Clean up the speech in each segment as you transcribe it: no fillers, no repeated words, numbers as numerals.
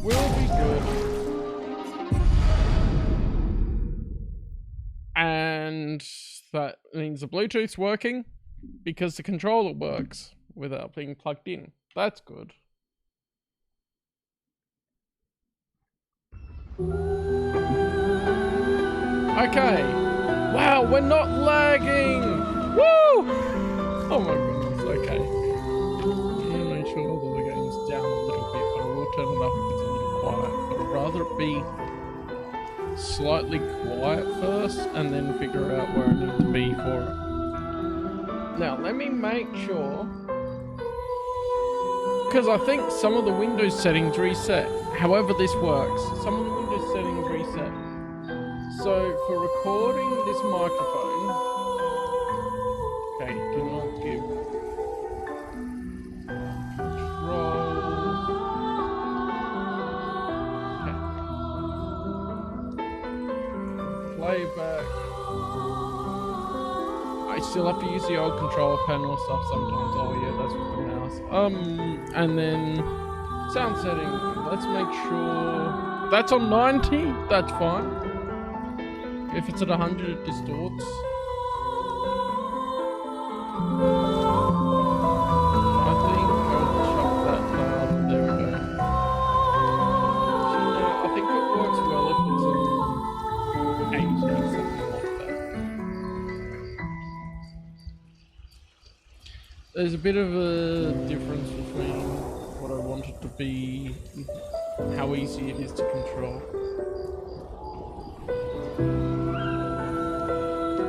Will be good. And that means the Bluetooth's working because the controller works without being plugged in. That's good. Okay. Wow, we're not lagging! Woo! Oh my goodness, okay. I'm gonna make sure that the game's down a little bit, but I will turn it up if it's a little quiet. But I'd rather it be slightly quiet first and then figure out where I need to be for it. Now, let me make sure, because I think some of the Windows settings reset. However this works, some of the Windows settings reset. So for recording this microphone, okay, do not give control. Okay. Playback. I still have to use the old controller panel stuff sometimes. Oh yeah, that's with the mouse. And then sound setting. Let's make sure that's on 90. That's fine. If it's at 100, it distorts. I think I'll chuck that down. There we go. Actually, no, I think it works well if it's in 80, something like that. There's a bit of a difference between what I want it to be, how easy it is to control.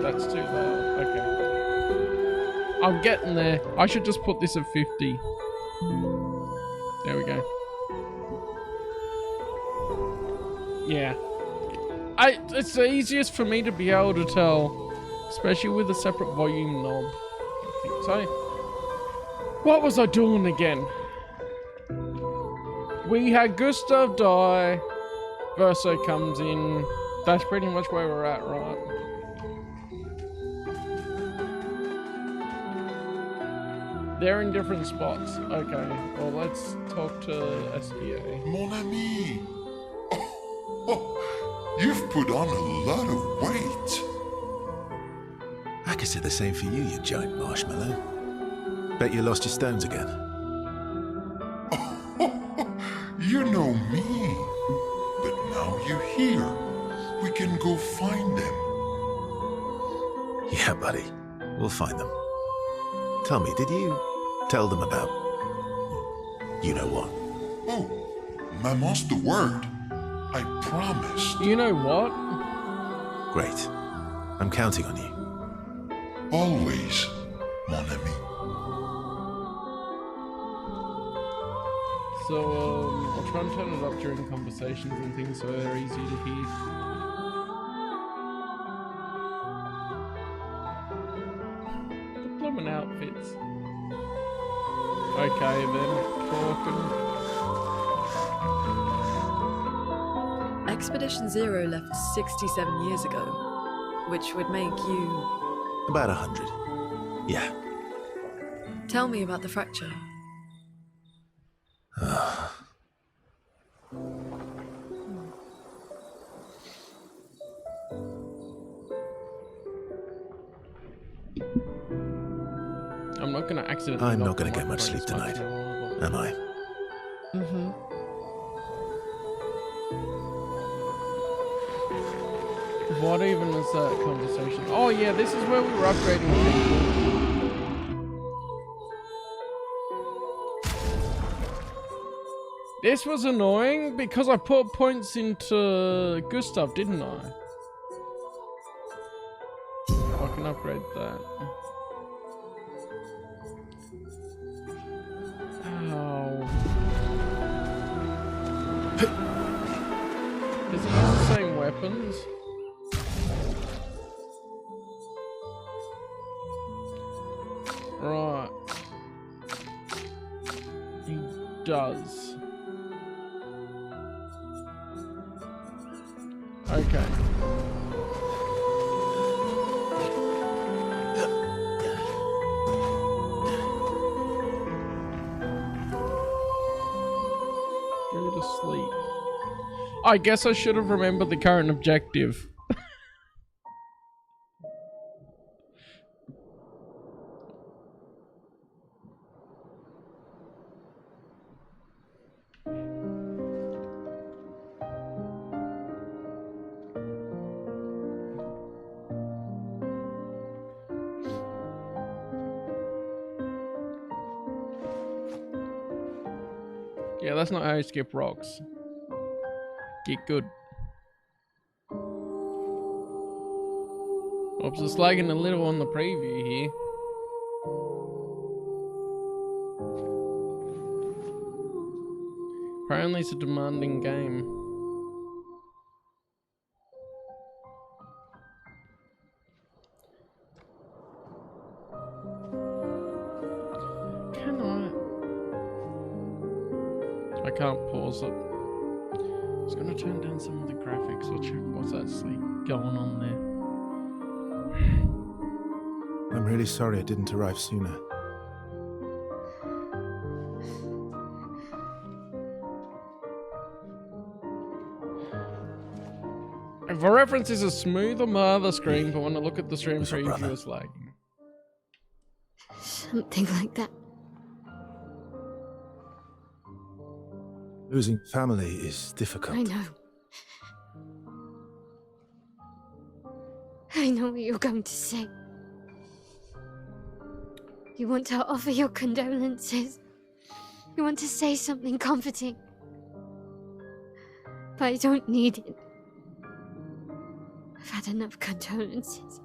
That's too loud. Okay. I'm getting there. I should just put this at 50. There we go. Yeah. It's the easiest for me to be able to tell, especially with a separate volume knob. I think so. What was I doing again? We had Gustav die. Verso comes in. That's pretty much where we're at, right? They're in different spots. Okay, well, let's talk to SPA. Mon ami! Oh, you've put on a lot of weight. I could say the same for you, you giant marshmallow. Bet you lost your stones again. Oh, you know me. But now you're here. We can go find them. Yeah, buddy. We'll find them. Tell me, did you tell them about... you know what? Oh, Maman's the word. I promised. You know what? Great. I'm counting on you. Always, mon ami. So, I'll try and turn it up during conversations and things so they're easy to hear. The blooming outfits. Okay, then, talking. Expedition Zero left 67 years ago, which would make you... About 100. Yeah. Tell me about the fracture. I'm not gonna accidentally... I'm not gonna get much sleep tonight, am I? Mm-hmm. What even is that conversation? Oh yeah, this is where we were upgrading people. This was annoying because I put points into Gustav, didn't I? I can upgrade that. Oh. Is it the same weapons? Right. He does. Okay. to sleep. I guess I should have remembered the current objective. Yeah, that's not how you skip rocks. Get good. I'm just lagging a little on the preview here. Apparently it's a demanding game. Can I can't pause it. I was gonna turn down some of the graphics or check what's actually going on there. I'm really sorry I didn't arrive sooner. If a reference is a smooth on my other screen, but when I look at the stream Who's your preview, brother? it's lagging. Something like that. Losing family is difficult. I know. I know what you're going to say. You want to offer your condolences. You want to say something comforting. But I don't need it. I've had enough condolences.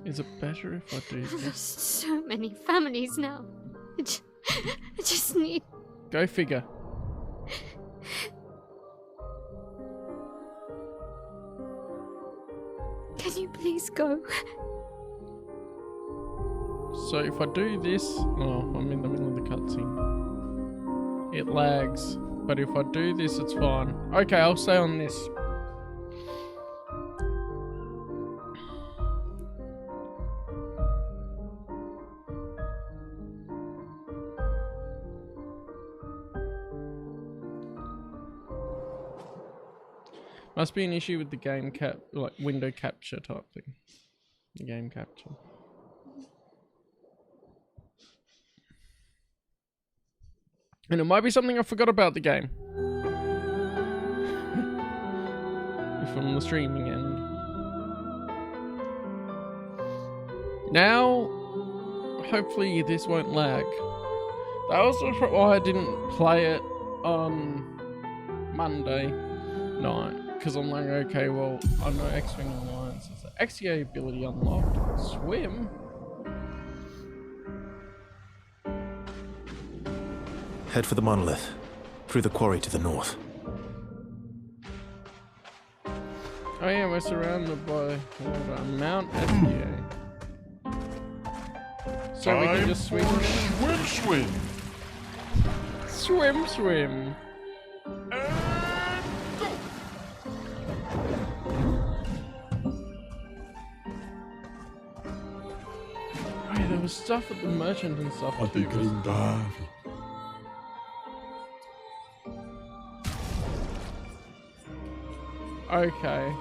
Is it better if I do I've this? lost so many families now. I just need... Go figure. Can you please go? So if I do this, oh, I'm in the middle of the cutscene. It lags, but if I do this, it's fine. Okay, I'll stay on this. Must be an issue with the game like window capture type thing. The game capture. And it might be something I forgot about the game. From the streaming end. Now, hopefully this won't lag. That was why I didn't play it on Monday night. Because I'm like, okay, well, I know X-Wing Alliance is an XCA ability unlocked. Swim? Head for the monolith, through the quarry to the north. Oh yeah, we're surrounded by Mount SDA. So we can just swing there? Swim. Swim, swim. Oh yeah, there was stuff at the merchant and stuff too. Okay.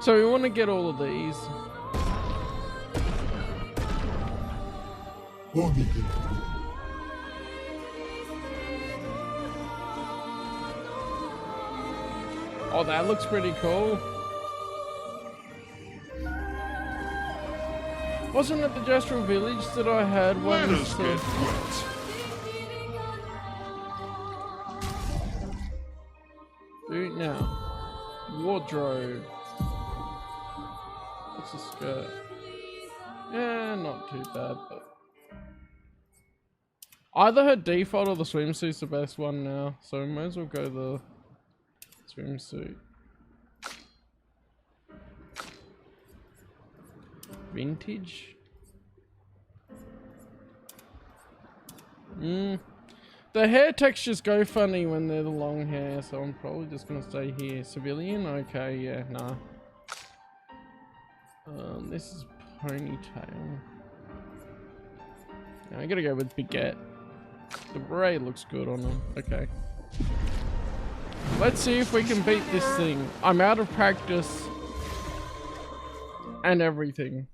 So we want to get all of these. Oh, that looks pretty cool. Wasn't it the Gestural Village that I had one? Let us get wet. Do it now. Wardrobe. What's the skirt? Yeah, not too bad, but either her default or the swimsuit's the best one now, so we might as well go the swimsuit. Vintage. The hair textures go funny when they're the long hair, so I'm probably just gonna stay here. Civilian? Okay, yeah, nah. This is ponytail. Now I gotta go with baguette. The beret looks good on him. Okay. Let's see if we can beat this thing. I'm out of practice. And everything.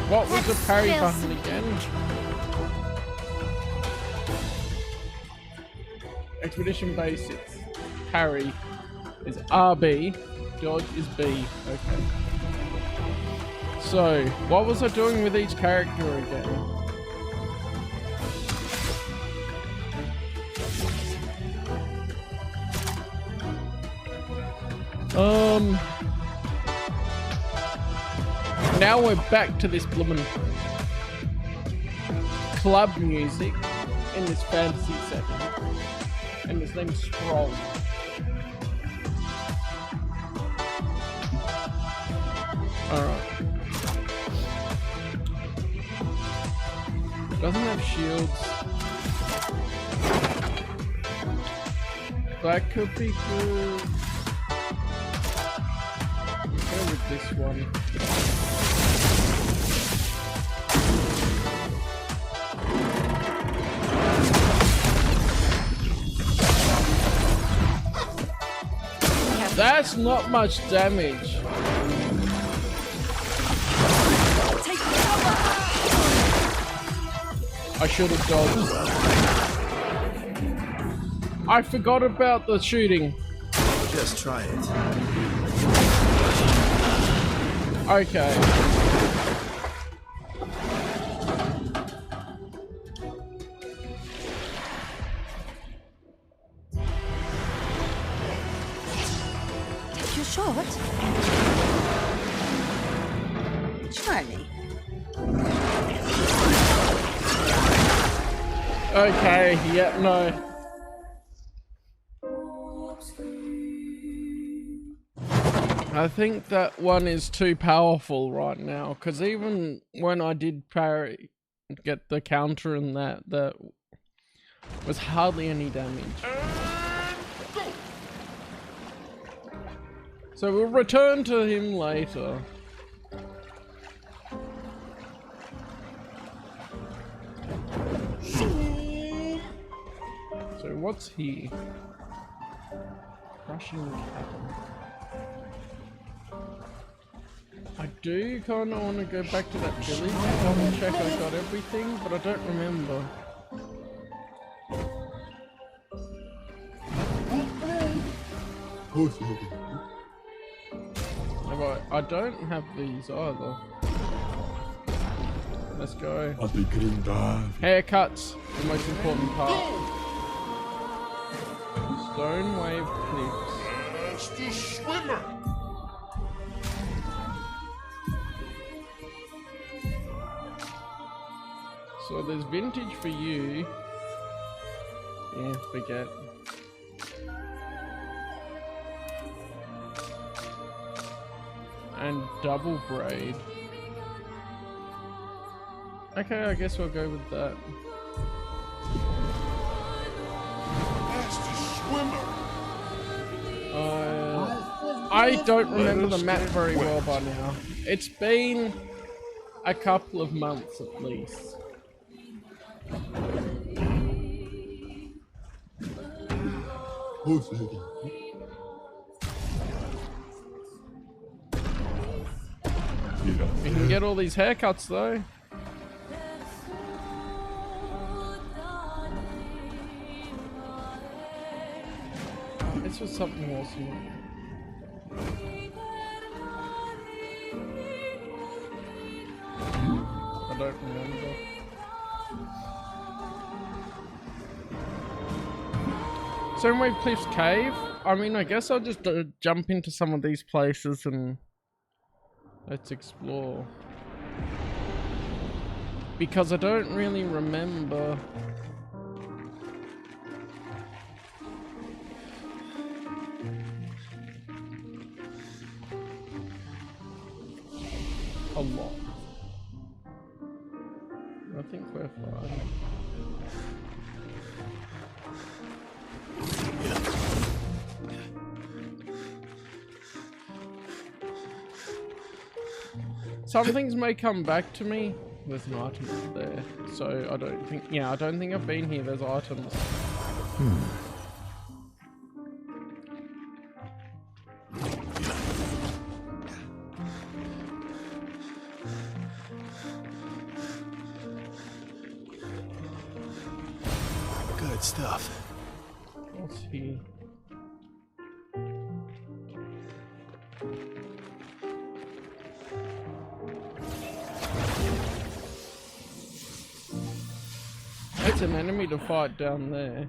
What was the parry button again? Expedition Basics. Parry is RB. Dodge is B. Okay. So, what was I doing with each character again? Now we're back to this bloomin' club music in this fantasy setting. And his name's Stroll. Alright. Doesn't have shields. That could be good. Go with this one. That's not much damage. I should have dodged. I forgot about the shooting. Just try it. Okay. Take your shot. Try me. Okay, yeah, no. I think that one is too powerful right now, because even when I did parry, get the counter and that was hardly any damage. So we'll return to him later. So what's here? Crushing Callum. I do kind of want to go back to that village and double check I got everything, but I don't remember. I don't have these either. Let's go. Haircuts, the most important part. Stone wave cliffs. That's the swimmer. So there's vintage for you. Yeah, forget. And double braid. Okay, I guess we'll go with that. That's the swimmer. I don't remember the map very well by now. It's been a couple of months at least. We can get all these haircuts though. This was something awesome. I don't remember. Stonewave Cliffs Cave? I mean, I guess I'll just jump into some of these places and let's explore. Because I don't really remember. A lot. I think we're fine. Some things may come back to me, there's an item there. So I don't think, yeah, I don't think I've been here. There's items. Good stuff. What's here? That's an enemy to fight down there.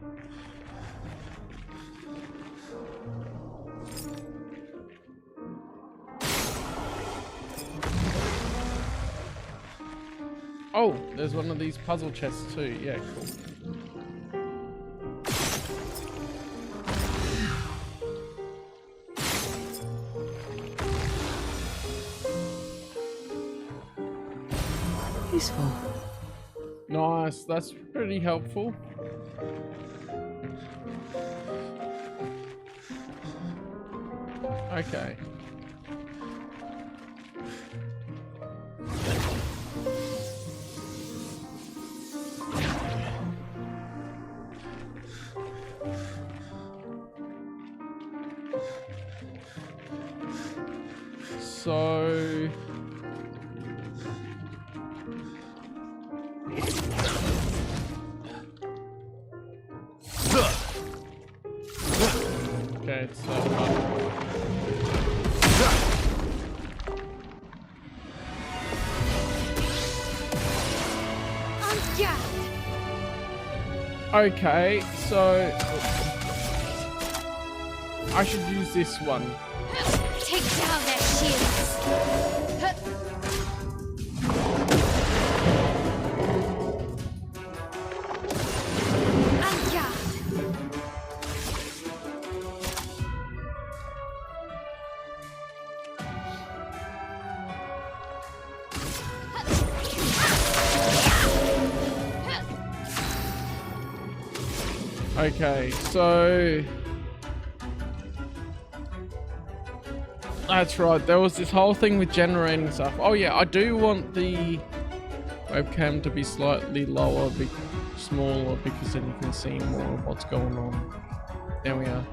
Oh, there's one of these puzzle chests too. Yeah, cool. Useful. Nice, that's pretty helpful. Okay. So okay, it's Yeah. okay, so I should use this one. Take down their shields. Yeah. Okay, so that's right, there was this whole thing with generating stuff. Oh yeah, I do want the webcam to be slightly lower, smaller, because then you can see more of what's going on. There we are.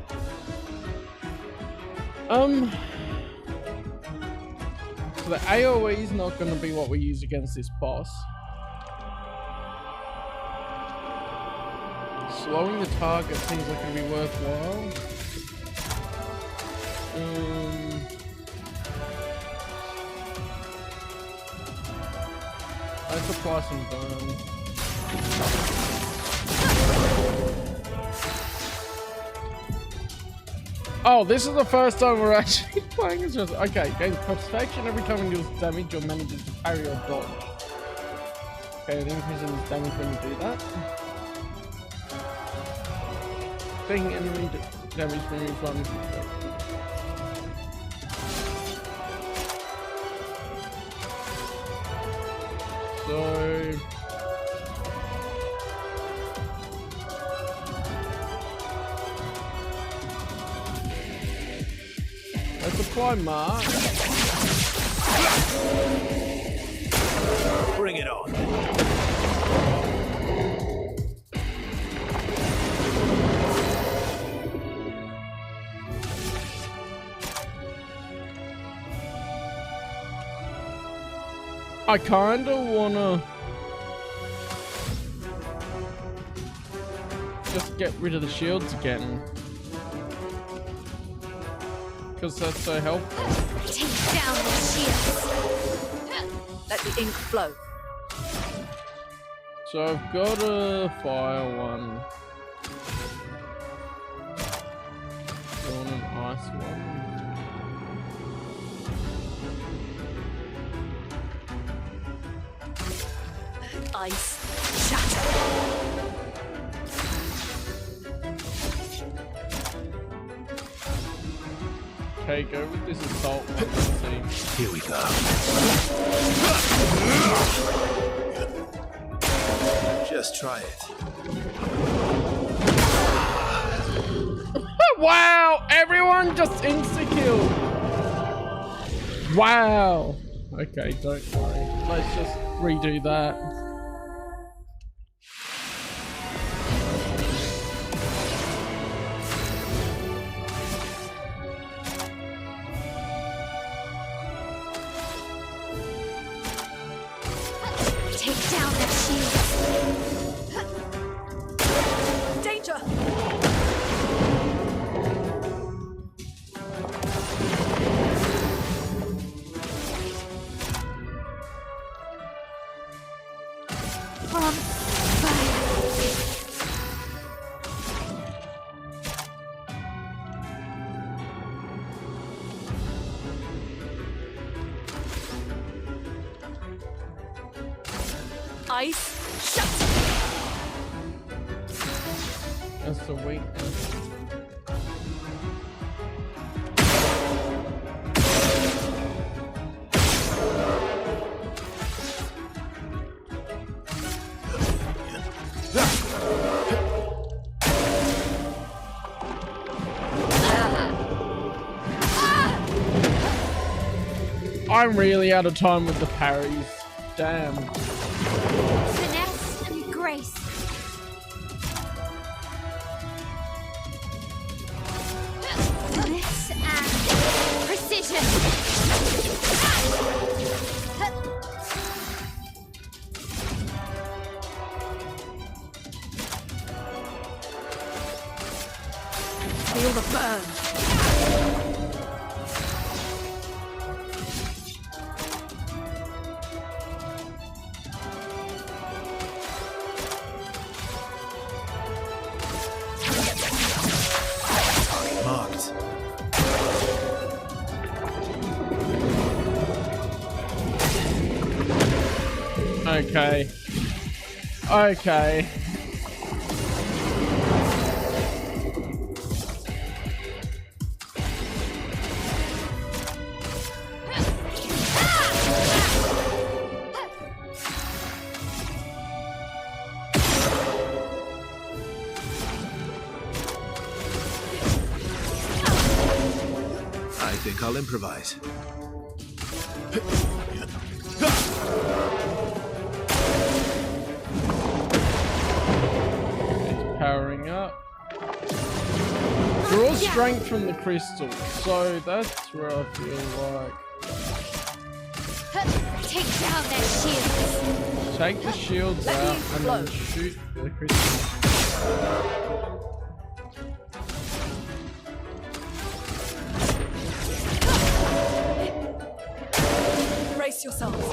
So the AoE is not going to be what we use against this boss. Slowing the target seems like it'd be worthwhile. Let's apply some burn. Oh, this is the first time we're actually playing as just okay. Gain protection every time it deals damage or manages to parry or dodge. Okay, it increases damage when you do that. Taking enemy damage when you run. So let's apply mark. Bring it on. I kinda wanna just get rid of the shields again, because that's so helpful. Take down the shields. Let the ink flow. So I've got a fire one. Got an ice one. Ice shatter. Okay, go with this assault one, let's see. Here we go. Just try it. Wow! Everyone just insta-killed! Wow! Okay, don't worry. Let's just redo that. Take down their shields. Danger! From fire. Ice shatter! That's the weakness. I'm really out of time with the parries. Damn. Finesse and grace. Finesse and precision. Feel the burn. Marked. Okay. Okay. I think I'll improvise. It's powering up. Draw strength from the crystal, so that's where I feel like. Take down their shields. Take the shields Let out me and then float. shoot the crystal. Brace yourselves.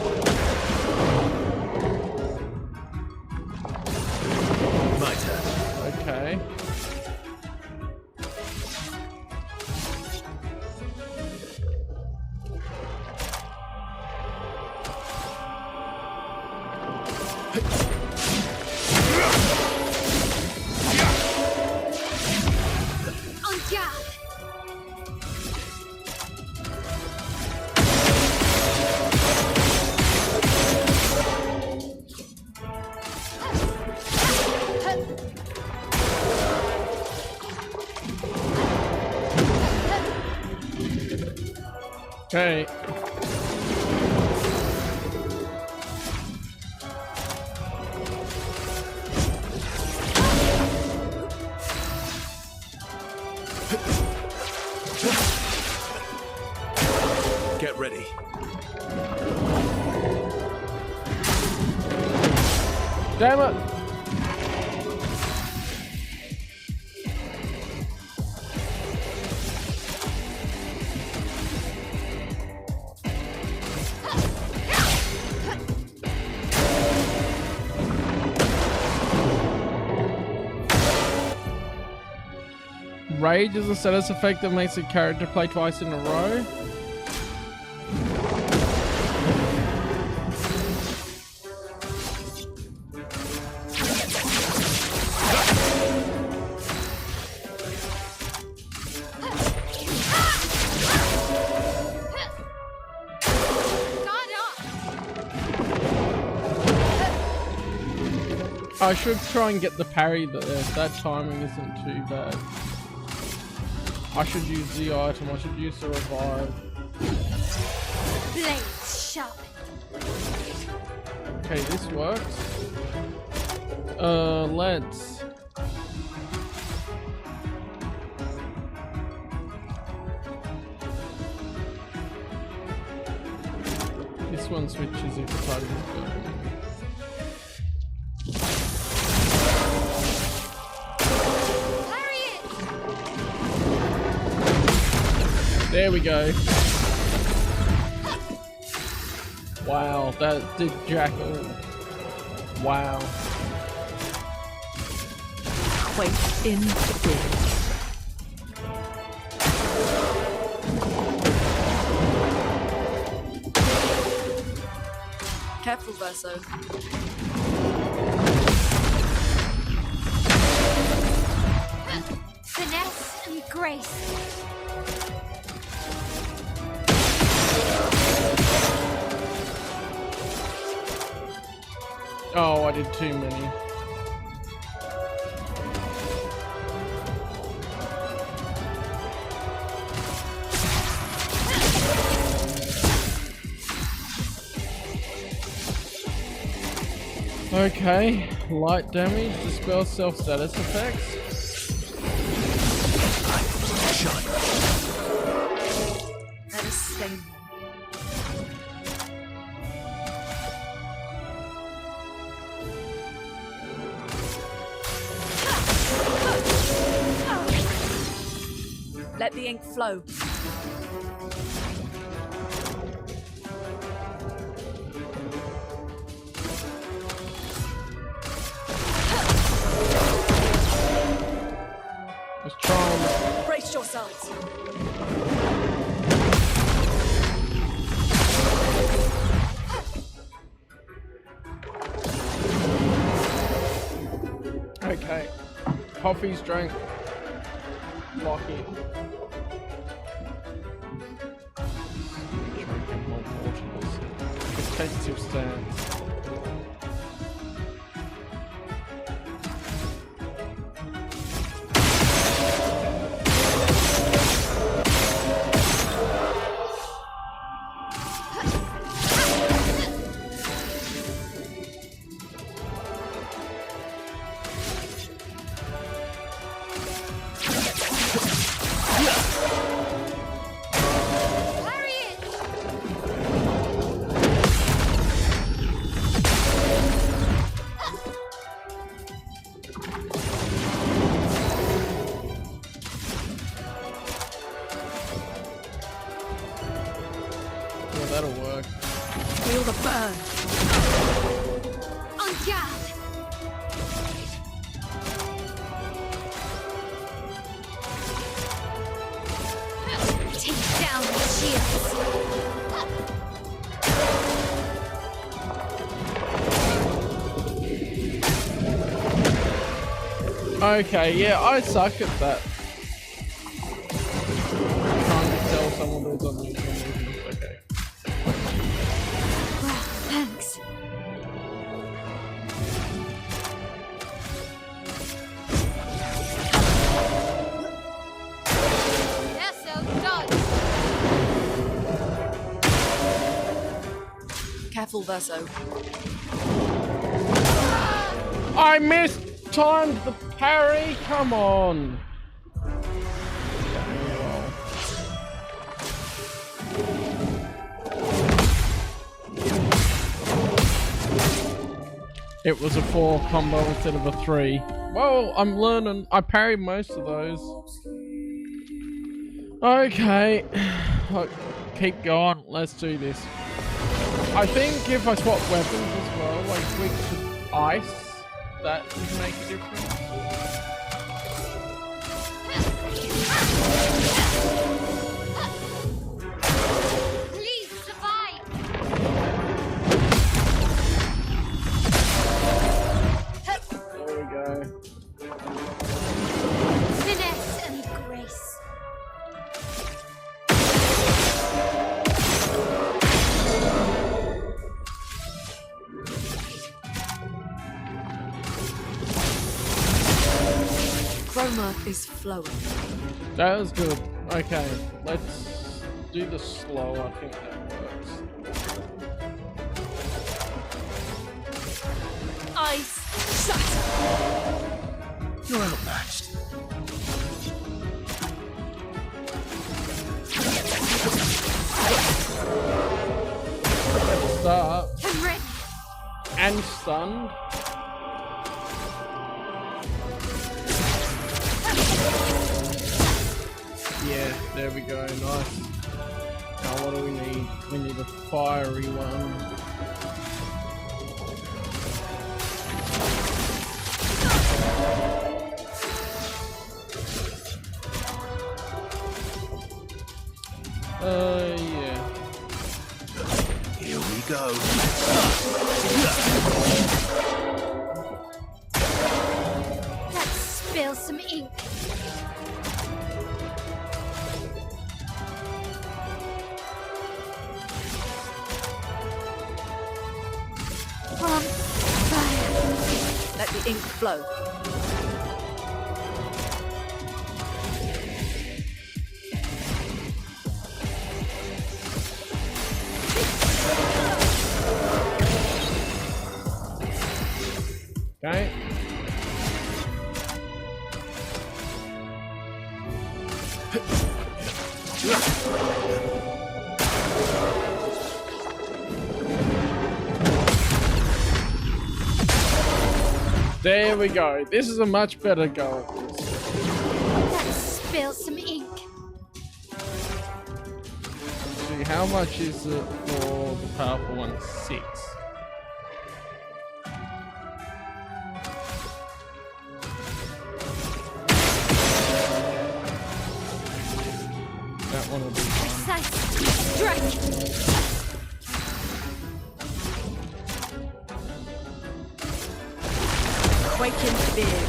My turn. Okay. On guard. Okay. Get ready. Damn it! Rage is a status effect that makes a character play twice in a row. I should try and get the parry there. That timing isn't too bad. I should use the item. I should use the revive. Blades sharp. Okay, this works. Let's. This one switches if the party is going. There we go. Wow, that did jack. Wow. Wait in the door. Careful, Verso. Finesse and grace. Oh, I did too many. Okay, light damage, dispel self-status effects. Let us stain. Let the ink flow. Let's try and... Brace yourselves. Okay. Coffee's drank. Lucky. Drinking more water. Tentative stance. That'll work. Feel the burn. On guard. Take down the shields. Okay, yeah, I suck at that. Trying to tell someone who's on the okay. Wow, thanks. Yes, so done. Careful, Verso. I mistimed the parry. Come on. It was a 4 combo instead of a 3. Well, I'm learning. I parried most of those. Okay. Keep going. Let's do this. I think if I swap weapons as well, like switch to ice, that would make a difference. Please survive. There we go. Finesse and grace. Chroma is flowing. That was good. Okay, let's do the slow. I think that works. Ice shatter. You're outmatched. Let's start. I'm ready. And stunned. Yeah, there we go. Nice. Now what do we need? We need a fiery one. Yeah. Here we go. Let's spill some ink. On fire. Let the ink flow. Okay. There we go. This is a much better go at this. Let's spill some ink. See, how much is it for the powerful one? 6. That one will be fine. Precise strike. Quake in fear.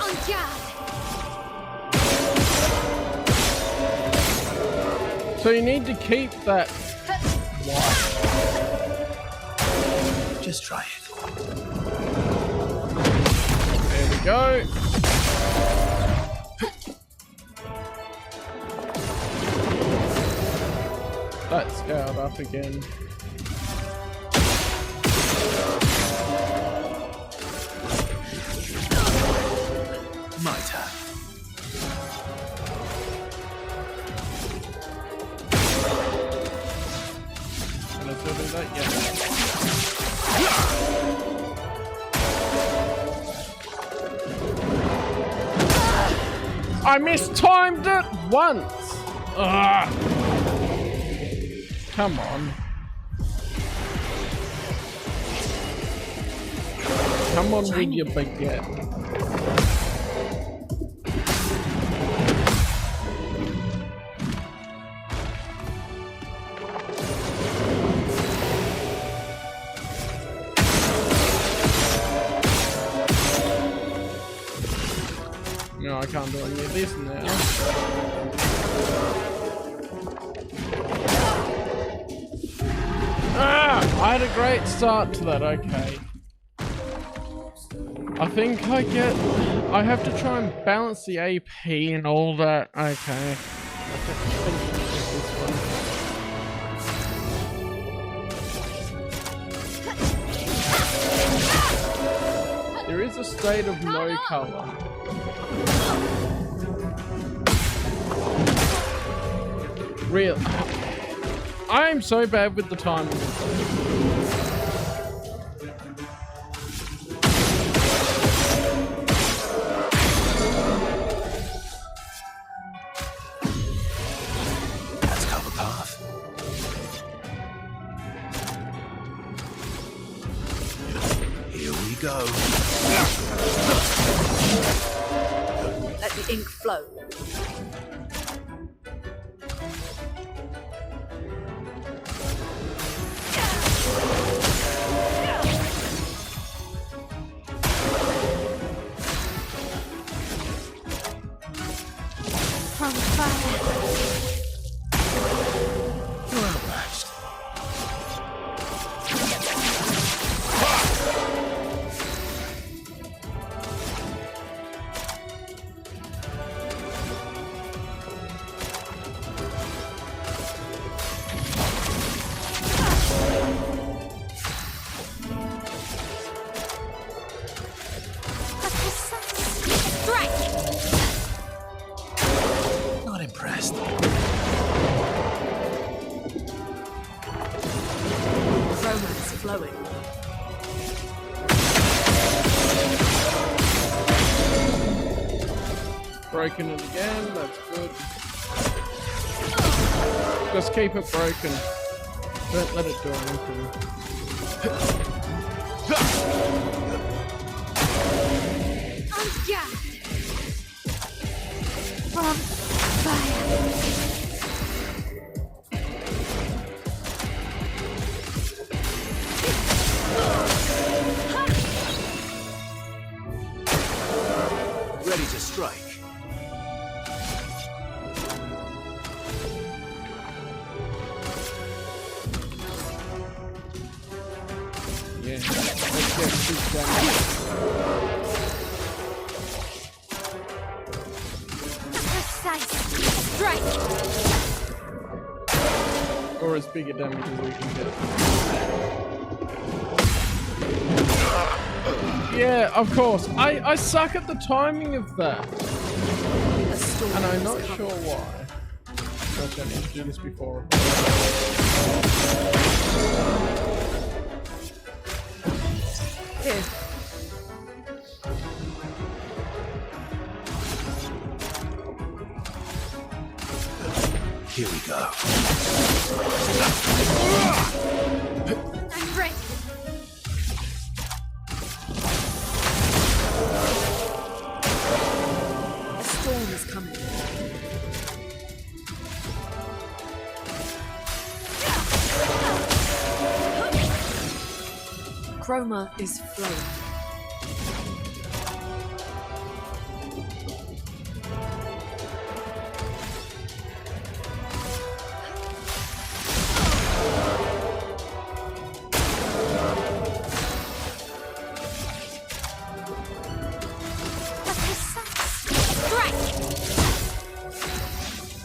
On guard. So you need to keep that white. Just try it. There we go. That's scaled up again. My turn. Can I still do that? Yeah. I mistimed it once. Ugh. Come on. Come on with your baguette. No, I can't do any of this now. Ah! I had a great start to that, okay. I think I have to try and balance the AP and all that. Okay. I think this one. There is a state of no color. Real. I'm so bad with the timing. Let's cover path. Here we go. Let the ink flow. On fire. You're outmatched. flowing. Broken it again, that's good. Just keep it broken. Don't let it do anything. I'm gassed from fire. Ready to strike. Yeah, let's get shoot down. Precise strike. Or as big a damage as we can get. Yeah, of course. I suck at the timing of that. A storm And I'm is not coming. sure why. Gosh, I need to do this before. Here. Here we go. I'm ready. A storm is coming. Chroma is flowing. Strike.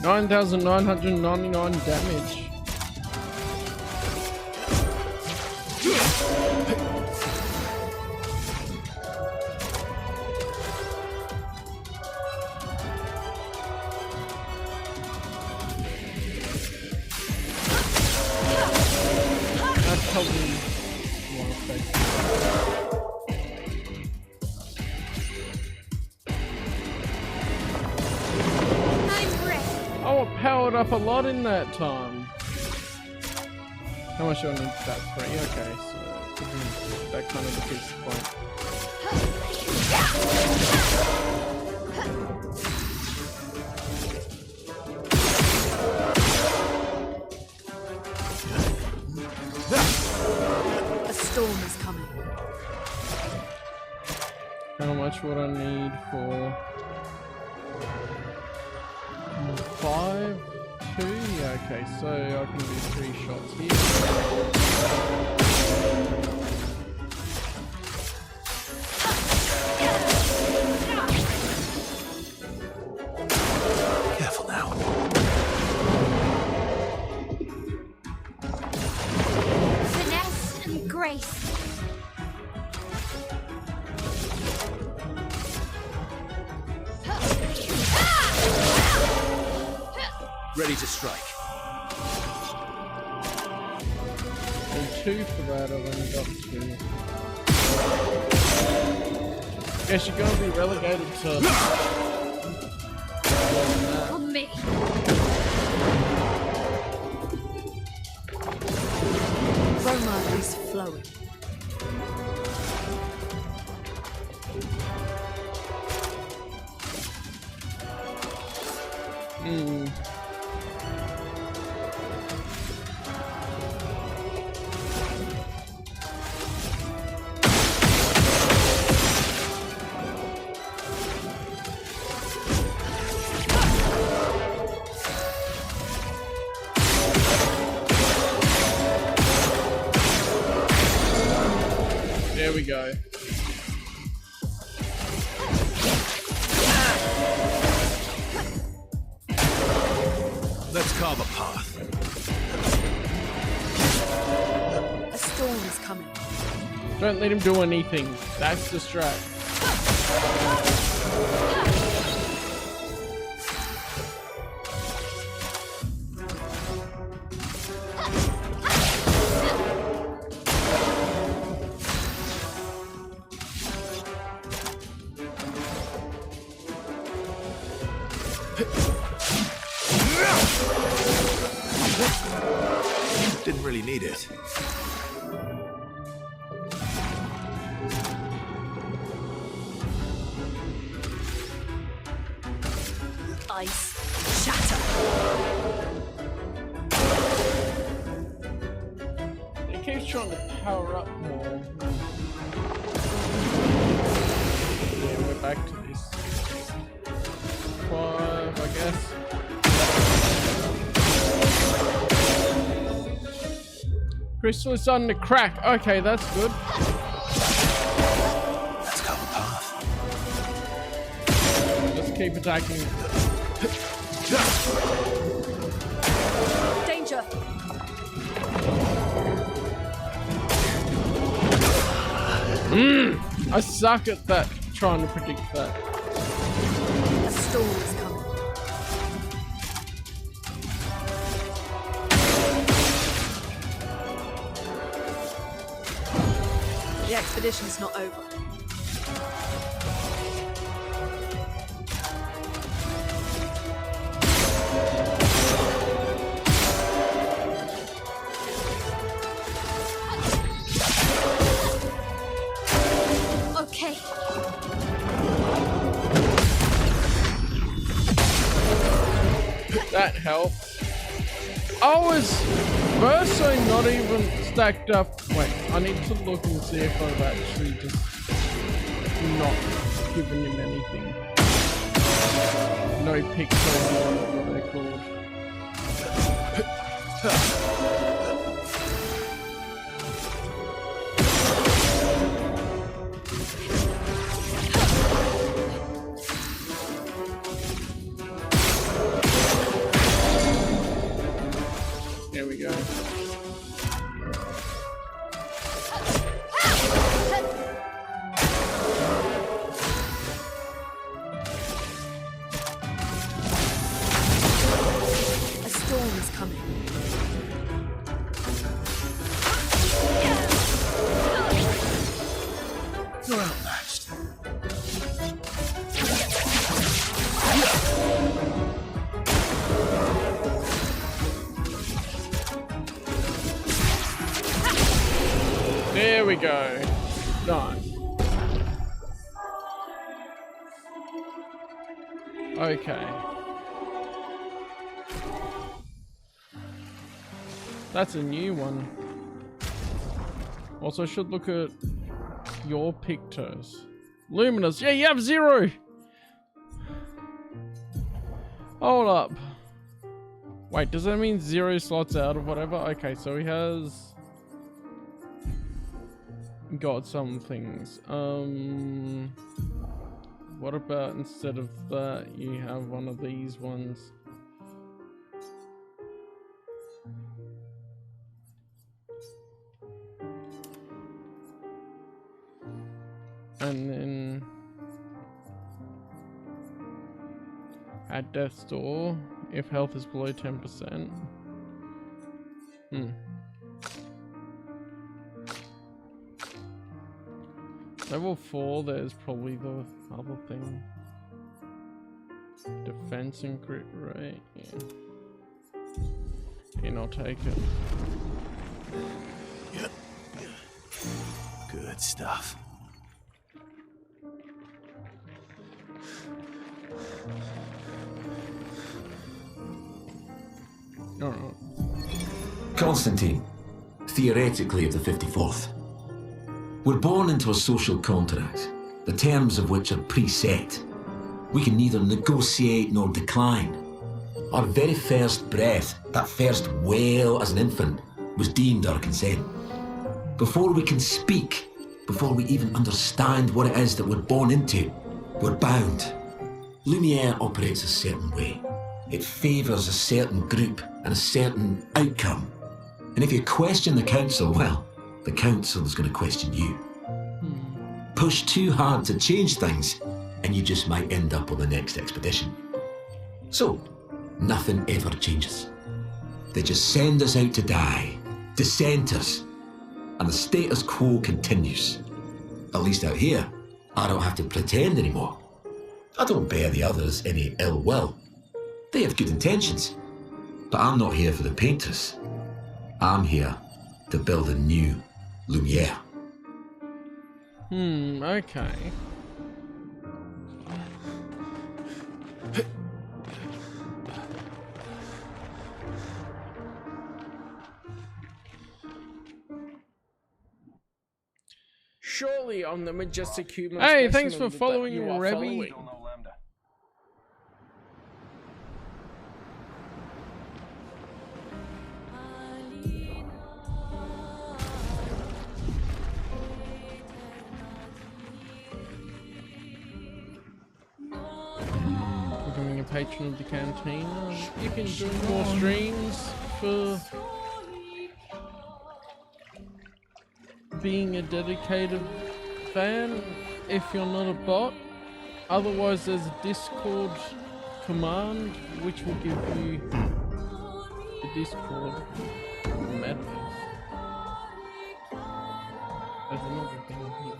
9,999 damage. That's probably more effective. I'm ready. Oh, it powered up a lot in that time. How much do I need for that? 3? Okay, so that kind of defeats the point. A storm is coming. How much would I need for 5? 2? Yeah, okay, so I can do 3 shots here. Careful now. Finesse and grace. Ready to strike. And 2 for that, I've only got 2. Guess you're gonna be relegated to... On me. Chroma is flowing. There we go. Let's carve a path. A storm is coming. Don't let him do anything. That's the strat. really need it. Ice. Shatter. It keeps trying to power up more. Yeah, we're back to this. 5, I guess. Crystal is starting to crack. Okay, that's good. Let's go the path. Just keep attacking. Danger. I suck at that, trying to predict that. A storm is coming. The expedition's not over. Okay. That helped. I was Verso not even stacked up. Wait, I need to look and see if I've actually just not given him anything. No picture or what they're called. There we go. A storm is coming. You're outmatched. There we go. Nice. Okay. That's a new one. Also, I should look at your pictos. Luminous. Yeah, you have 0. Hold up. Wait, does that mean 0 slots out of whatever? Okay, so he has got some things. What about instead of that, you have one of these ones? And then at death's door, if health is below 10%. Level 4, there's probably the other thing. Defense and crit rate, yeah. And I'll take it. Good stuff. Alright. Constantine, theoretically of the 54th. We're born into a social contract, the terms of which are preset. We can neither negotiate nor decline. Our very first breath, that first wail as an infant, was deemed our consent. Before we can speak, before we even understand what it is that we're born into, we're bound. Lumiere operates a certain way. It favours a certain group and a certain outcome. And if you question the council, well, the council is going to question you. Push too hard to change things, and you just might end up on the next expedition. So, nothing ever changes. They just send us out to die, dissenters, and the status quo continues. At least out here, I don't have to pretend anymore. I don't bear the others any ill will. They have good intentions, but I'm not here for the painters. I'm here to build a new Lumiere. Okay. Surely I'm the majestic human. Hey, thanks for specimen that following, you are Revy. following. Becoming a patron of the Cantina. You can do more streams for being a dedicated fan if you're not a bot. Otherwise, there's a Discord command which will give you the Discord madness. There's another thing here.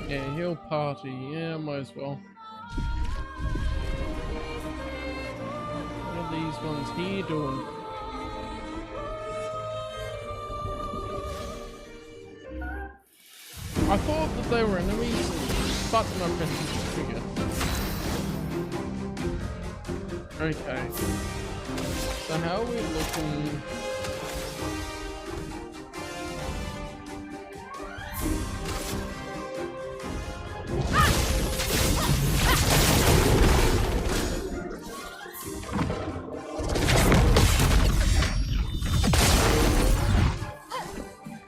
Yeah, he'll party. Yeah, might as well. What are these ones here doing? I thought that they were enemies, but I pressed the trigger. Okay. So how are we looking?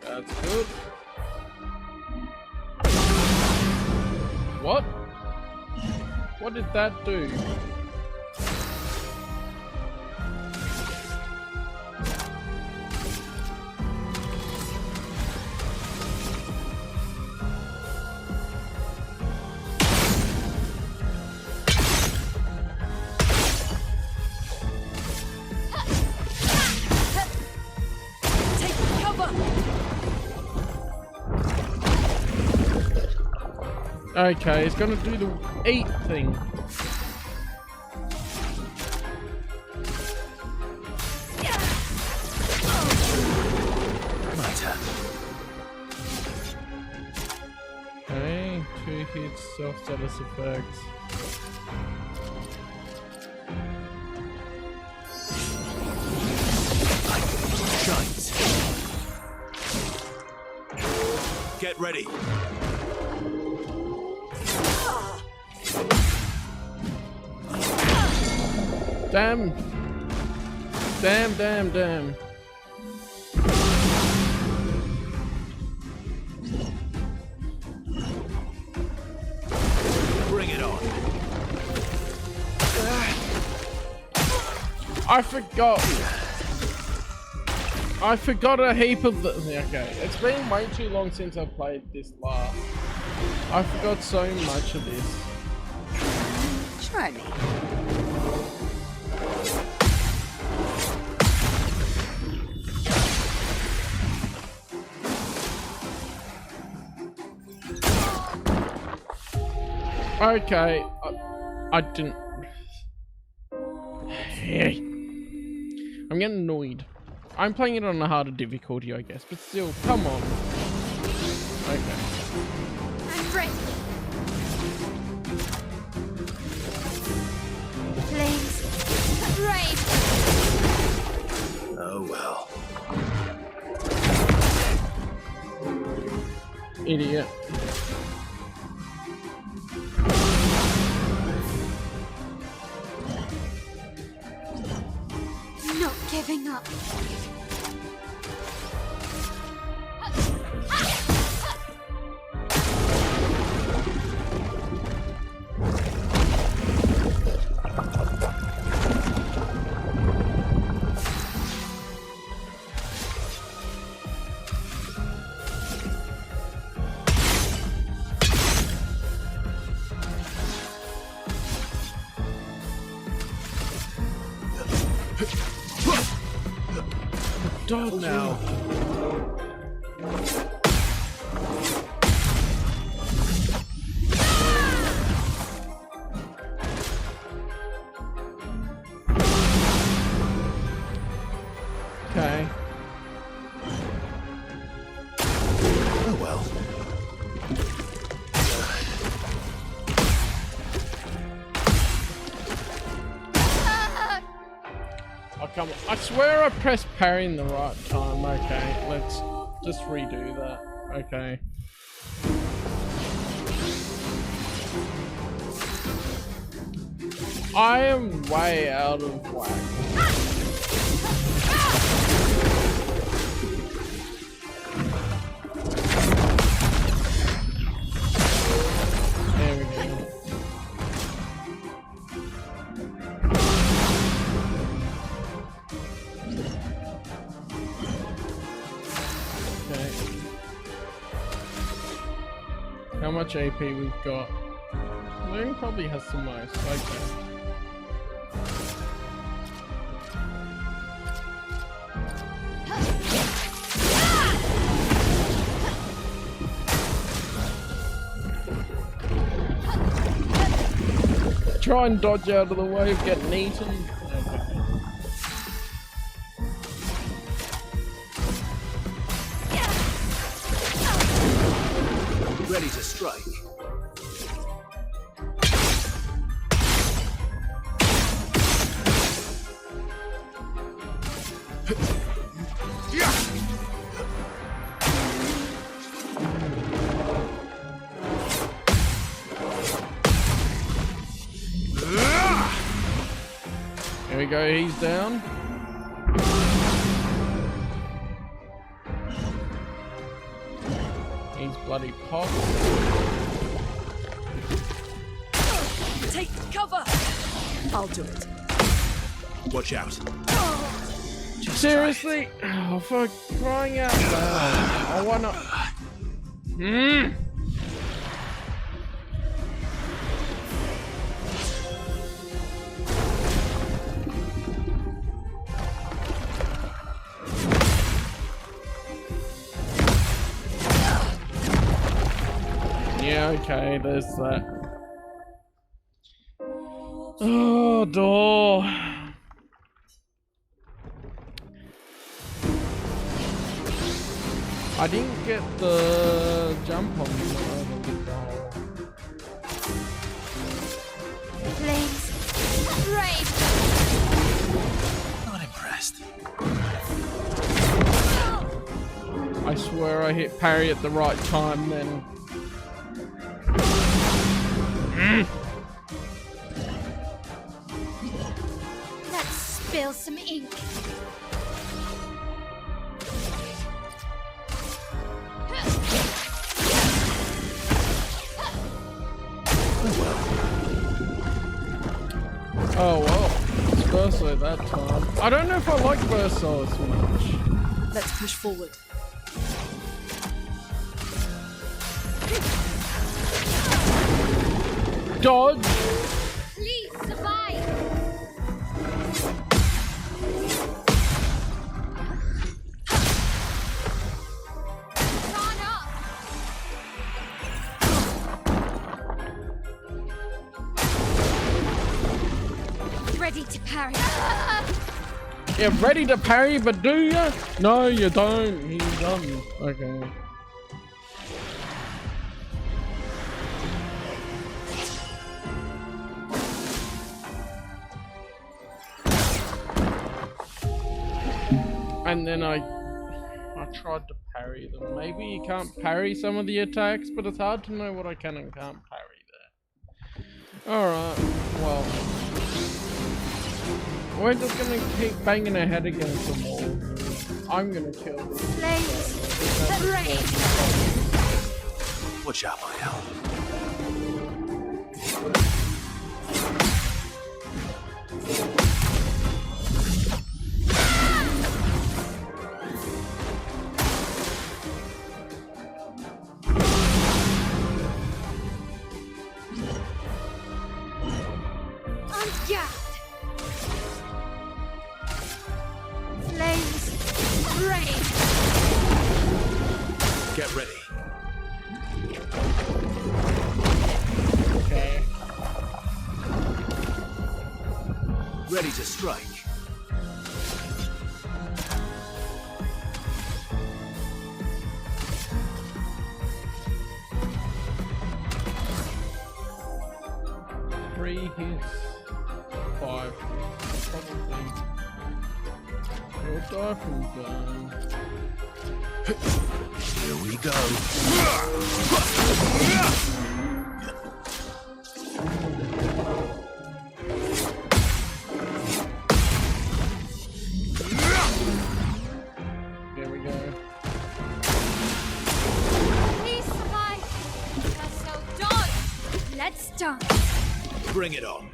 That's good. What? What did that do? Take cover! Okay, it's gonna do the eat thing. My turn. Okay, 2 hits, self-status effects. Shite. Get ready. Damn. Damn, damn, damn. Bring it on. I forgot. I forgot a heap of the. Okay, it's been way too long since I played this last. I forgot so much of this. Try me. Okay, I didn't. I'm getting annoyed. I'm playing it on a harder difficulty, I guess, but still, come on. Okay. I'm ready. Flames. Raid. Oh well. Idiot. Not giving up. Dog now. come on. I swear I pressed parry in the right time. Okay, let's just redo that. Okay. I am way out of whack. There we go. Okay. How much AP we've got? Loon probably has the most. Okay. Try and dodge out of the way of getting eaten. Okay. Ready to strike. There we go, he's down. He's bloody popped. Take cover! I'll do it. Watch out. Seriously? Oh, for crying out loud. I wanna... Yeah, okay, there's that. Oh, door. I didn't get the jump on the door. Flames. Rain. Not impressed. I swear I hit parry at the right time then. Let's spill some ink. Oh well, it's Verso that time. I don't know if I like Verso as much. Let's push forward. Dodge! Please survive. Run up. Ready to parry. You're ready to parry, but do ya? No, you don't. He's done. Okay. And then I tried to parry them. Maybe you can't parry some of the attacks, but it's hard to know what I can and can't parry there. Alright, well. We're just gonna keep banging our head against the wall. I'm gonna kill these. Flames. Rain. Watch out, my hell. Ungassed. Flames. Rain. Get ready. Okay. Ready to strike. Three hits. 5 hits, probably. or die from burn. Here we go. There we go. Please survive. Let's go, dodge. Let's dance. Bring it on.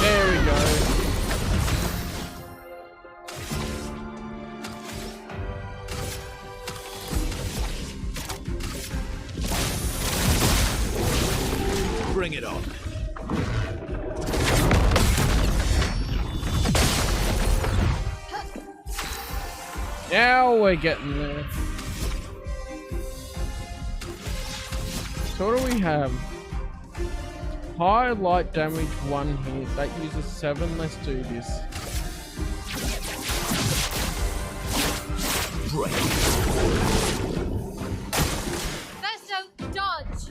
There we go. Bring it on. Now we're getting there. So what do we have? High light damage 1 hit. That uses 7. Let's do this. Break. Verso, dodge.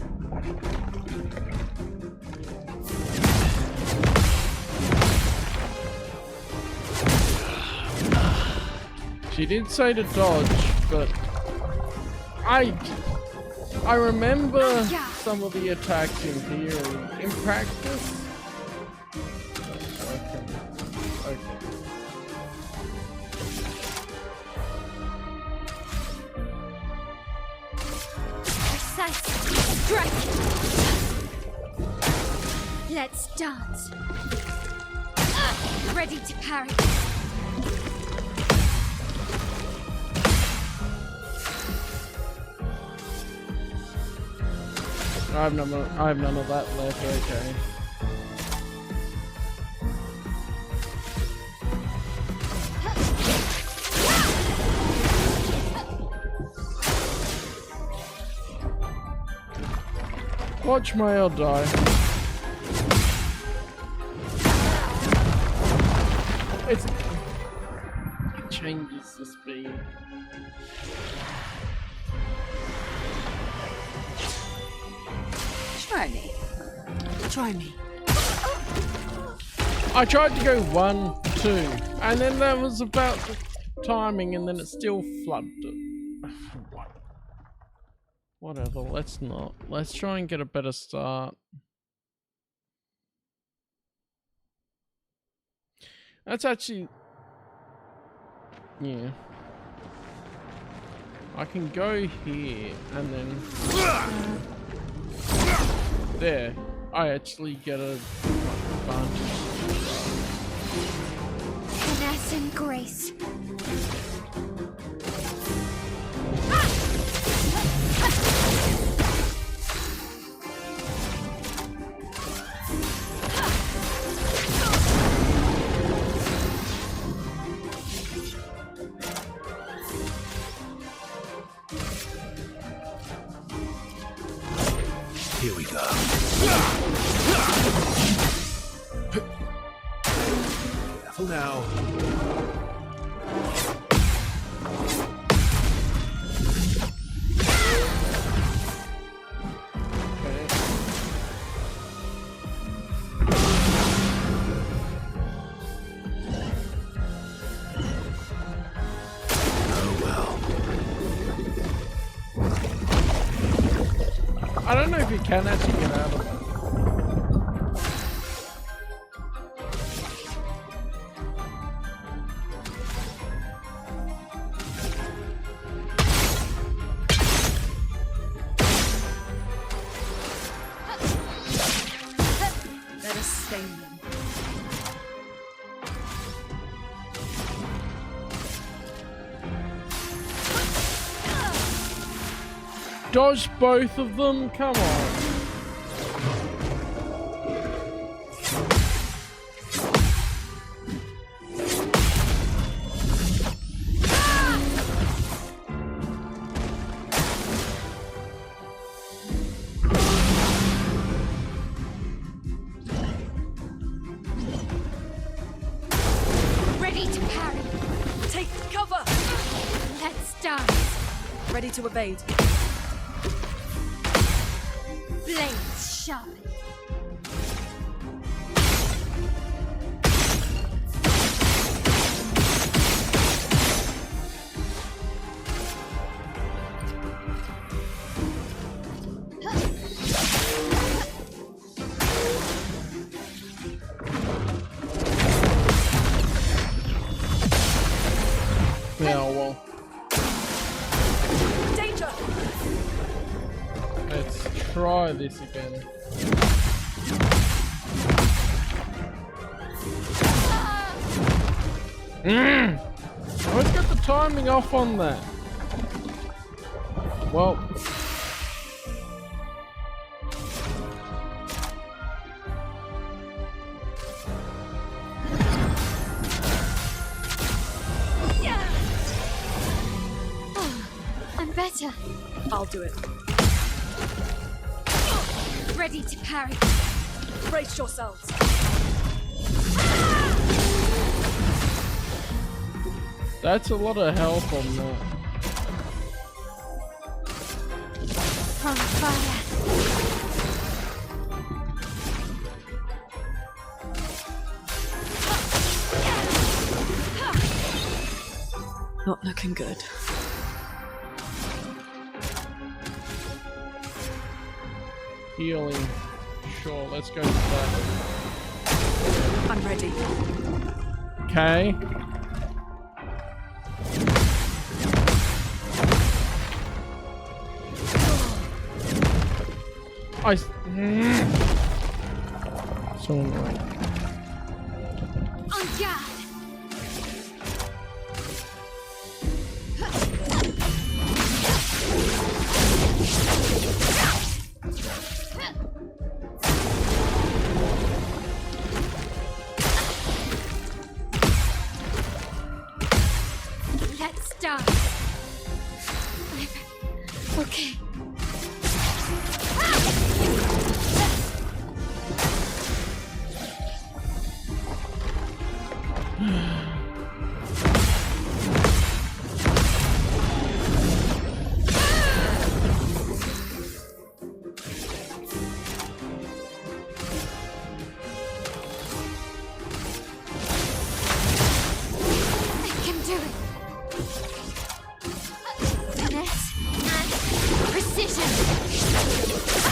She did say to dodge, but I remember some of the attacks in theory. In practice, okay. Precise strike. Let's dance. Ready to parry. I have none of that left. Okay. Watch my L die. It changes the speed. Try me. Try me. I tried to go 1, 2, and then that was about the timing, and then it still flubbed it. Whatever, let's not. Let's try and get a better start. That's actually... yeah. I can go here, and then... there. I actually get a advantage. Finesse and grace. Here we go. Careful now. I don't know if you can actually get out of it. Let us stain them. Dodge both of them? Come on. Ready to parry. Take cover! Let's dance. Ready to evade. Blades sharpened. this again. I always get the timing off on that. Well. I'm better. I'll do it. Ready to parry. Brace yourselves. That's a lot of health on that. On fire. Not looking good. Healing. Sure, let's go with that. I'm ready. Okay. So annoying. On guard. Let's start. Okay.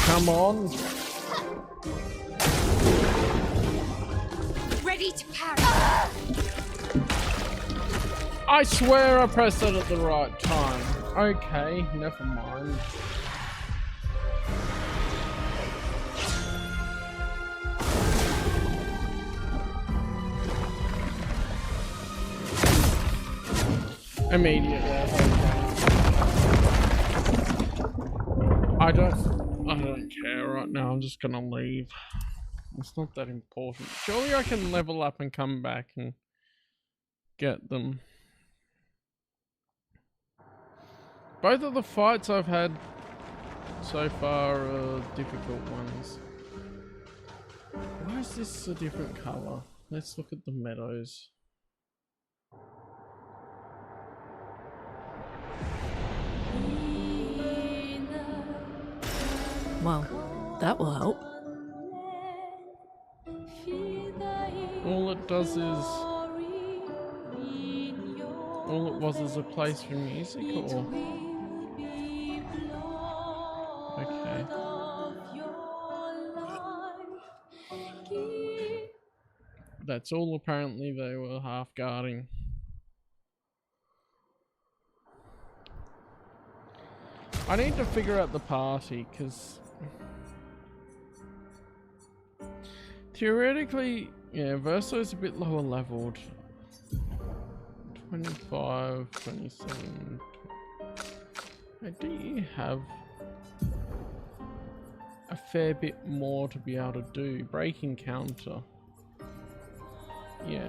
Come on. Ready to parry. I swear I pressed it at the right time. Okay, never mind. Immediately. I don't care right now. I'm just gonna leave. It's not that important. Surely I can level up and come back and get them. Both of the fights I've had so far are difficult ones. Why is this a different color? Let's look at the meadows. Well, that will help. All it was is a place for music, or? Okay. That's all apparently they were half guarding. I need to figure out the party, because theoretically, yeah, Verso's a bit lower leveled. 25, 27. I do have a fair bit more to be able to do. Breaking counter. Yeah.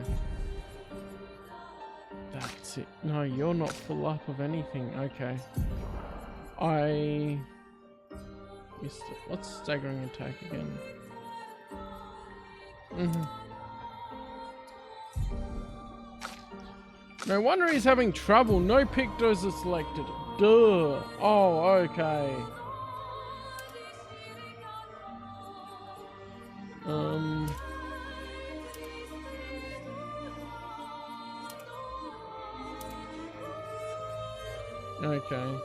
That's it. No, you're not full up of anything. Okay. I missed it. What's staggering attack again? No wonder he's having trouble. No pictos are selected. Duh. Oh, okay. Okay.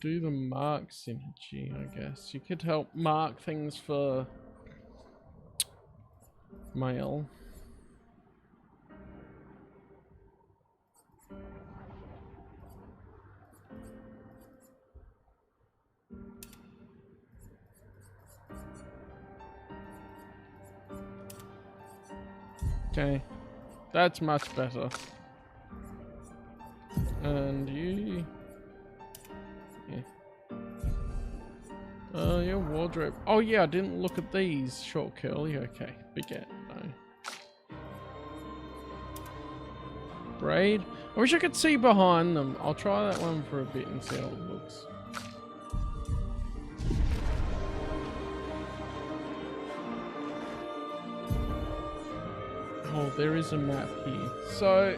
do the mark synergy, I guess. You could help mark things for mail. Okay, that's much better. And you... Yeah. Your wardrobe. Oh yeah, I didn't look at these. Short curly, okay. Baguette, no. Braid. I wish I could see behind them. I'll try that one for a bit and see how it looks. Oh, there is a map here. So...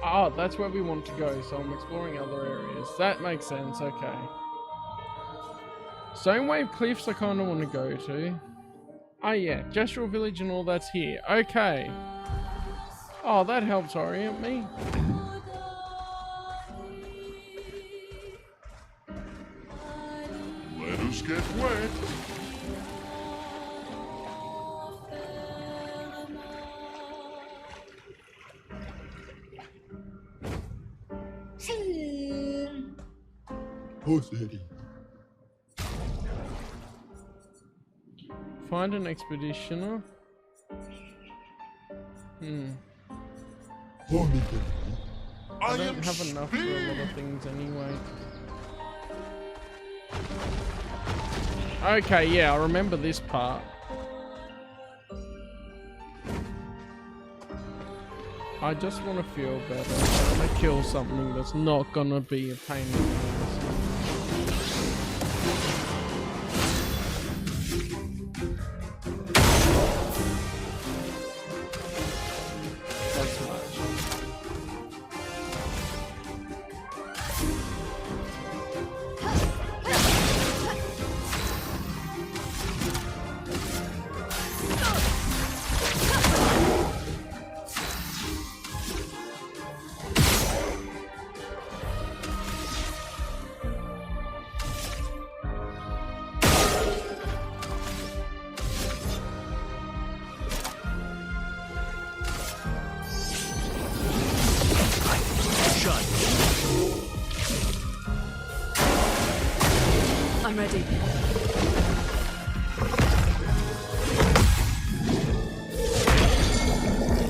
Oh, that's where we want to go, so I'm exploring other areas. That makes sense, okay. Stonewave Cliffs I kind of want to go to. Oh yeah, Gestural Village and all that's here. Okay. Oh, that helps orient me. Let us get wet. Find an expeditioner. I don't have enough for a lot of things anyway. Okay, yeah, I remember this part. I just want to feel better. I want to kill something that's not gonna be a pain in the ass. That's much. I'm ready.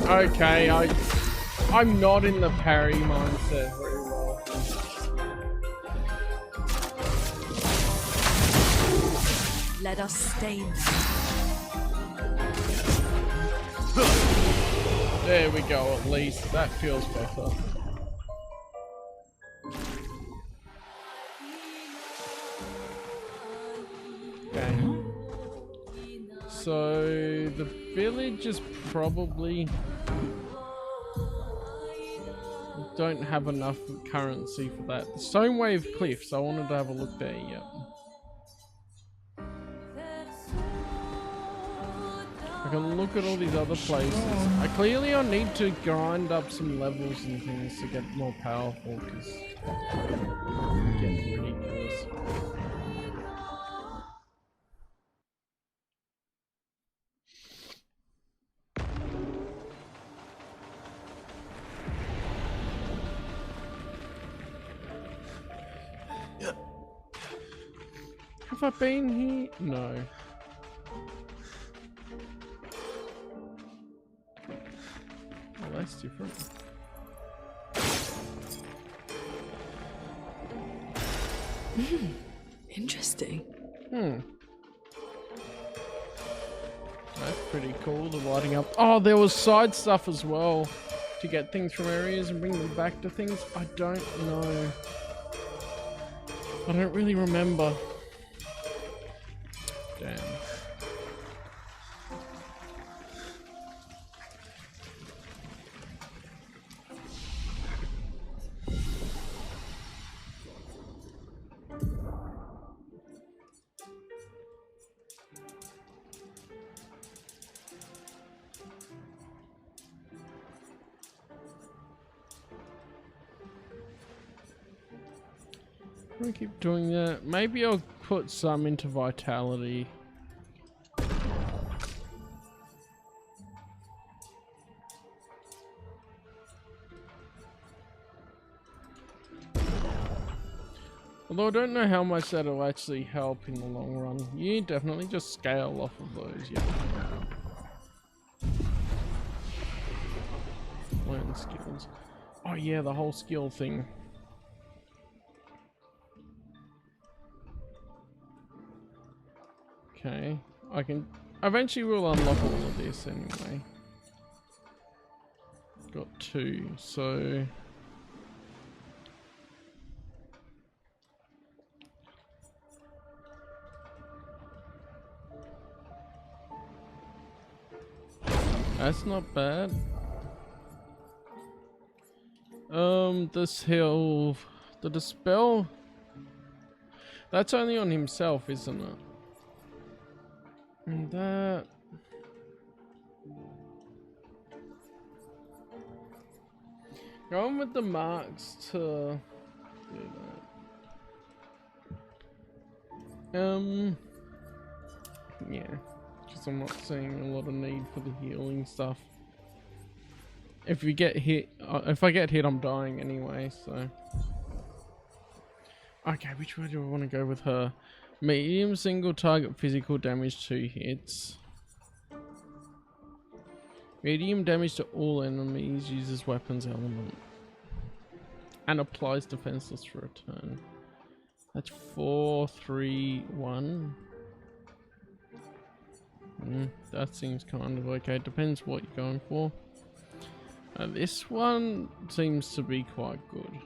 Okay, I'm not in the parry mindset very well. Let us stain. There we go, at least. That feels better. Okay. So, the village is probably... don't have enough currency for that. The Stonewave Cliffs, I wanted to have a look there, yep. I can look at all these other places. I clearly need to grind up some levels and things to get more powerful, because it's getting ridiculous. Have I been here? No. Oh, that's different. Interesting. That's pretty cool, the lighting up. Oh, there was side stuff as well to get things from areas and bring them back to things. I don't know. I don't really remember. Damn. I keep doing that. Maybe I'll put some into vitality. Although I don't know how much that'll actually help in the long run. You definitely just scale off of those, yeah. Learn skills. Oh yeah, the whole skill thing. Okay, I can eventually we'll unlock all of this anyway. Got 2, so that's not bad. This hill, the dispel, that's only on himself, isn't it? And that, going with the marks to do that. Yeah, because I'm not seeing a lot of need for the healing stuff. If we get hit, if I get hit, I'm dying anyway, so. Okay, which way do I want to go with her? Medium single target physical damage 2 hits. Medium damage to all enemies, uses weapons element. And applies defenseless for a turn. That's 4, 3, 1. That seems kind of okay. Depends what you're going for. This one seems to be quite good.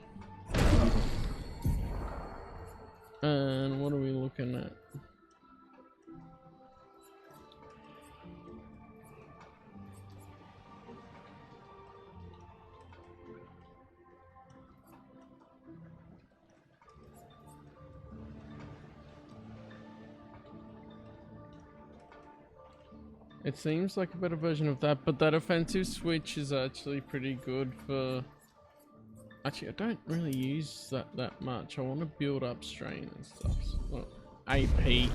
And what are we looking at? It seems like a better version of that, but that offensive switch is actually pretty good for... Actually, I don't really use that much. I want to build up strain and stuff. So, well, AP.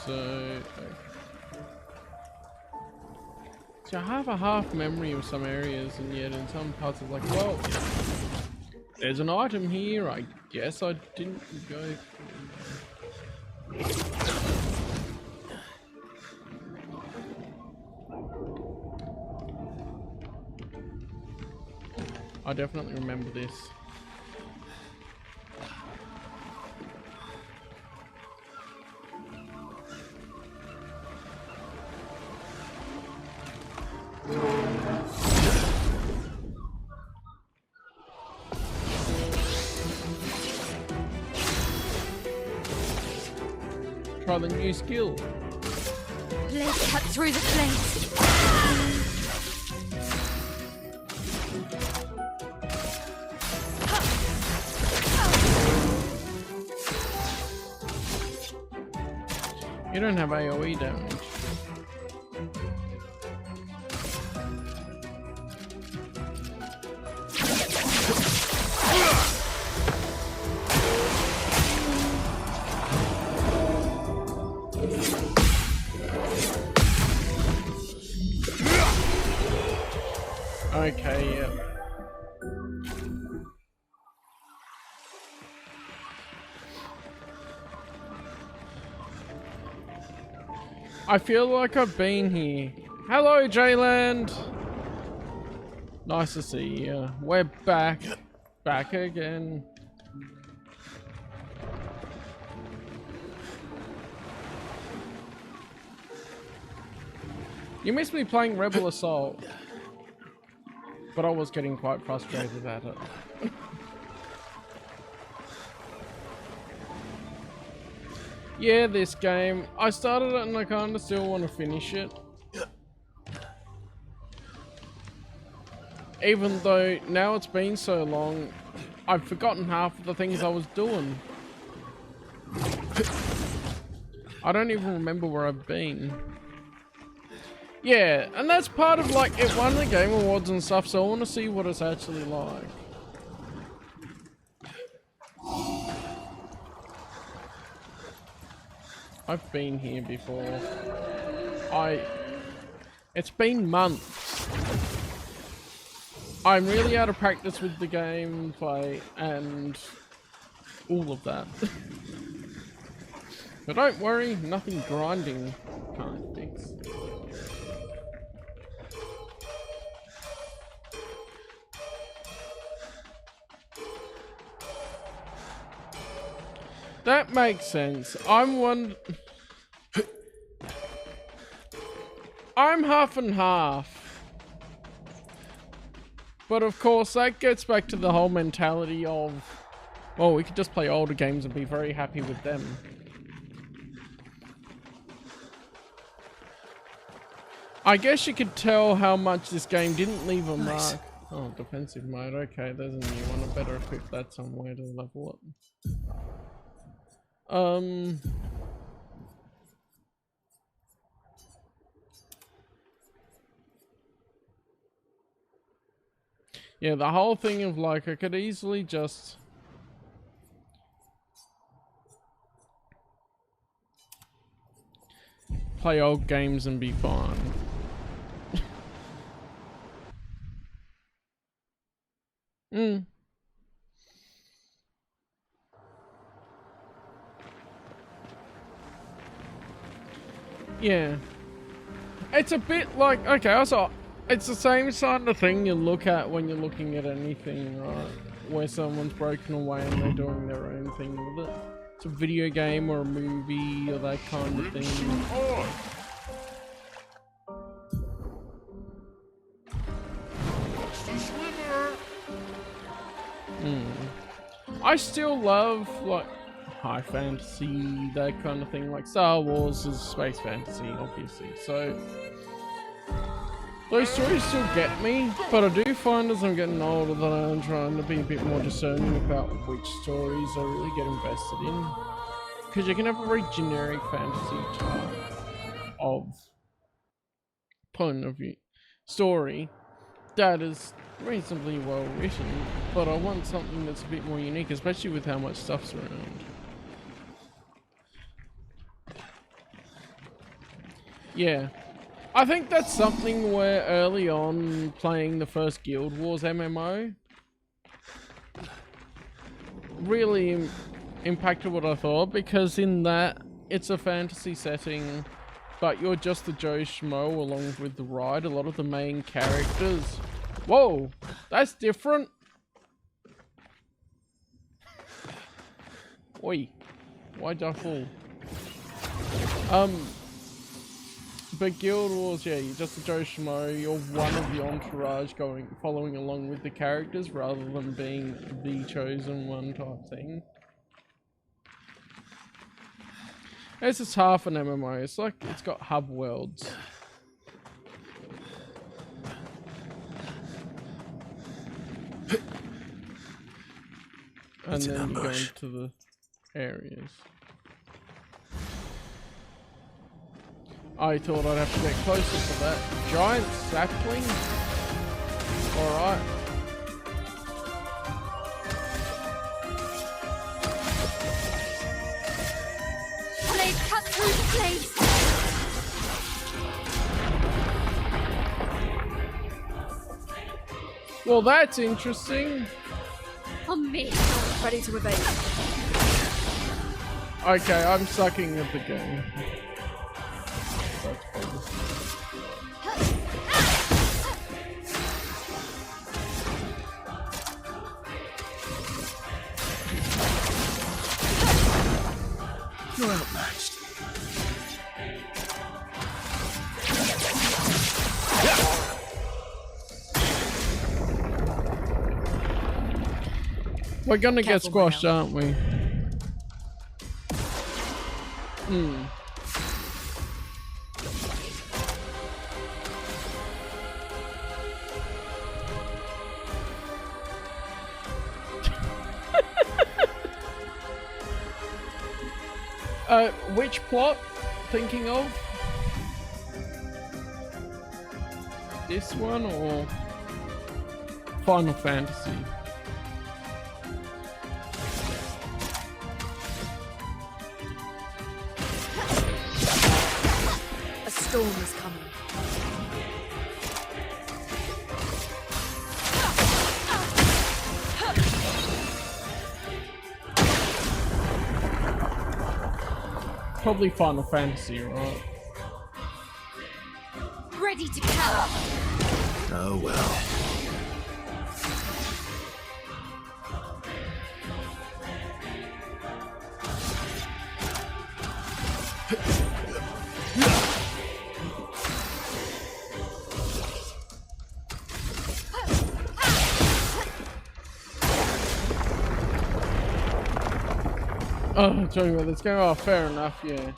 So I have a half memory of some areas, and yet in some parts it's like, well, there's an item here. I guess I didn't go. I definitely remember this. Try the new skill. Blade cut through the flames. You don't have AoE damage. Okay, yeah. I feel like I've been here. Hello, J-Land! Nice to see you. We're back. Back again. You missed me playing Rebel Assault. But I was getting quite frustrated at it. Yeah, this game. I started it and I kinda still want to finish it. Even though now it's been so long, I've forgotten half of the things I was doing. I don't even remember where I've been. Yeah, and that's part of like it won the Game Awards and stuff, so I want to see what it's actually like. I've been here before. It's been months. I'm really out of practice with the gameplay and all of that. But don't worry, nothing grinding can't fix. That makes sense. I'm half and half. But of course, that gets back to the whole mentality of, well, we could just play older games and be very happy with them. I guess you could tell how much this game didn't leave a mark. Oh, defensive mode. Okay, there's a new one. I better equip that somewhere to level up. Yeah, the whole thing of like, I could easily just play old games and be fine. Yeah. It's a bit like, okay, also, it's the same sort of thing you look at when you're looking at anything, right? Where someone's broken away and they're doing their own thing with it. It's a video game or a movie or that kind of thing. I still love, like, high fantasy, that kind of thing. Like, Star Wars is space fantasy, obviously. So, those stories still get me, but I do find as I'm getting older that I'm trying to be a bit more discerning about which stories I really get invested in. Because you can have a very generic fantasy type of point of view story that is reasonably well written, but I want something that's a bit more unique, especially with how much stuff's around. Yeah. I think that's something where early on playing the first Guild Wars MMO really impacted what I thought, because in that it's a fantasy setting, but you're just the Joe Schmo along with the ride. A lot of the main characters. Whoa, that's different. Oi, why'd I fall? But Guild Wars, yeah, you're just a Joe Schmo, you're one of the entourage following along with the characters rather than being the chosen one type thing. It's just half an MMO, it's like, it's got hub worlds. And then you go into the areas. I thought I'd have to get closer to that giant sapling. Alright. Blade cut through the blades. Well, that's interesting. On me. Ready to evade. Okay, I'm sucking at the game. You're outmatched. We're gonna get squashed, aren't we? Which plot? Thinking of? this one or Final Fantasy? A storm is coming. Probably Final Fantasy, right? Ready to kill. Oh well. Oh, tell you what, let's go. Oh, fair enough, yeah.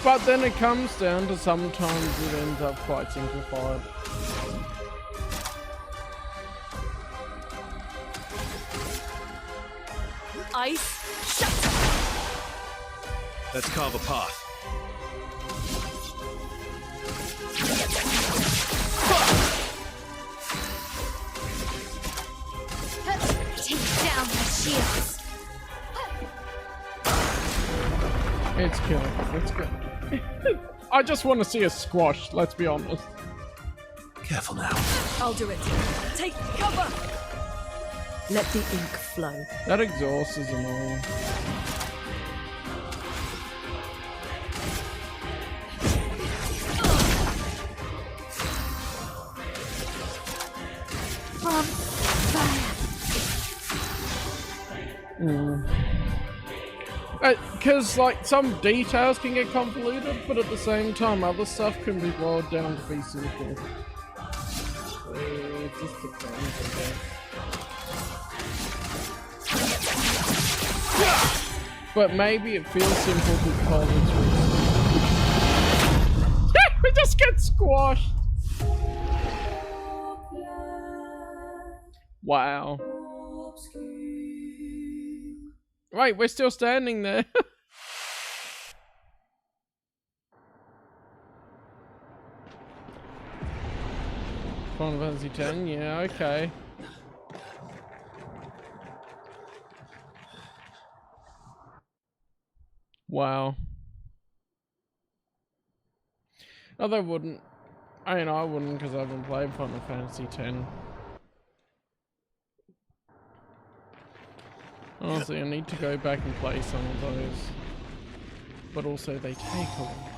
But then it comes down to sometimes it ends up quite simplified. Ice, shut! Let's carve a path. Take down the shields. It's killing. Let's go. I just want to see a squash, let's be honest. Careful now. I'll do it. Take cover! Let the ink flow. That exhaust is annoying. From fire. Because, like, some details can get convoluted, but at the same time, other stuff can be boiled down to be simple. So, it just depends, I guess. But maybe it feels simple because it's really we just get squashed! Wow. Right, we're still standing there. Final Fantasy X, yeah, okay. Wow. No, they wouldn't. I mean, I wouldn't because I haven't played Final Fantasy X. Honestly, I need to go back and play some of those. But also, they take a while.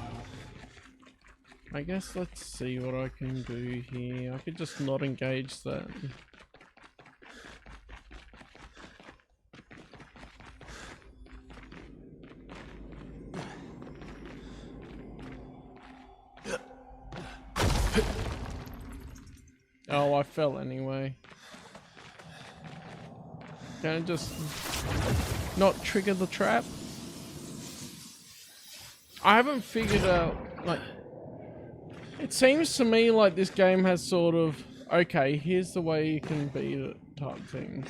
I guess let's see what I can do here. I could just not engage that. Oh, I fell anyway. Can I just not trigger the trap? I haven't figured out, like, it seems to me like this game has sort of, okay, here's the way you can beat it type thing.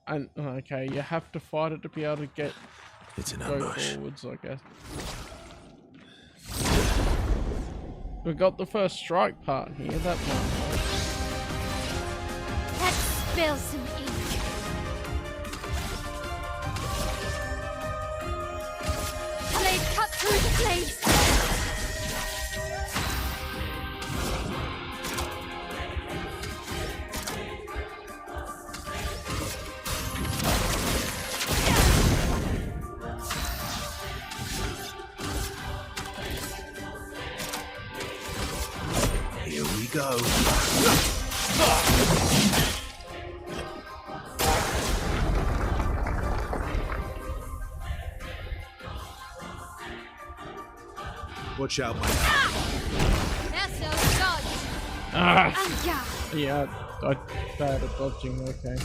And, okay, you have to fight it to be able to get, It's an go ambush. forwards, I guess. We got the first strike part here, that might work. Let's spill some ink. Blade cut through the blades. Here we go. Watch out, my That's no dodge. Ah! Yeah. Yeah, I bad at dodging, okay.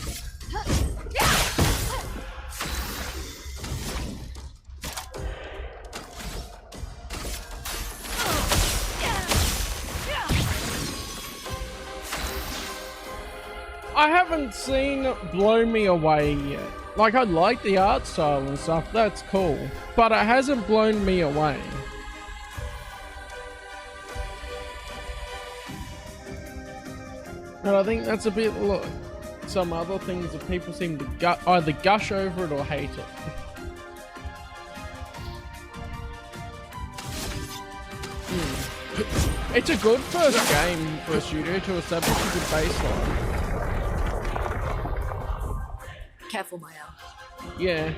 I haven't seen Blow Me Away yet. Like, I like the art style and stuff, that's cool. But it hasn't blown me away. And I think that's a bit like some other things that people seem to either gush over it or hate it. It's a good first game for a studio to establish a good baseline. Careful, Maya. Yeah.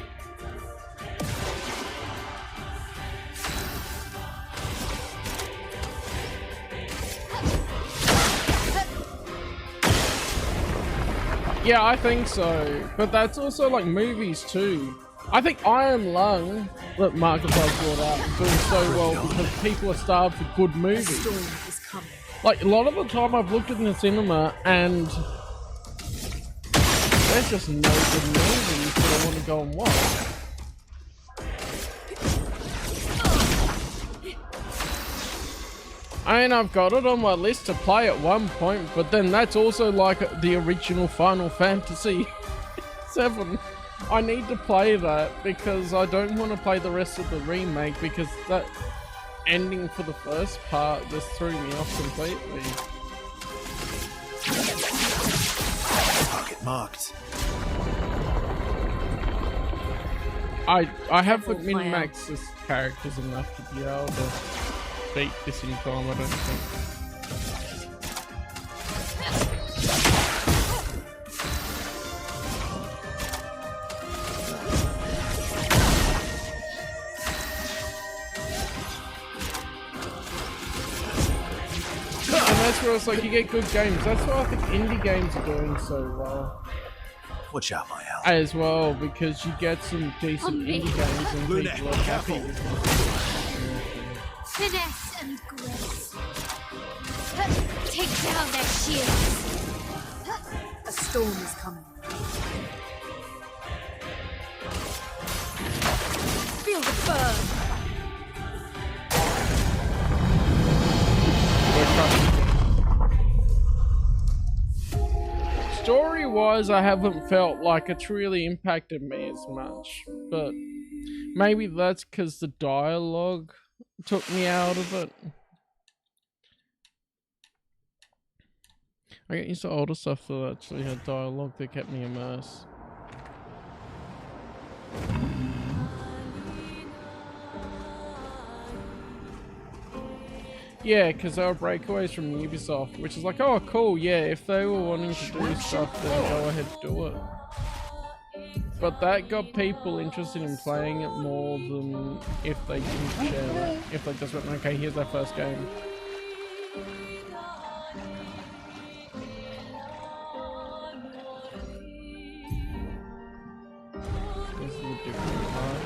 Yeah, I think so. But that's also like movies too. I think Iron Lung, that Markiplier brought out, is doing so well because people are starved for good movies. The storm is coming. Like, a lot of the time I've looked in the cinema and there's just no good movies that I want to go and watch. I mean, I've got it on my list to play at one point, but then that's also like the original Final Fantasy 7. I need to play that because I don't want to play the rest of the remake because that ending for the first part just threw me off completely. Target marked. I haven't min-maxed this characters enough to be able to beat this in time, I don't think. And that's where it's like you get good games. That's why I think indie games are doing so well. Watch out, my Al. As well, because you get some decent indie games and people are happy with them. Finesse and grace. Take down their shields. A storm is coming. Feel the burn. Story-wise, I haven't felt like it's really impacted me as much, but maybe that's because the dialogue took me out of it. I get used to older stuff that actually had dialogue that kept me immersed. Yeah, because they were breakaways from Ubisoft, which is like, oh cool, yeah, if they were wanting to do stuff, then go ahead and do it. But that got people interested in playing it more than if they didn't share it. If they just went, okay, here's our first game. This is a different part.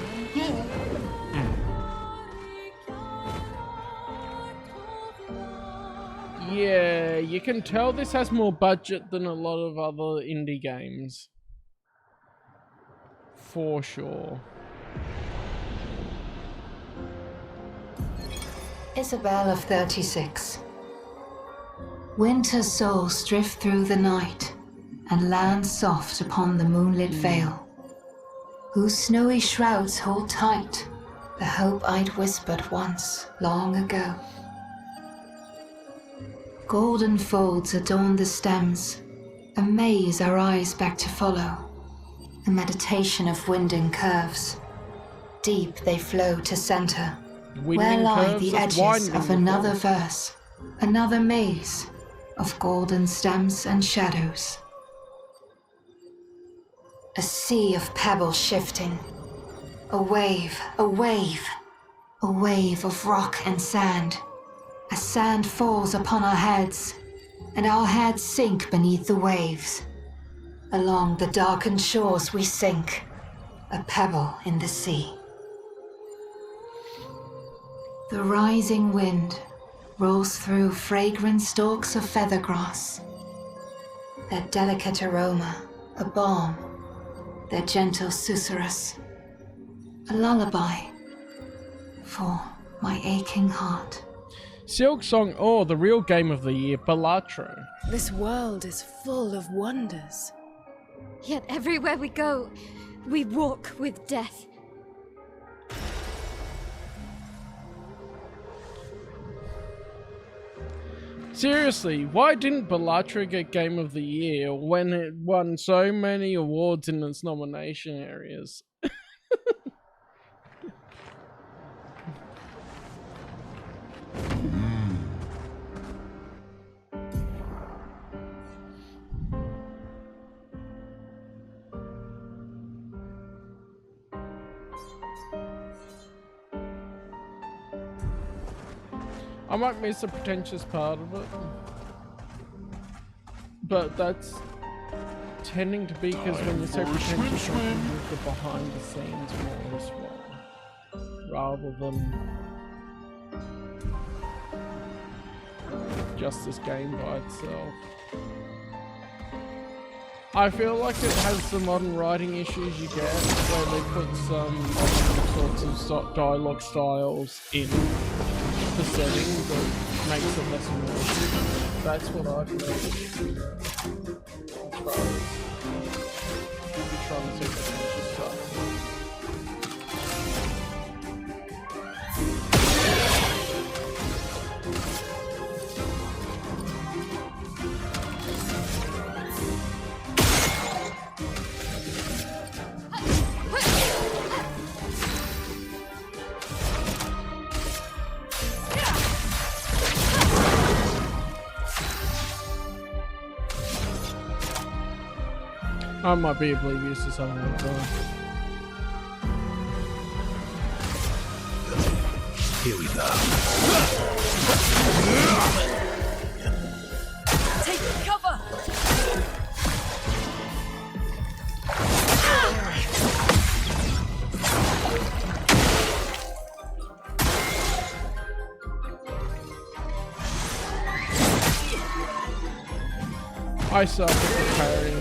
Yeah, you can tell this has more budget than a lot of other indie games. For sure. Isabel of 36. Winter souls drift through the night and land soft upon the moonlit vale, whose snowy shrouds hold tight the hope I'd whispered once long ago. Golden folds adorn the stems, a maze our eyes back to follow, a meditation of winding curves. Deep they flow to center, where lie the edges of another verse, another maze of golden stems and shadows. A sea of pebbles shifting, a wave, a wave, a wave of rock and sand. As sand falls upon our heads, and our heads sink beneath the waves. Along the darkened shores we sink, a pebble in the sea. The rising wind rolls through fragrant stalks of feathergrass. Their delicate aroma, a balm, their gentle susurrus, a lullaby for my aching heart. Silk Song, or the real game of the year, Balatro. This world is full of wonders. Yet everywhere we go, We walk with death. Seriously, why didn't Bellatra get Game of the Year when it won so many awards in its nomination areas? I might miss a pretentious part of it, but that's tending to be because when you're so pretentious, you move the behind the scenes more as well, rather than just this game by itself. I feel like it has the modern writing issues you get where they put some modern sorts of dialogue styles in the setting that makes it less immersive. That's what I feel. Trying to see the stuff. I might be oblivious to something like that. Here we go. Take cover! I suck at parrying.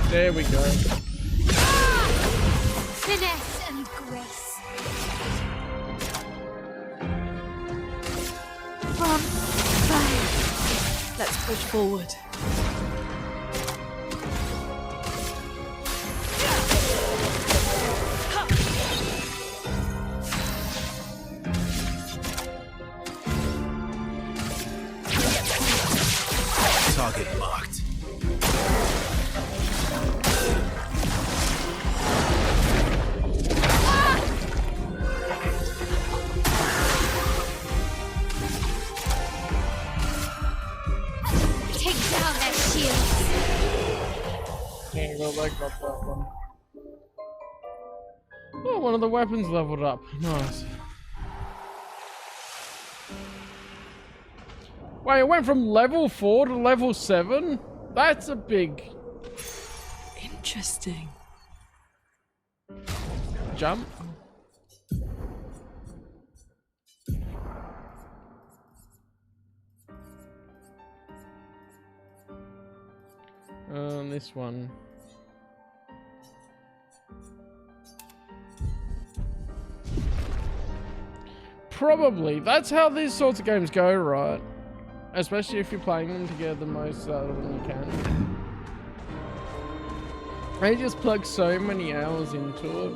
There we go. Finesse and grace. From fire. Let's push forward. Target marked. I got that one. Oh, one of the weapons leveled up. Nice. Wait, it went from level 4 to level 7? That's a big... Interesting. jump. This one. Probably. That's how these sorts of games go, right? Especially if you're playing them together the most out of them you can. They just plug so many hours into it.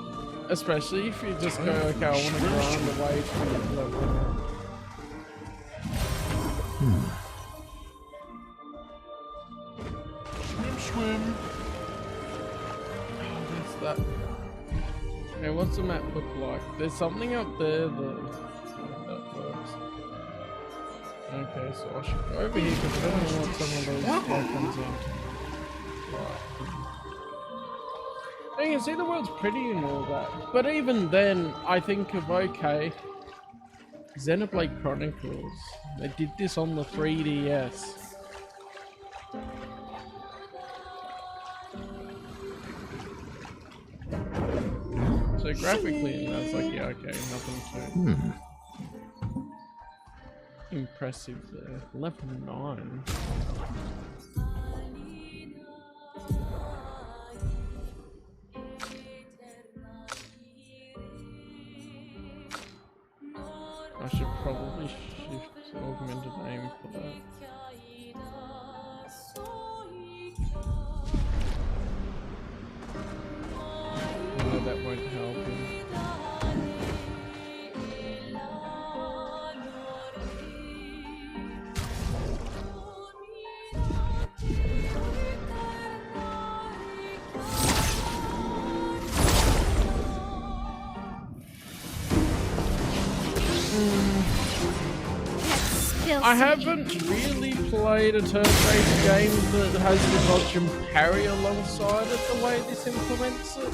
Especially if you just go, okay, I want to grind away from the level. Swim. Oh, what's that? Okay, what's the map look like? There's something up there that works. Okay, so I should go over here because I don't want some of those weapons in. Right. You can see the world's pretty and all that, but even then, I think of, okay, Xenoblade Chronicles. They did this on the 3DS. So graphically, that's like, yeah, okay, nothing too impressive there. Level 9. I should probably shift augmented aim for that. that won't help him. I haven't really played a turn-based game that has the dodge and parry alongside it the way this implements it.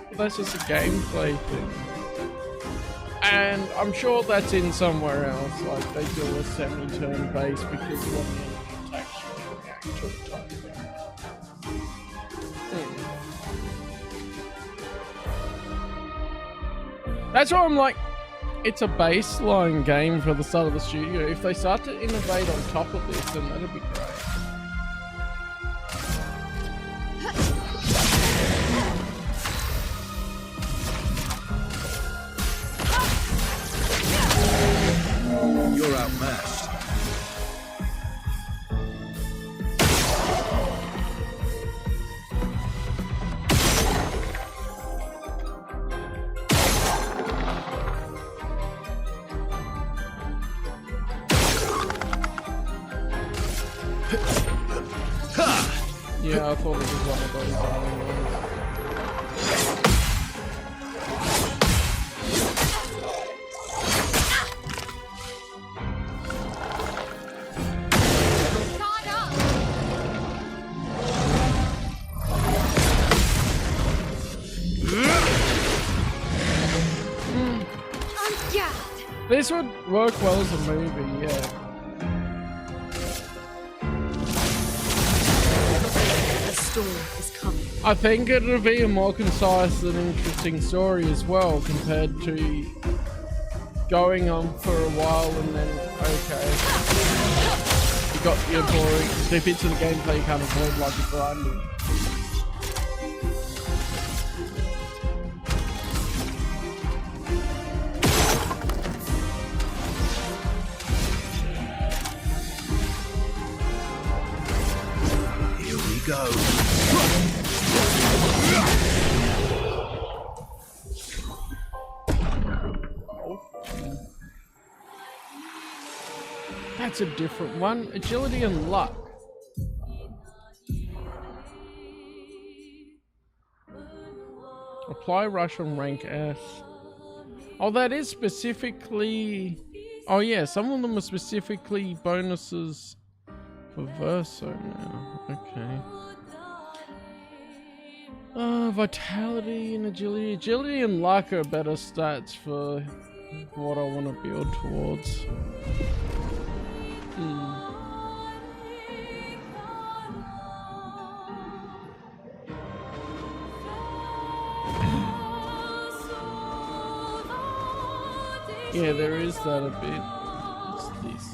But that's just a gameplay thing. And I'm sure that's in somewhere else, like they do a semi-turn base because one of the attacks you react to the type thing. That's why I'm like, it's a baseline game for the start of the studio. If they start to innovate on top of this, then that'd be great. You're outmatched. Yeah, I thought it was one of those ones. This would work well as a movie, yeah. Is coming. I think it would be a more concise and interesting story as well, compared to going on for a while and then, okay, you got your boring, the bits of the gameplay you can't avoid, like you're grinding. Here we go. That's a different one. Agility and luck. Apply rush on rank S. Oh, that is specifically... Oh yeah, some of them are specifically bonuses for Verso now. Okay. Vitality and agility. Agility and luck are better stats for what I want to build towards. Yeah, there is that a bit. What's this?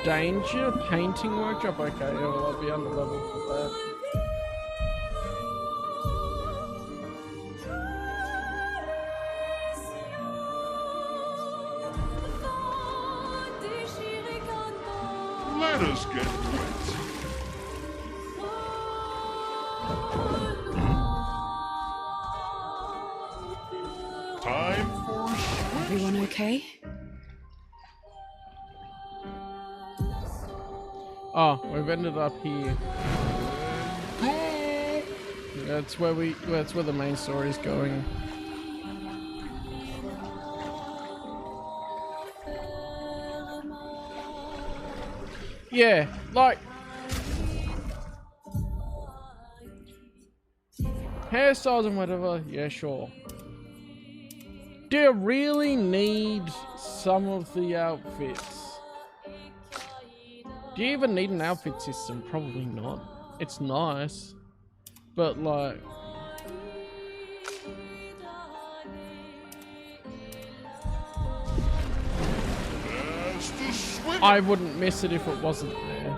Danger painting workshop. Okay, well, I'll be under level for that. Let us get wet. Time for swim. Everyone okay? Oh, we've ended up here. That's where the main story is going. Yeah, like hairstyles and whatever, yeah, sure. Do you really need some of the outfits? Do you even need an outfit system? Probably not. It's nice, but like, I wouldn't miss it if it wasn't there.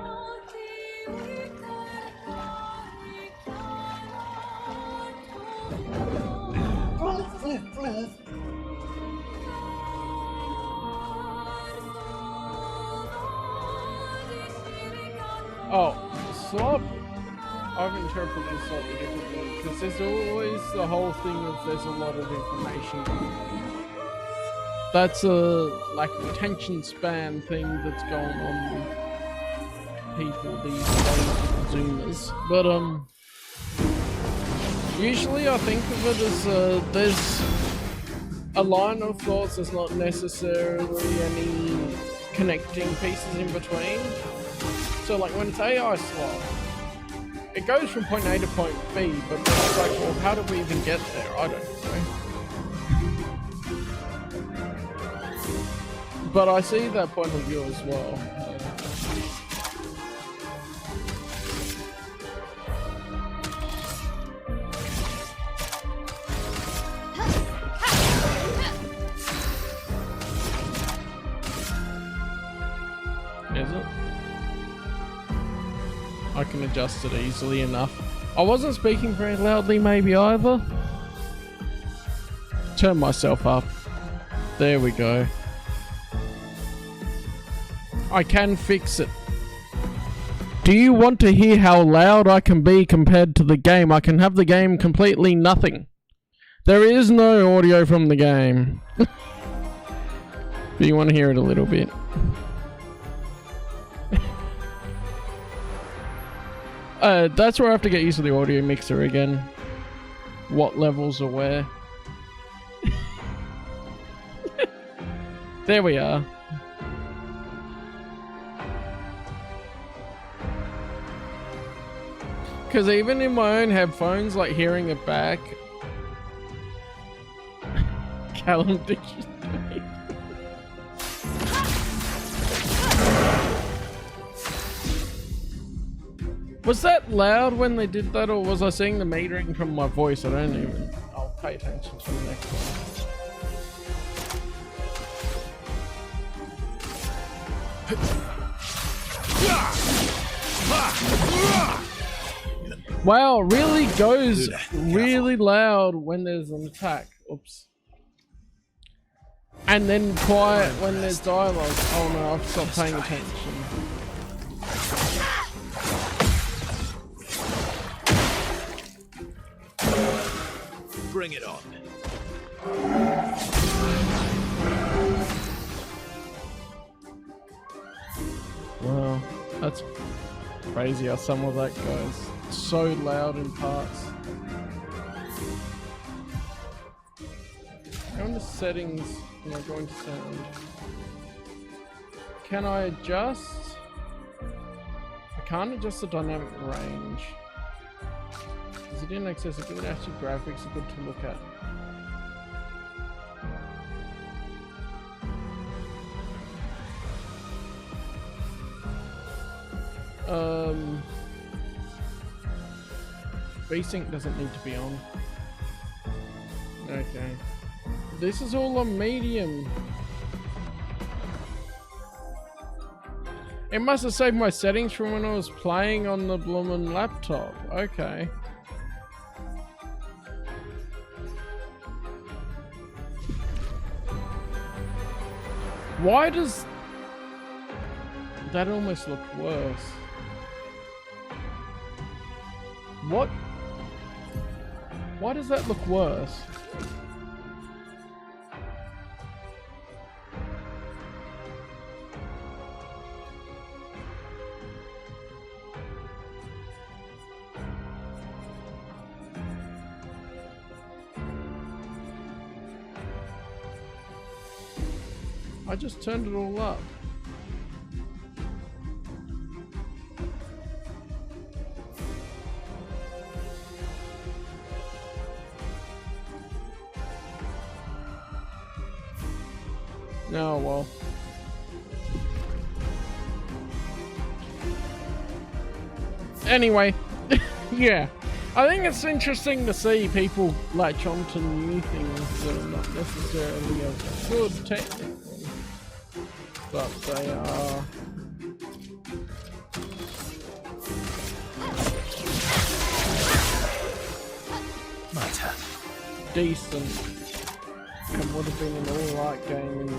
Oh, swap. I've interpreted it slightly differently because there's always the whole thing of there's a lot of information. That's a like attention span thing that's going on with people these days with Zoomers. But usually I think of it as there's a line of thoughts. There's not necessarily any connecting pieces in between. So like when it's AI slot, it goes from point A to point B, but then it's like, well, how did we even get there? I don't know. But I see that point of view as well. Is it? I can adjust it easily enough. I wasn't speaking very loudly maybe either. Turn myself up. There we go. I can fix it. Do you want to hear how loud I can be compared to the game? I can have the game completely nothing. There is no audio from the game. But you want to hear it a little bit. That's where I have to get used to the audio mixer again. What levels are where. There we are. Because even in my own headphones, like hearing it back. Callum, did you speak? Was that loud when they did that, or was I seeing the metering from my voice? I don't even. I'll pay attention to the next one. Wow, really goes really loud when there's an attack. Oops. And then quiet when there's dialogue. Oh no, I've stopped paying attention. Bring it on. Wow, that's crazy how some of that goes. So loud in parts. Go into settings and I go into sound. Can I adjust? I can't adjust the dynamic range. Is it in accessibility? Actually, graphics are good to look at. VSync doesn't need to be on. Okay. This is all on medium. It must have saved my settings from when I was playing on the bloomin' laptop. Okay. Why does that almost look worse? What? Why does that look worse? I just turned it all up. Oh well. Anyway, yeah. I think it's interesting to see people latch on to new things that are not necessarily as good technically, but they are. My turn. Decent. And would have been an alright game in the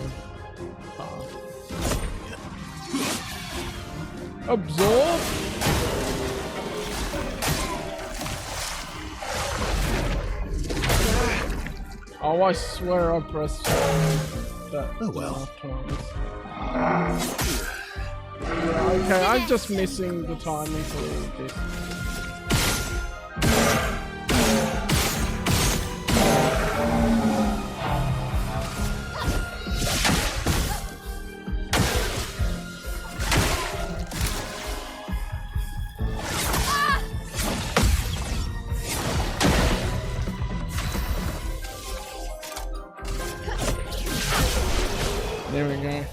past. Absorb? Oh, I swear I pressed that. Oh well. Yeah, okay, I'm just missing the timing for all of this. There we go.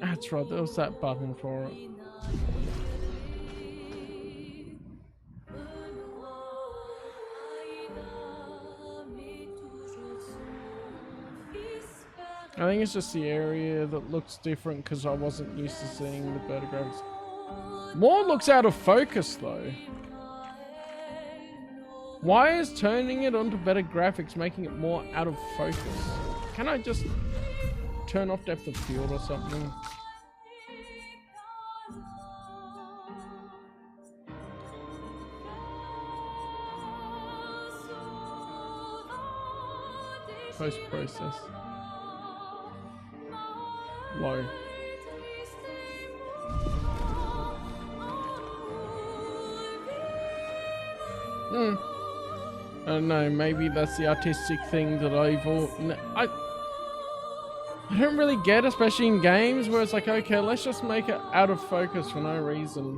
That's right, there was that button for it. I think it's just the area that looks different because I wasn't used to seeing the better graphics. More looks out of focus though. Why is turning it onto better graphics making it more out of focus? Can I just turn off depth of field or something? Post-process. Low. I don't know, maybe that's the artistic thing that I don't really get, especially in games where it's like, okay, let's just make it out of focus for no reason.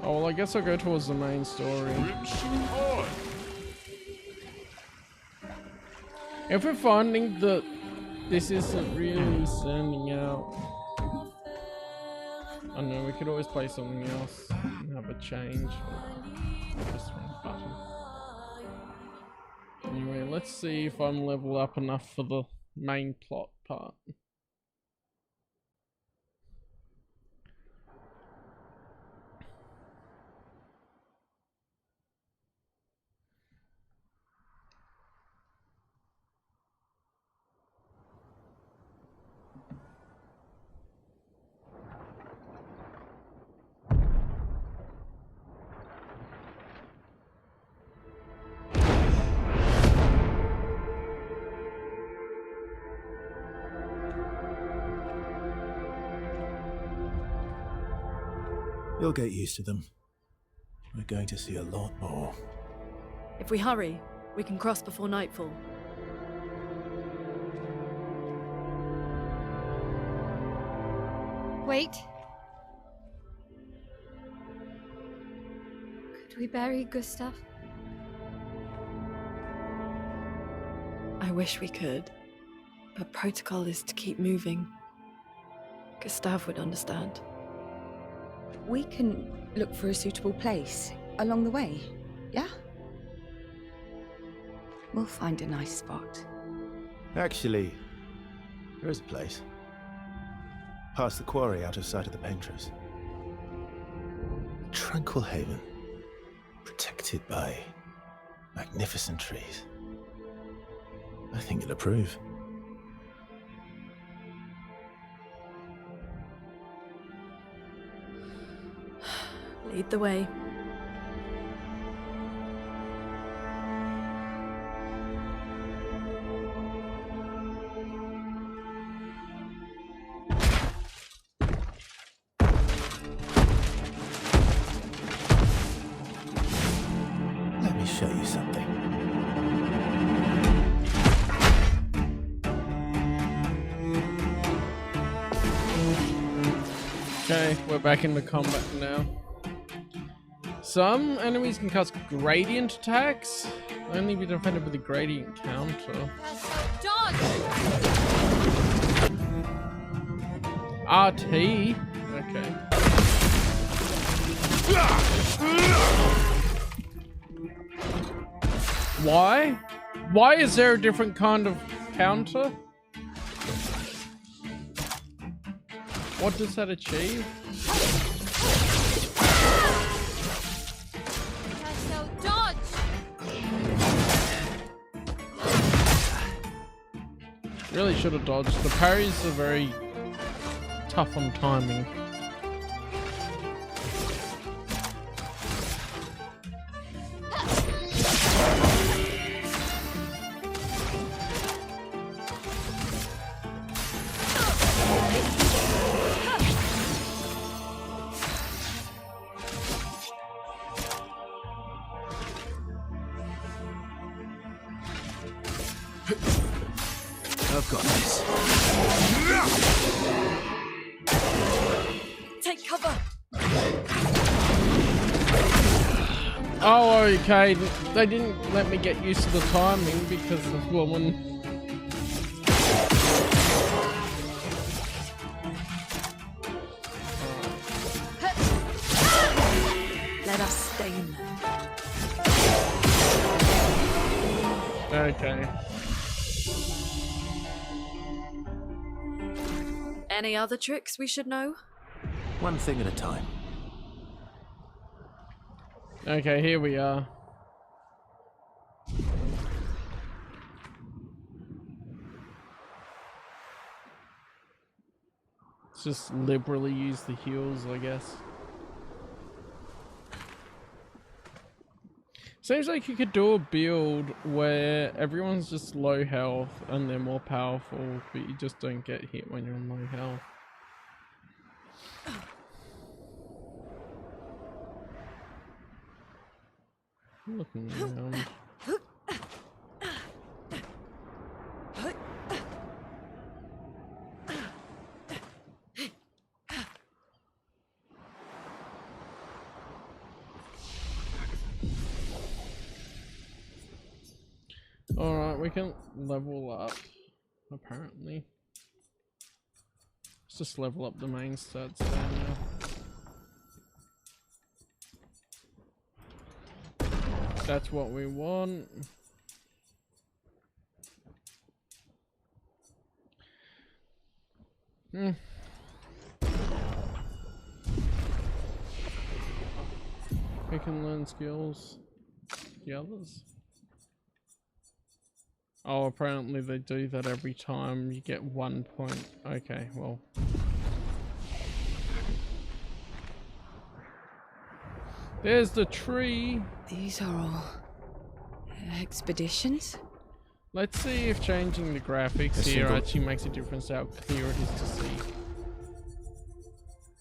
Oh, well, I guess I'll go towards the main story. If we're finding that this isn't really standing out, I don't know, we could always play something else and have a change. Just one button. Anyway, let's see if I'm leveled up enough for the main plot part. You'll get used to them. We're going to see a lot more. If we hurry, we can cross before nightfall. Wait. Could we bury Gustav? I wish we could, but protocol is to keep moving. Gustav would understand. We can look for a suitable place along the way, yeah? We'll find a nice spot. Actually, there is a place. Past the quarry, out of sight of the painters. Tranquil haven. Protected by magnificent trees. I think you'll approve. Lead the way. Let me show you something. Okay, we're back in the combat now. Some enemies can cast gradient attacks, only be defended with a gradient counter. RT? Okay. Why? Why is there a different kind of counter? What does that achieve? Really should have dodged. The parries are very tough on timing. I've got this. Take cover! Oh, okay. They didn't let me get used to the timing because the woman. Let us stay in there. Okay. Any other tricks we should know? One thing at a time. Okay, here we are. Let's just liberally use the heals, I guess. Seems like you could do a build where everyone's just low health and they're more powerful, but you just don't get hit when you're on low health. I'm looking around. Alright, we can level up, apparently. Let's just level up the main stats there now. That's what we want. We can learn skills. The others? Oh, apparently they do that every time you get 1 point. Okay, well. There's the tree. These are all expeditions? Let's see if changing the graphics here actually makes a difference how clear it is to see.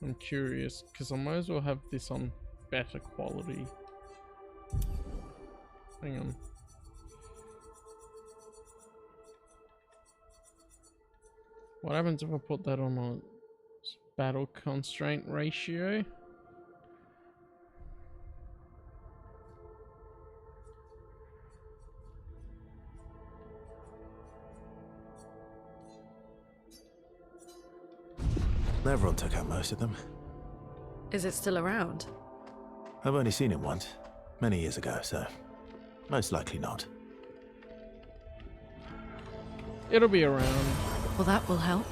I'm curious, because I might as well have this on better quality. Hang on. What happens if I put that on a battle constraint ratio? Everyone took out most of them. Is it still around? I've only seen it once, many years ago, so most likely not. It'll be around. Well, that will help.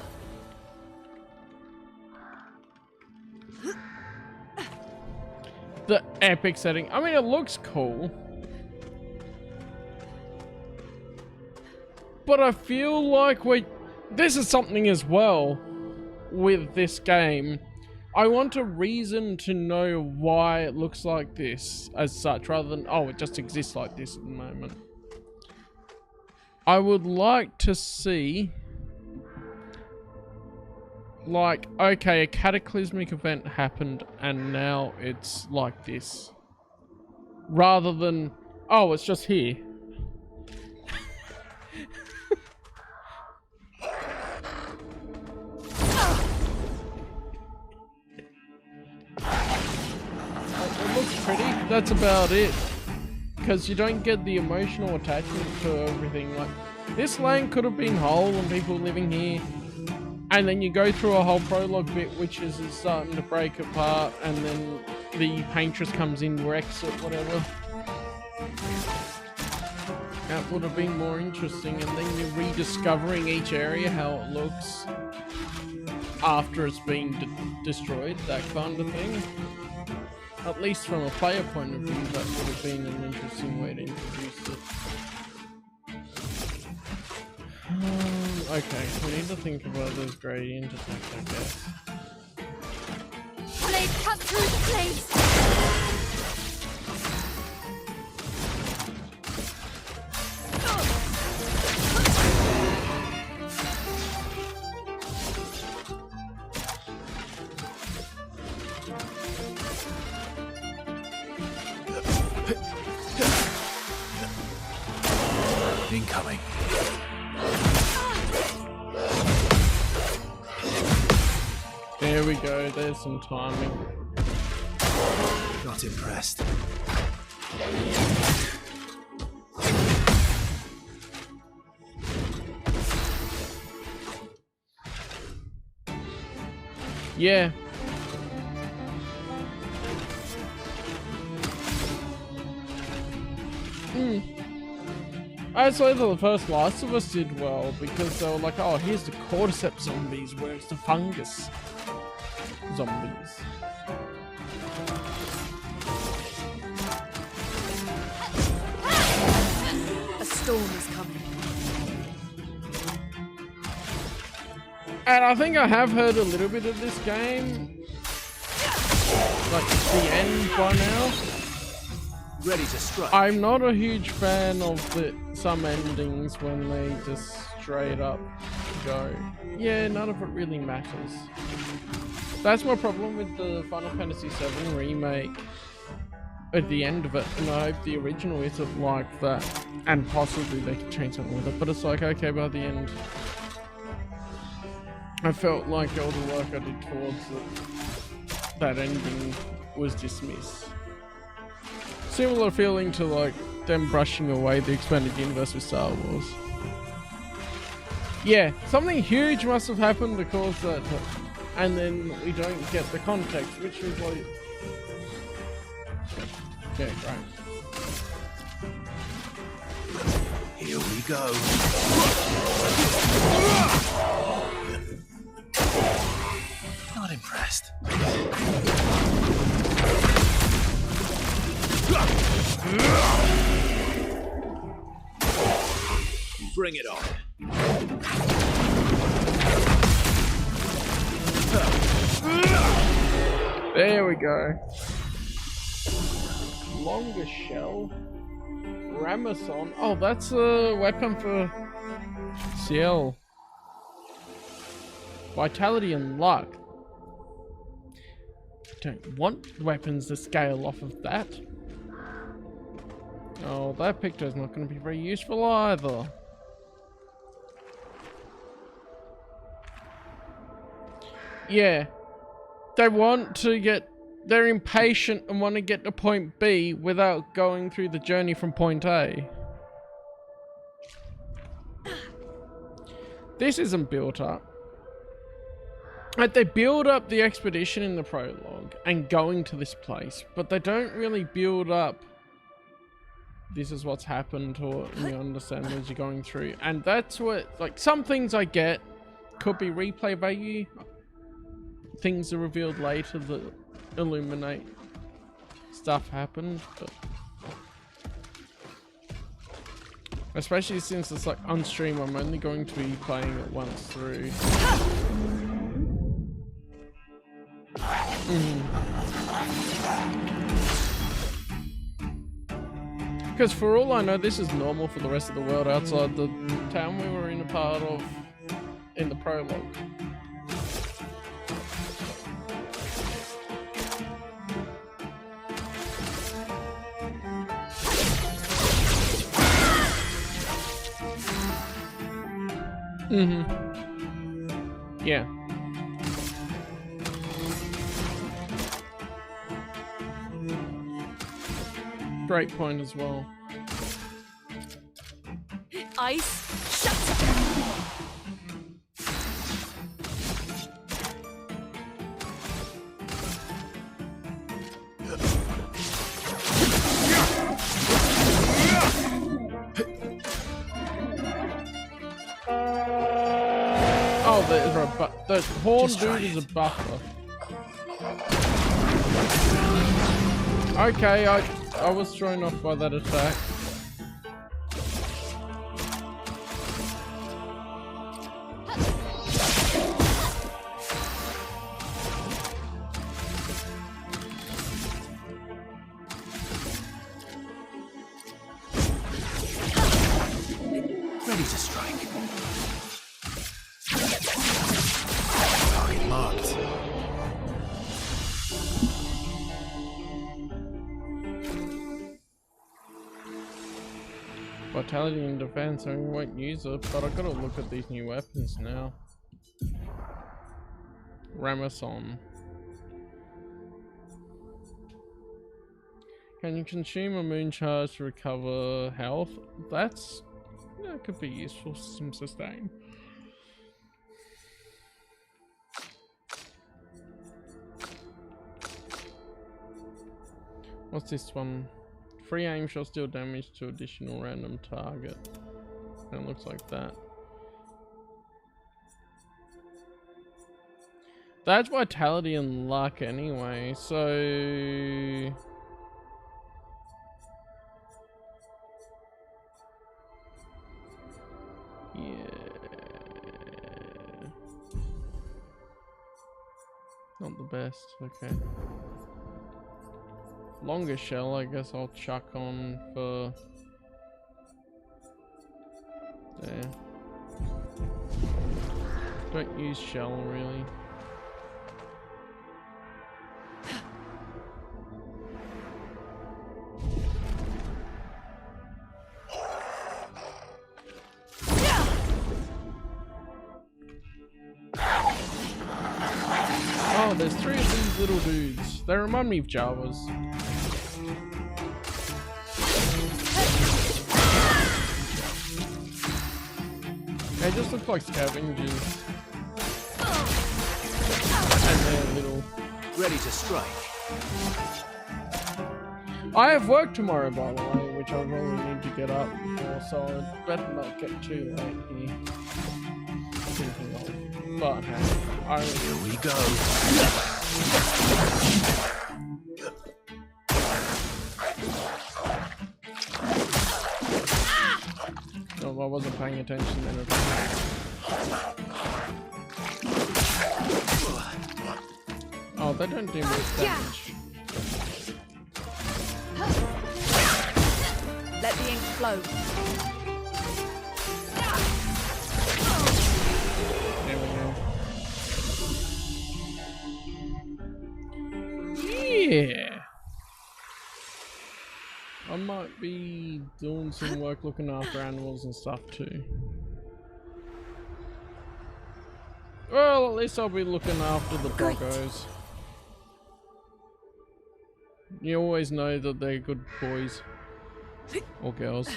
The epic setting. I mean, it looks cool. But I feel like this is something as well with this game. I want a reason to know why it looks like this as such, rather than, oh, it just exists like this at the moment. I would like to see, like, okay, a cataclysmic event happened and now it's like this. Rather than, oh, it's just here. It looks pretty, that's about it. Because you don't get the emotional attachment to everything. Like, this land could have been whole and people living here. And then you go through a whole prologue bit, which is starting to break apart, and then the paintress comes in, wrecks it, whatever. That would have been more interesting, and then you're rediscovering each area, how it looks after it's been destroyed, that kind of thing. At least from a player point of view, that would have been an interesting way to introduce it. Okay, we need to think about those gradient attacks, I guess. Blade cut through the blades! Incoming. There we go, there's some timing. Not impressed. Yeah. I'd say that the first Last of Us did well because they were like, oh, here's the cordyceps zombies, where it's the fungus zombies. A storm is coming. And I think I have heard a little bit of this game, like the end by now. Ready to strike. I'm not a huge fan of some endings when they just straight up go, yeah, none of it really matters. That's my problem with the Final Fantasy VII remake at the end of it, and I hope the original isn't like that, and possibly they could change something with it, but it's like, okay, by the end I felt like all the work I did towards that ending was dismissed. Similar feeling to like them brushing away the expanded universe with Star Wars. Yeah, something huge must have happened to cause that, and then we don't get the context, which is like, yeah, great. Here we go. Not impressed. Bring it on. There we go. Longer shell. Ramazon. Oh, that's a weapon for CL. Vitality and luck. Don't want weapons to scale off of that. Oh, that picture is not going to be very useful either. Yeah. They want to get... They're impatient and want to get to point B without going through the journey from point A. This isn't built up. Like, they build up the expedition in the prologue and going to this place, but they don't really build up this is what's happened, or you understand as you're going through. And that's what, like, some things I get could be replay value. Things are revealed later that illuminate stuff happened, but especially since it's like on stream, I'm only going to be playing it once through. Because for all I know, this is normal for the rest of the world outside the town we were in a part of in the prologue. Yeah. Great point as well. Ice, shut up! Oh, the horn dude is a buffer. Okay, I was thrown off by that attack. Ready to strike. Target marked. Vitality and defense, I won't use it, but I gotta look at these new weapons now. Ramazon. Can you consume a moon charge to recover health? That could be useful, some sustain. What's this one? Free aim shots deal damage to additional random target. It looks like that. That's vitality and luck anyway, so... yeah. Not the best, okay. Longer shell, I guess I'll chuck on for there. Don't use shell really. Oh, there's 3 of these little dudes. They remind me of Jawas. They just look like scavengers. And they're little. Ready to strike. I have work tomorrow, by the way, which I really need to get up for, so I'd better not get too late here. Thinking of. But hey, Here we go. No, I wasn't paying attention then. Oh, they don't do much damage. Let the ink flow. There we go. Yeah. I might be doing some work looking after animals and stuff too. Well, at least I'll be looking after the doggos. You always know that they're good boys. Or girls.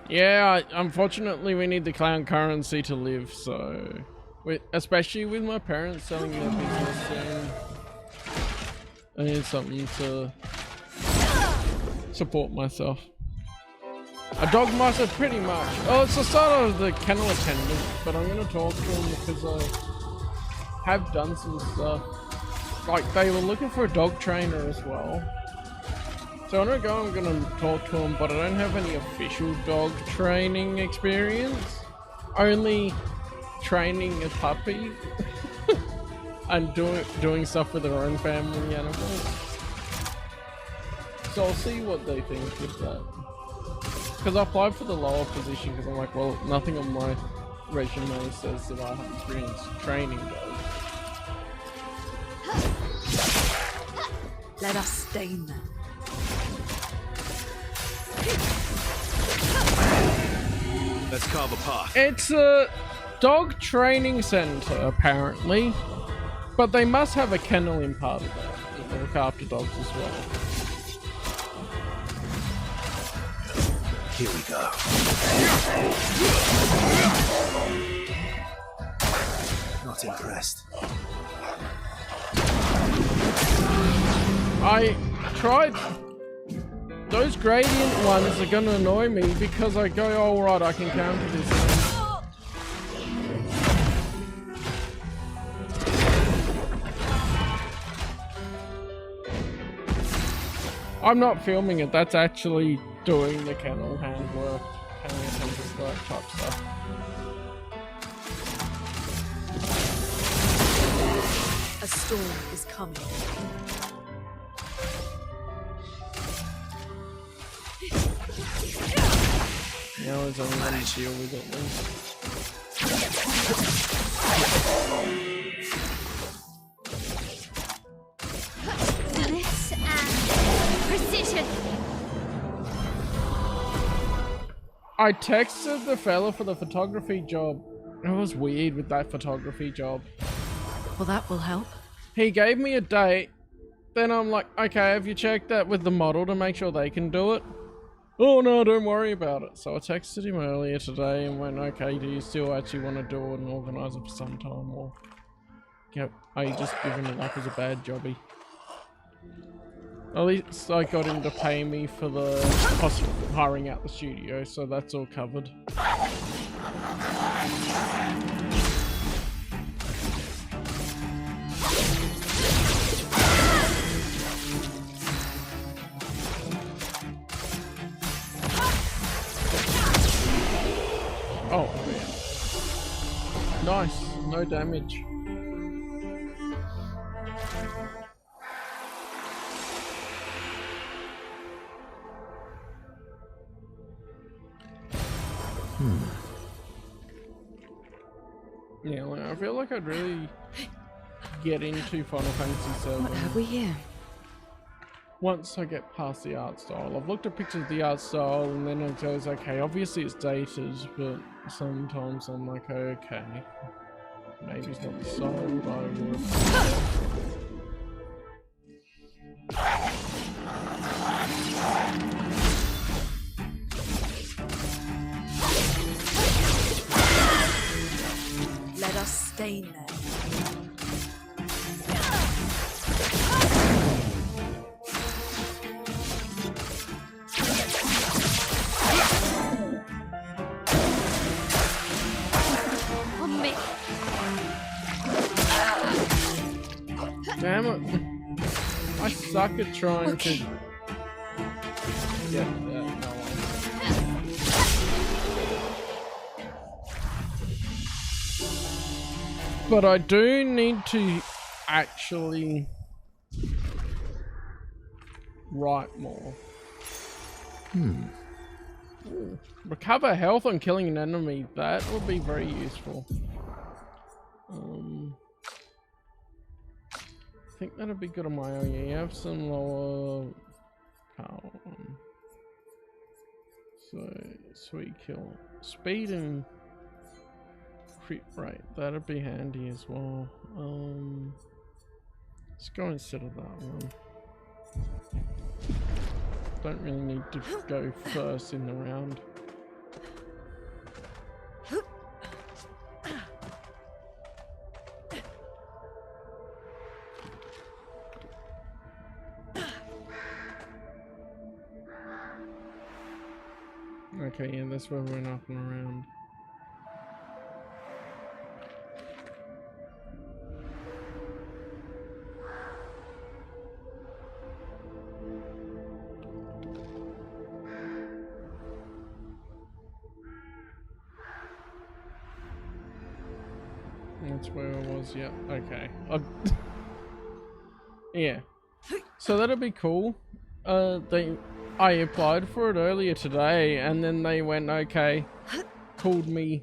Yeah, unfortunately we need the clown currency to live, so... especially with my parents selling their business soon. I need something to support myself. A dog master, pretty much. Oh, it's the start of the kennel attendant, but I'm gonna talk to him because I have done some stuff. Like, they were looking for a dog trainer as well. So when I go, I'm gonna talk to him, but I don't have any official dog training experience. Only training a puppy and doing stuff with their own family animals. So I'll see what they think with that. Because I applied for the lower position because I'm like, well, nothing on my resume says that I have experience training dogs. Let us stain them. Let's carve a path. It's a dog training center, apparently. But they must have a kennel in part of that. They look after dogs as well. Here we go. Not impressed. I tried. Those gradient ones are gonna annoy me because I go, oh right, I can counter this thing. I'm not filming it, that's actually doing the kennel handwork, kennel attendant work type stuff. A storm is coming. Now there's only one to deal with at least. Bliss and precision. I texted the fella for the photography job. It was weird with that photography job. Well, that will help. He gave me a date. Then I'm like, okay, have you checked that with the model to make sure they can do it? Oh no, don't worry about it. So I texted him earlier today and went, okay, do you still actually want to do it and organise it for some time, or yep, are you just giving it up as a bad jobby? At least I got him to pay me for the cost of hiring out the studio, so that's all covered. Oh, man. Nice, no damage. Yeah, like, I feel like I'd really get into Final Fantasy VII. What have we here? Once I get past the art style. I've looked at pictures of the art style and then it goes, okay, obviously it's dated, but sometimes I'm like, okay, maybe it's not the style that I would. Let us stain them. Damn it. I suck at trying to get that. But I do need to actually write more. Recover health on killing an enemy. That would be very useful. I think that'd be good on my own. Yeah, you have some lower power. So, sweet kill. Speed and crit rate. That'd be handy as well. Let's go instead of that one. Don't really need to go first in the round. Okay, yeah, that's where we're knocking around. That's where I was, yeah, okay. Yeah. So that'd be cool. I applied for it earlier today and then they went, okay, called me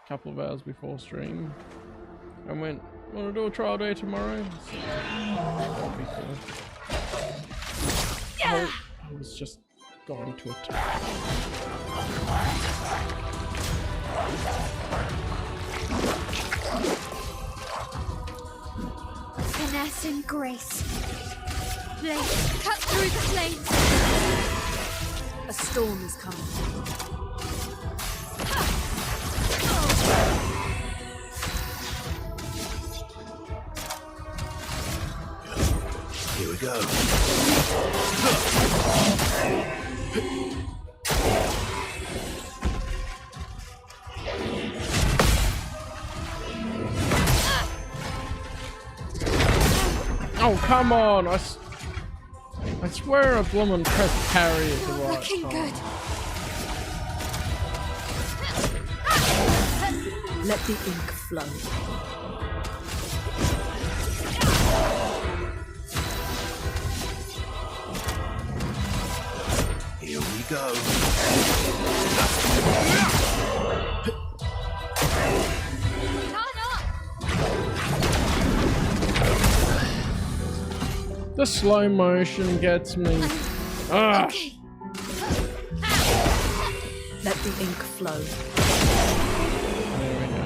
a couple of hours before stream and went, want to do a trial day tomorrow? So, that'd be cool. I was just going to attack. Finesse and grace. Blade, cut through the flames. A storm is coming. Here we go. Oh, come on! I swear a bloomin' press parry at the right Looking time. good. Let the ink flow. Here we go. The slow motion gets me. Ah. Okay. Let the ink flow. There we go.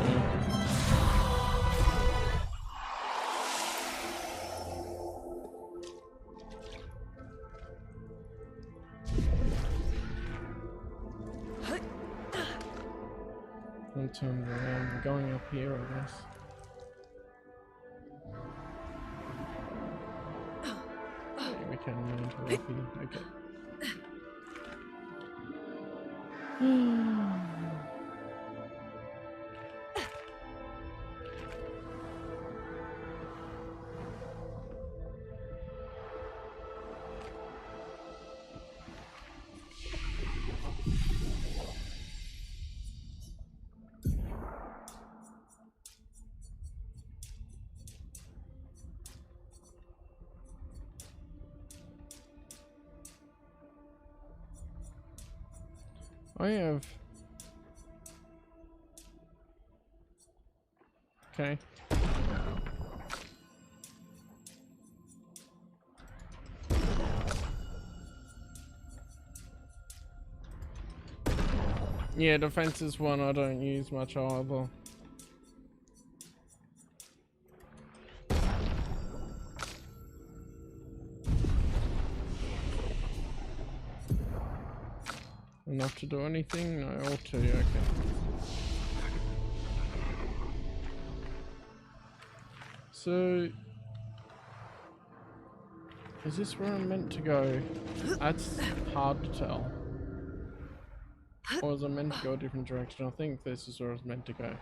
I'm turned around. We're going up here, I guess. Yeah, we can mount it up here. Okay. I have. Okay. Yeah, defense is one I don't use much either. Enough to do anything? No, all two, okay. So, is this where I'm meant to go? That's hard to tell. Or was I meant to go a different direction? I think this is where I was meant to go. Okay.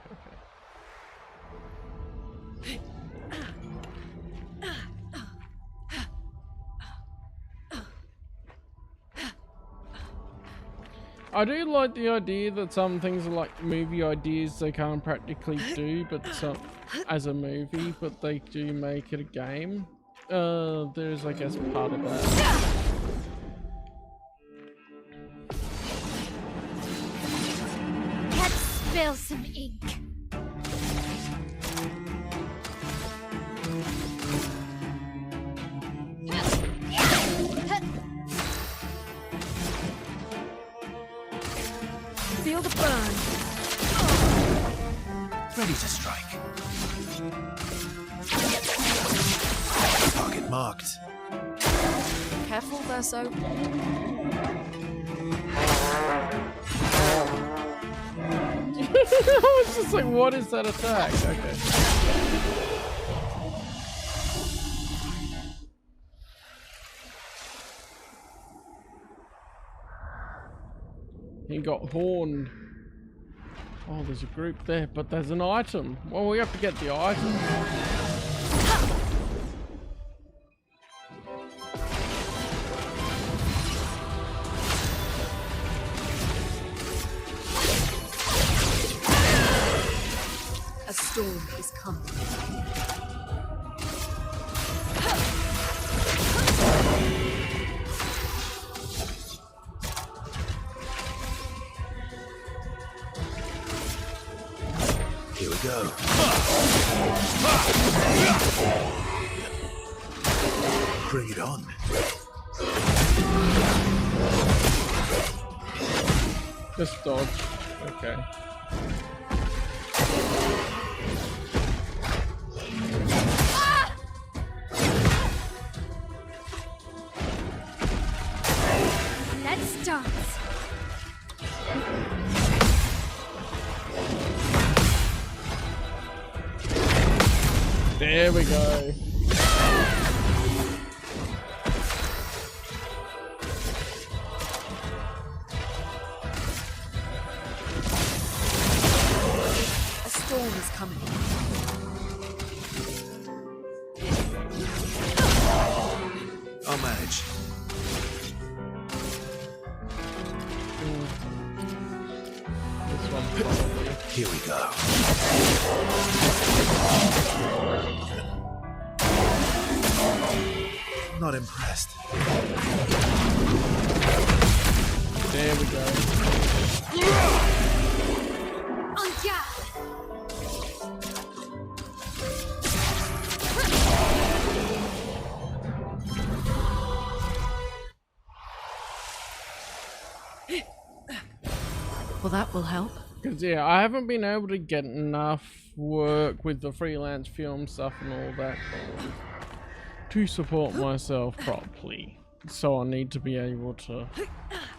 I do like the idea that some things are like movie ideas they can't practically do, but some as a movie, but they do make it a game. There's, I guess, part of that. Let's spill some ink. Feel the burn. Ready to strike. Target marked. Careful, Verso. It's just like, what is that attack? Okay. He got horned. Oh, there's a group there, but there's an item. Well, we have to get the item. A storm is coming. Here we go. Bring it on. Just dodge. Okay. Let's dance. There we go. A storm is coming. I'll manage. This one probably. Here we go. Not impressed. There we go. On guard. Well, that will help. Because, yeah, I haven't been able to get enough work with the freelance film stuff and all that to support myself properly. So I need to be able to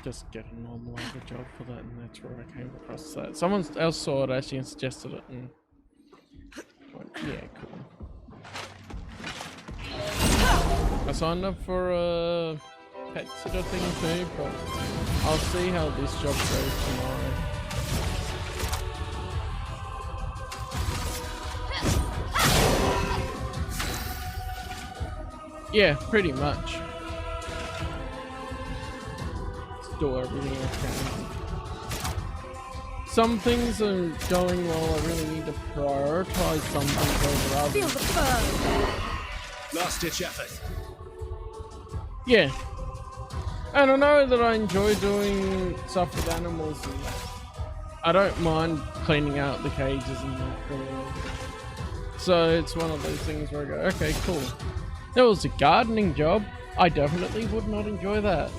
just get a normal other job for that, and that's where I came across that. Someone else saw it actually and suggested it, and went, yeah, cool. I signed up for a pet sitter thing too, but I'll see how this job goes tomorrow. Yeah, pretty much. Just do everything I can. Some things are going well, I really need to prioritize some things over others. Feel the burn. Last ditch effort. Yeah. And I know that I enjoy doing stuff with animals and that. I don't mind cleaning out the cages and that. So it's one of those things where I go, okay, cool. There was a gardening job. I definitely would not enjoy that.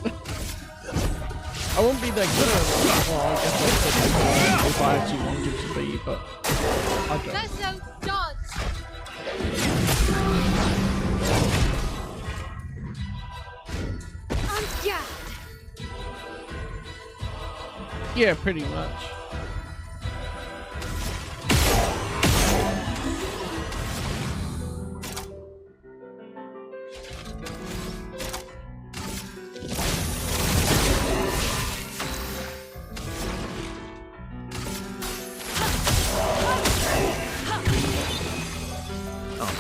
I wouldn't be that good at it. Well, I guess that's if I actually wanted to be, but I don't. Vessel dodge! On guard! Yeah, pretty much.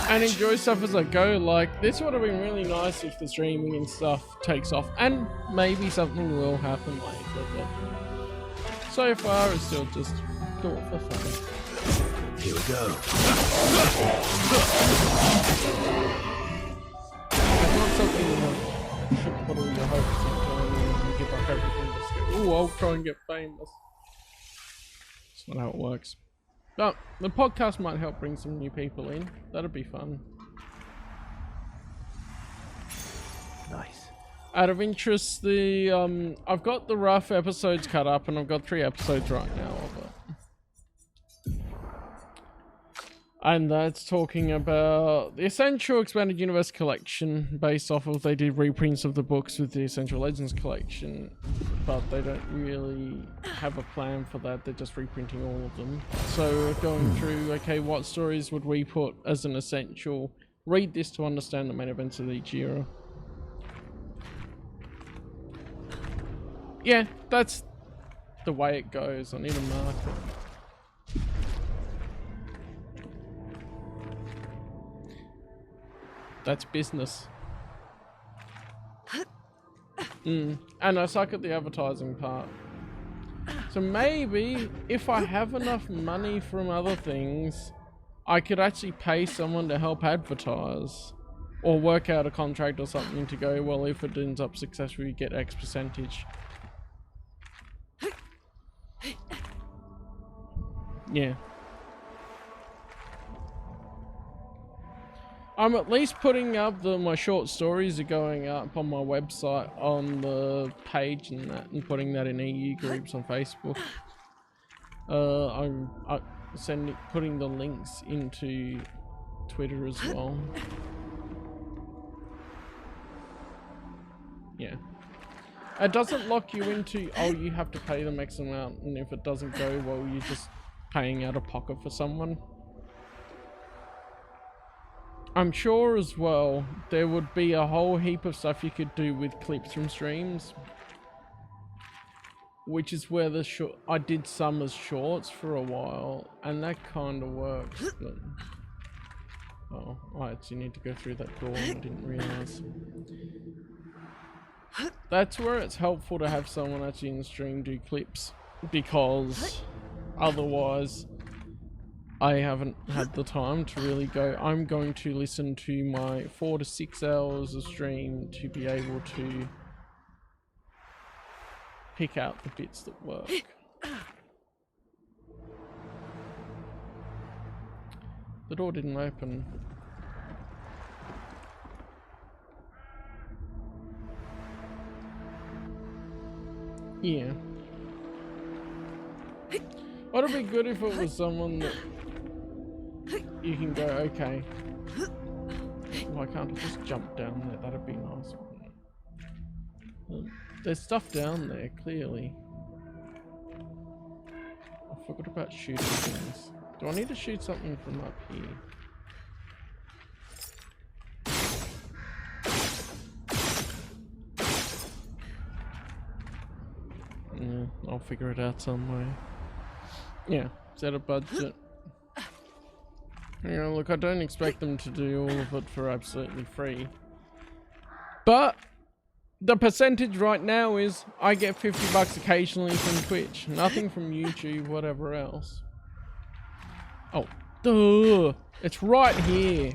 And enjoy stuff as I go. Like, this would have been really nice if the streaming and stuff takes off, and maybe something will happen later, but so far it's still just do it for fun. Here we go. It's not something you should put all your hopes into and give up everything to say, ooh, I'll try and get famous. That's not how it works. But the podcast might help bring some new people in. That'd be fun. Nice. Out of interest, the I've got the rough episodes cut up, and I've got 3 episodes right now of it. And that's talking about the Essential Expanded Universe collection, based off of, they did reprints of the books with the Essential Legends collection, but they don't really have a plan for that. They're just reprinting all of them. So we're going through, okay, what stories would we put as an essential? Read this to understand the main events of each era. Yeah, that's the way it goes. I need a market. That's business. And I suck at the advertising part. So maybe if I have enough money from other things, I could actually pay someone to help advertise, or work out a contract or something to go, well, if it ends up successful, you get X percentage. Yeah. I'm at least putting up my short stories are going up on my website on the page and that, and putting that in EU groups on Facebook. I'm putting the links into Twitter as well. Yeah. It doesn't lock you into, oh, you have to pay them X amount, and if it doesn't go well, you're just paying out of pocket for someone. I'm sure as well there would be a whole heap of stuff you could do with clips from streams, which is where I did some as shorts for a while, and that kind of works. But oh, I actually need to go through that door. I didn't realize. That's where it's helpful to have someone actually in the stream do clips, because otherwise I haven't had the time to really go, I'm going to listen to my 4 to 6 hours of stream to be able to pick out the bits that work. The door didn't open. Yeah. Would it be good if it was someone that you can go, okay, why can't I just jump down there? That'd be nice. There's stuff down there, clearly. I forgot about shooting things. Do I need to shoot something from up here? Yeah, I'll figure it out some way. Yeah, set a budget. You know, look, I don't expect them to do all of it for absolutely free. But the percentage right now is I get $50 occasionally from Twitch. Nothing from YouTube, whatever else. Oh, duh! It's right here.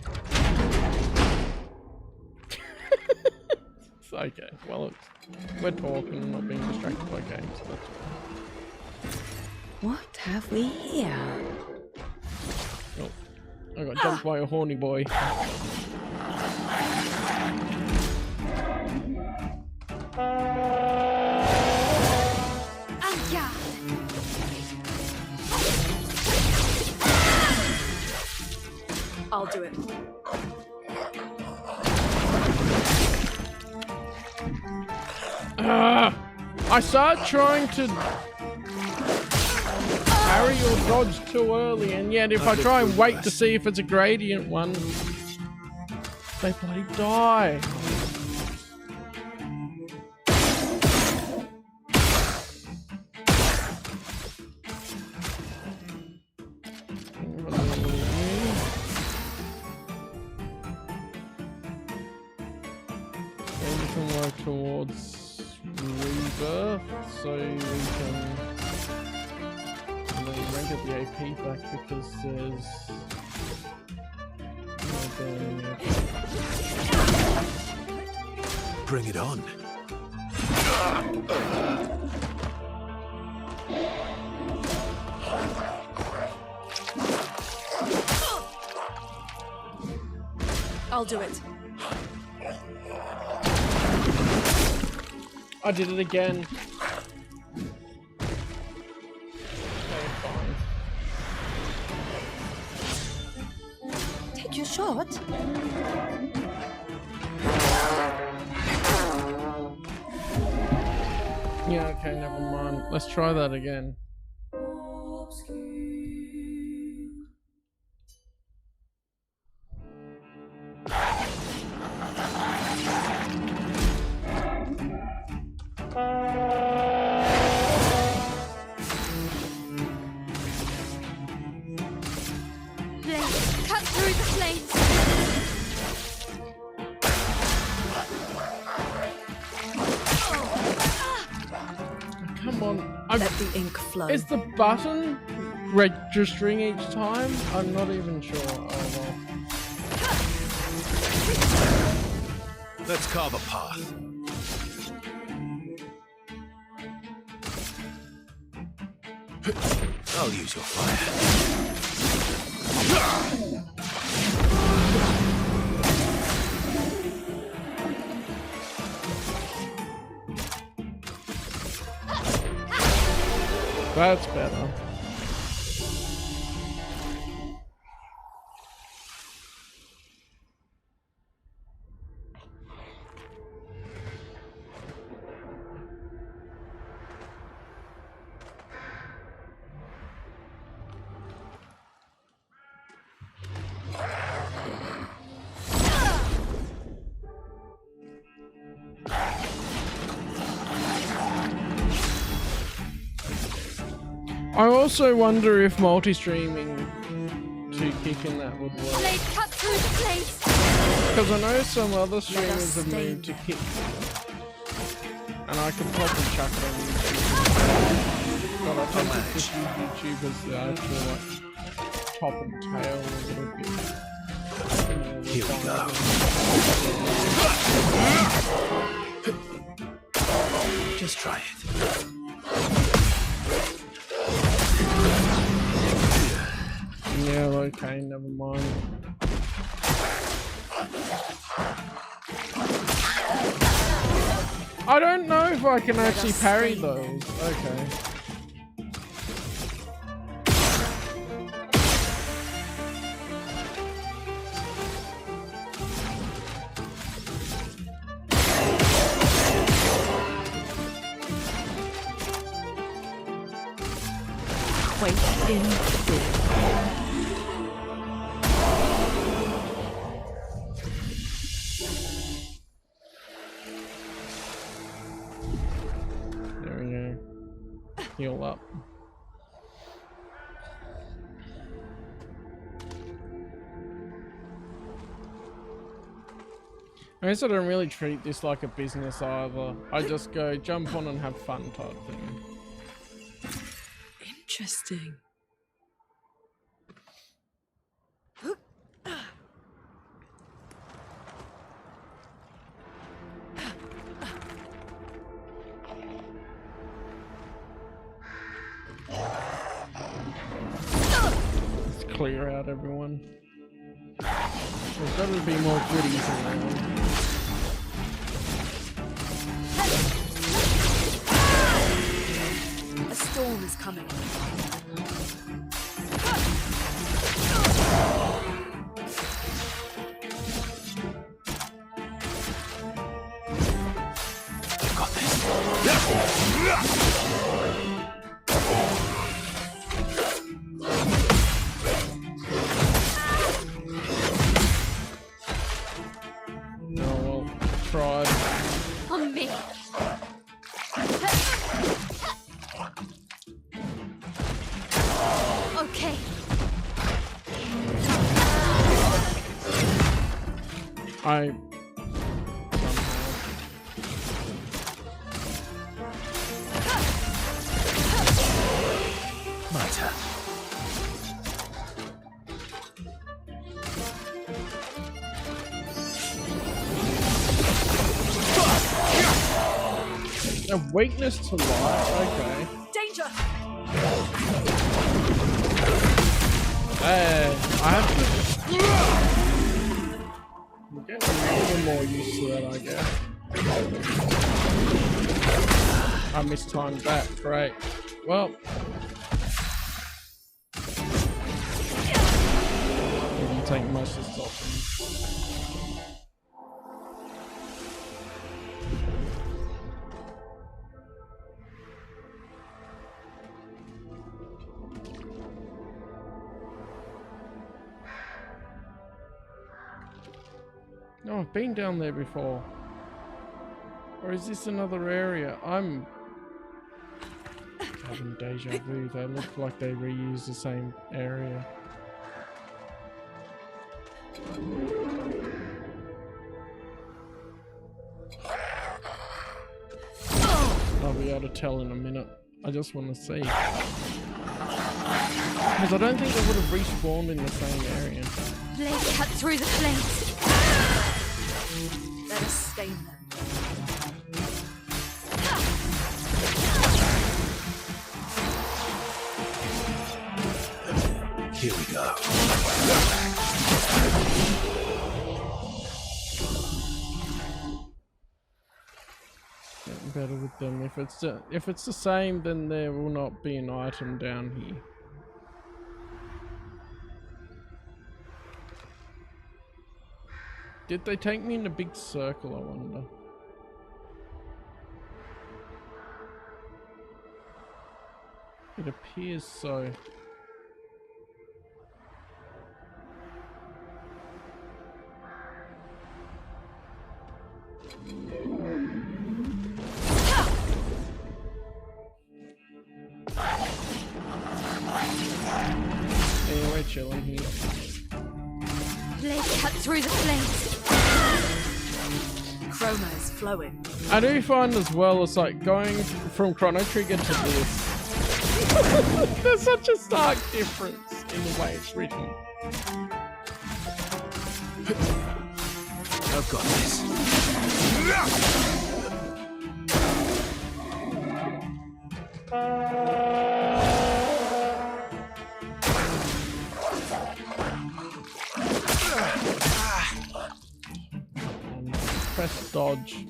It's okay. Well, we're talking, not being distracted by games. So that's What have we here? oh, I got jumped by a horny boy. I'll do it. I started trying to parry or dodge too early, and yet if I try and wait to see if it's a gradient one, they bloody die. And we can work towards rebirth, so we can get the AP back because there's no burning it. Bring it on. I'll do it. I did it again. Take your shot. Yeah, okay, never mind. Let's try that again. Cut through the flames. Come on. Let the ink flow. Is the button registering each time? I'm not even sure. Oh well. Let's carve a path. I'll use your fire. That's better. I also wonder if multi-streaming to kick in that would work. Blade cut through the flames. Because I know some other streamers have moved to kick. And I could probably chuck it on YouTube. But I think it's just YouTubers that actually like top and tail a little bit. Here we go. Just try it. Yeah, okay, never mind. I don't know if I can actually parry those. Okay. Wait in fear. There we go. Heal up. I guess I don't really treat this like a business either. I just go jump on and have fun type thing. Interesting. Let's clear out everyone. There's got to be more goodies around. A storm is coming. I've got this. Tried. On me. Okay. I My turn. a weakness to light. Okay. Danger! Hey, I have to. I'm getting a little more used to that, I guess. I mistimed that. Great. Well. You can take most of this off. Oh, I've been down there before. Or is this another area? I'm having deja vu. They look like they reuse the same area. I'll be able to tell in a minute. I just want to see. Because I don't think they would have respawned in the same area. Blade cut through the flames. Let us stain them. Here we go. Getting better with them. If it's the same, then there will not be an item down here. Did they take me in a big circle, I wonder? It appears so. Yeah, we're chilling here. Blade cut through the flames. Chroma is flowing. I do find as well, it's like going from Chrono Trigger to this. There's such a stark difference in the way it's written. I've got this. Press dodge.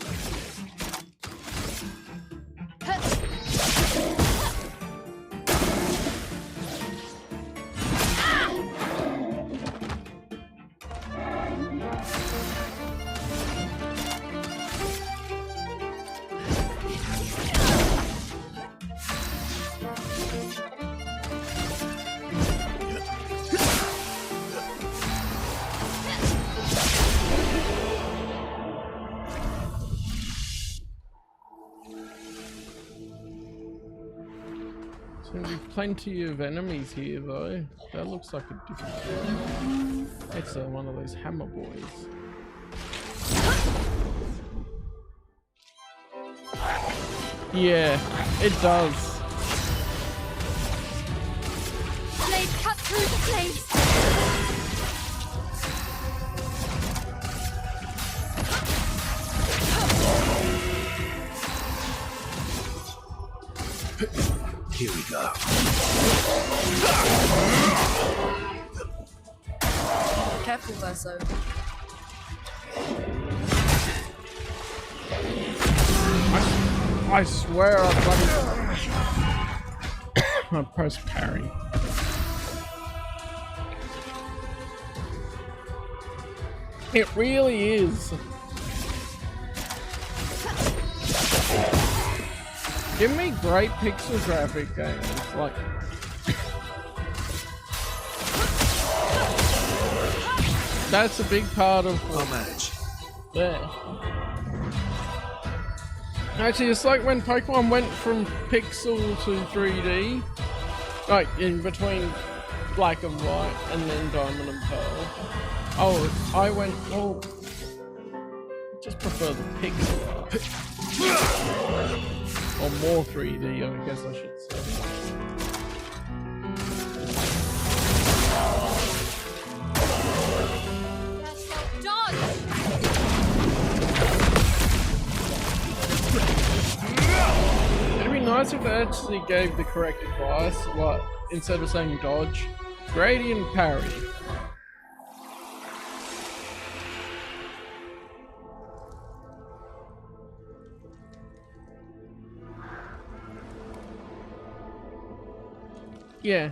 There's gonna be plenty of enemies here though. That looks like a different... It's one of those hammer boys. Yeah, it does. Blade cut through the flames. Here we go. Careful, Verso. I swear I bloody... I press parry. It really is. Give me great pixel graphic games, like... That's a big part of... I'll manage. Yeah. Actually, it's like when Pokemon went from pixel to 3D. Like, in between Black and White and then Diamond and Pearl. Oh, I went... Oh... I just prefer the pixel art. Or more 3D, I guess I should say. It'd be nice if they actually gave the correct advice, like, instead of saying dodge, gradient parry. Yeah.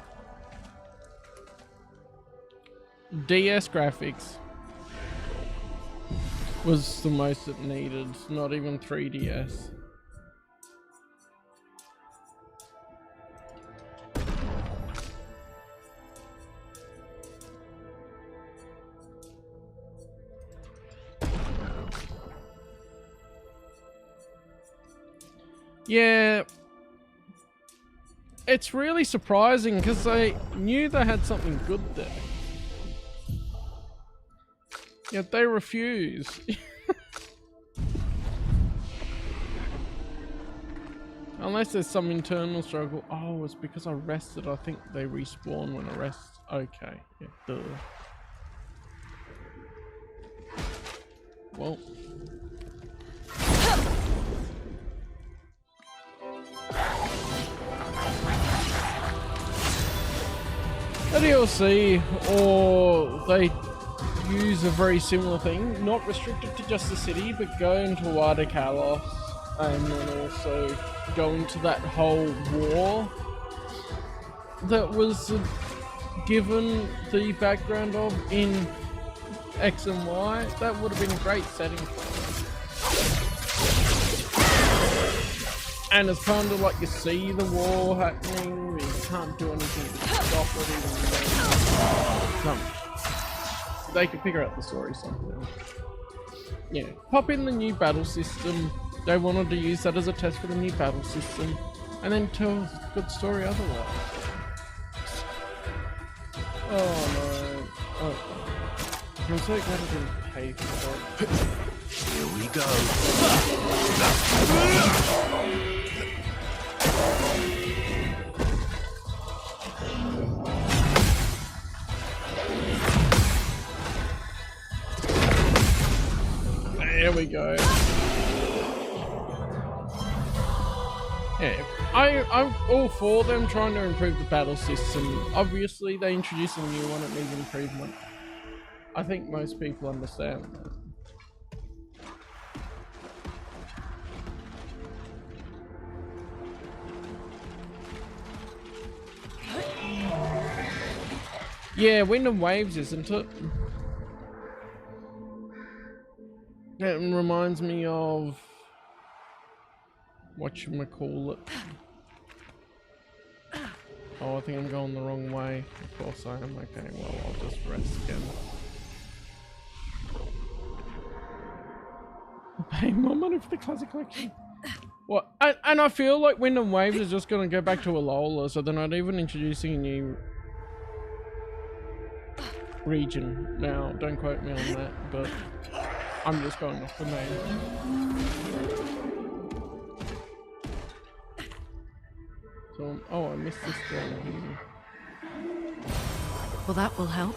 DS graphics was the most it needed, not even 3DS. Yeah. It's really surprising because they knew they had something good there. Yet they refuse. Unless there's some internal struggle. Oh, it's because I rested. I think they respawn when I rest. Okay. Yeah, duh. Well. A DLC, or they use a very similar thing, not restricted to just the city, but go into Wada Kalos and then also go into that whole war that was given the background of in X and Y. That would have been a great setting for it. And it's kind of like you see the war happening, you can't do anything to stop it even though they could figure out the story somehow. Yeah, pop in the new battle system. They wanted to use that as a test for the new battle system, and then tell a good story otherwise. Oh no. Oh. I'm so glad I didn't pay for it. Here we go. There we go. Yeah, I'm all for them trying to improve the battle system. Obviously, they introduced a new one, it needs improvement. I think most people understand that. Yeah, Wind and Waves, isn't it? It reminds me of whatchamacallit. Oh, I think I'm going the wrong way. Of course I am. Okay, well, I'll just rest again. Pay more money for the classic collection. What? And I feel like Wind and Waves is just gonna go back to Alola, so they're not even introducing a new region now. Don't quote me on that, but I'm just going off the name. So, oh, I missed this down here. Well, that will help.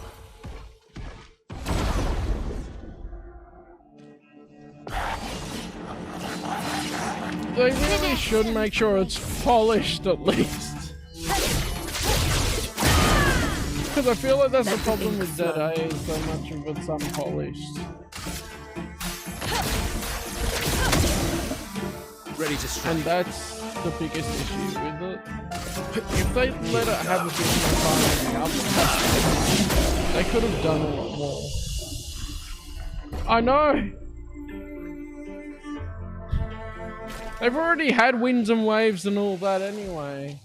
They really should make sure it's polished at least. Because I feel like that's the problem with Dead A, is so much of it's unpolished. Ready to strike. And that's the biggest issue with it. If they let it have a bit more time on the album, they could have done a lot more. I know! They've already had Winds and Waves and all that anyway.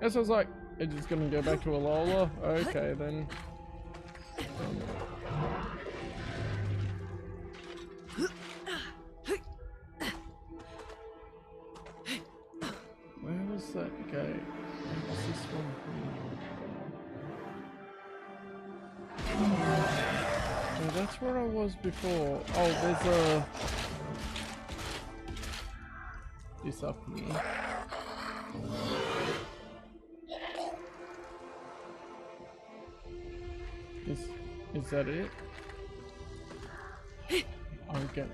Guess I was like, it's just gonna go back to Alola? Okay then. Where was that gate? What's this one here? Oh, that's where I was before. Oh, there's a... this up here. Is that it? I'm getting...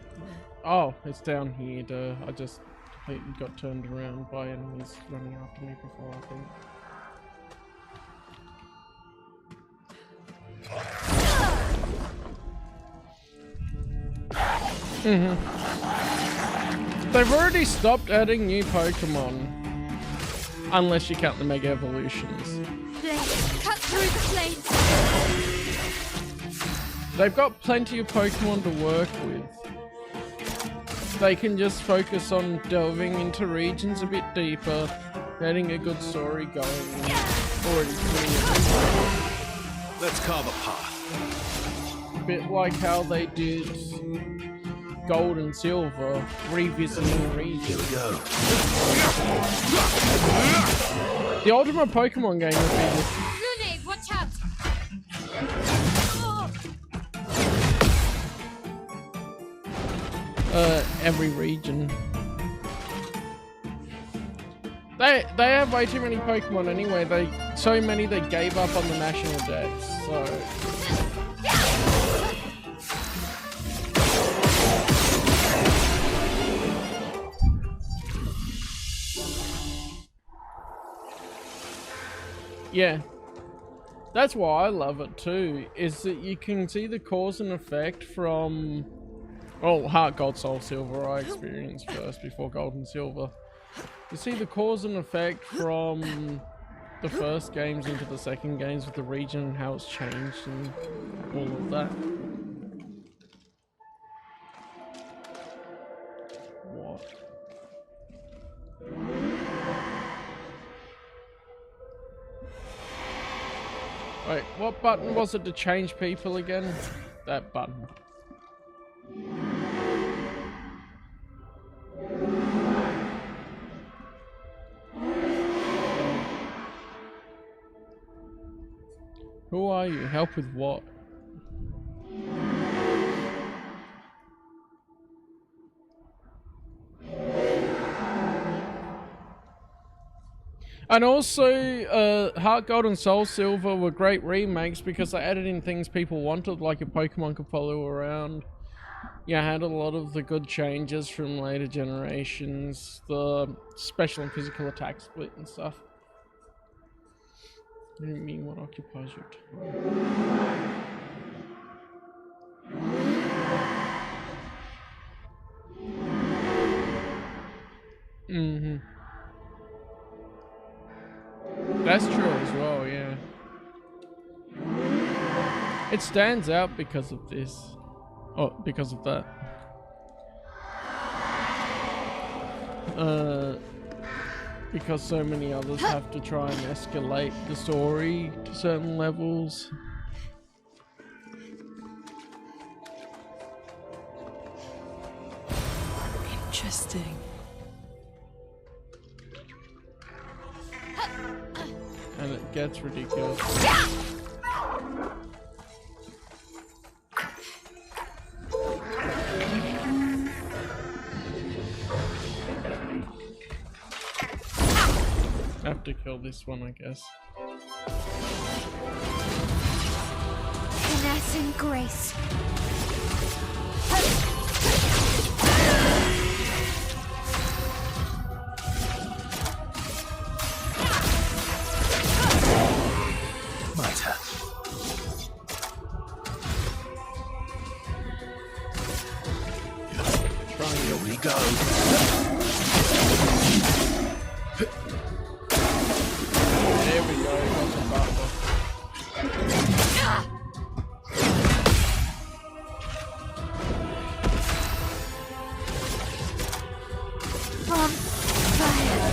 oh, it's down here. Duh. I just completely got turned around by enemies running after me before, I think. They've already stopped adding new Pokemon. Unless you count the Mega Evolutions. Cut through the flames. They've got plenty of Pokemon to work with. They can just focus on delving into regions a bit deeper, getting a good story going, and already Let's carve a path. a bit like how they did Gold and Silver, revisiting regions. Here we go. The Ultimate Pokemon game would be Rune, watch out! every region. They have way too many Pokemon anyway. So many they gave up on the national decks. So yeah, that's why I love it too. Is that you can see the cause and effect from, well, Heart Gold, Soul Silver I experienced first before Gold and Silver. You see the cause and effect from the first games into the second games with the region and how it's changed and all of that. What? Wait, what button was it to change people again? That button. Who are you? Help with what? And also, Heart Gold and Soul Silver were great remakes because they added in things people wanted, like a Pokemon could follow around. Yeah, had a lot of the good changes from later generations, the special and physical attack split and stuff. What do you mean, what occupies your time? Mm-hmm. That's true as well, yeah. It stands out because of this. Oh, because of that. Because so many others have to try and escalate the story to certain levels. Interesting. And it gets ridiculous. I have to kill this one, I guess. Finesse and grace. My turn. Here we go. There we go. That's a butler. On fire.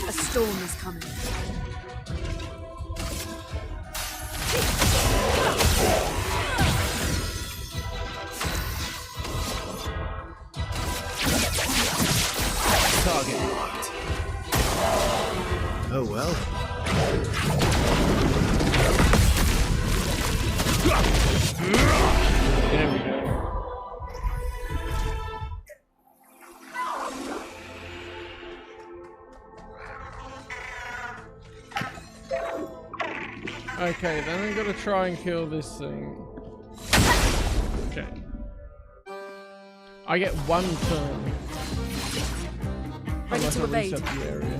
A storm is coming. Target marked. Oh well. There we go. Okay, then I'm gonna try and kill this thing. Okay. I get one turn. Ready Unless to I evade. reset the area.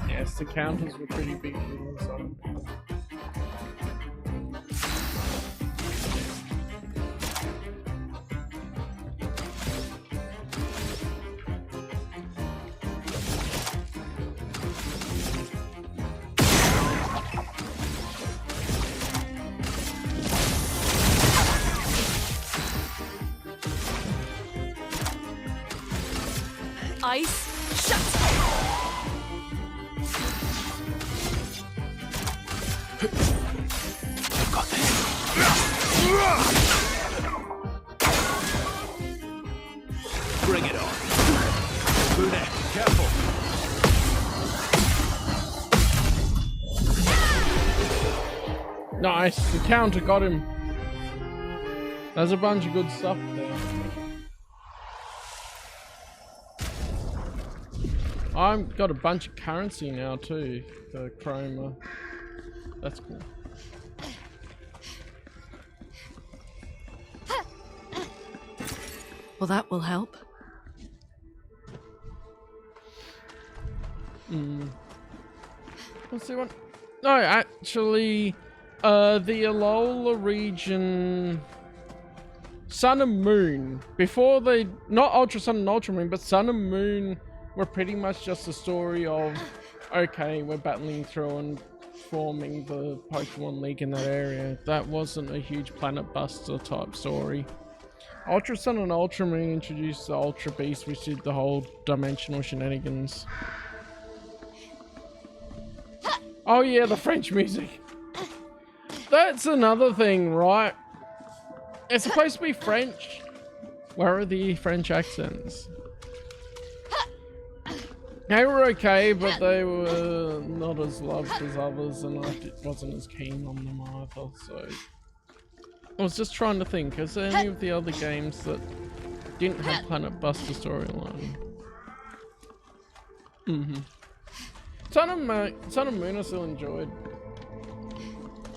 Yes, the counters were pretty big in this one. Ice, shut! I've got this. Bring it on. Brunette, careful. Nice, the counter got him. There's a bunch of good stuff there. I've got a bunch of currency now too, for Chroma. That's cool. Well, that will help. What's the one? No, actually, the Alola region, Sun and Moon, before they, not Ultra Sun and Ultra Moon, but Sun and Moon were pretty much just a story of, okay, we're battling through and forming the Pokemon League in that area. That wasn't a huge Planet Buster type story. Ultra Sun and Ultra Moon introduced the Ultra Beast, which did the whole dimensional shenanigans. Oh yeah, the French music. That's another thing, right? It's supposed to be French. Where are the French accents? They were okay, but they were not as loved as others, and I wasn't as keen on them either, so... I was just trying to think, is there any of the other games that didn't have Planet Buster storyline? Sun and Moon I still enjoyed.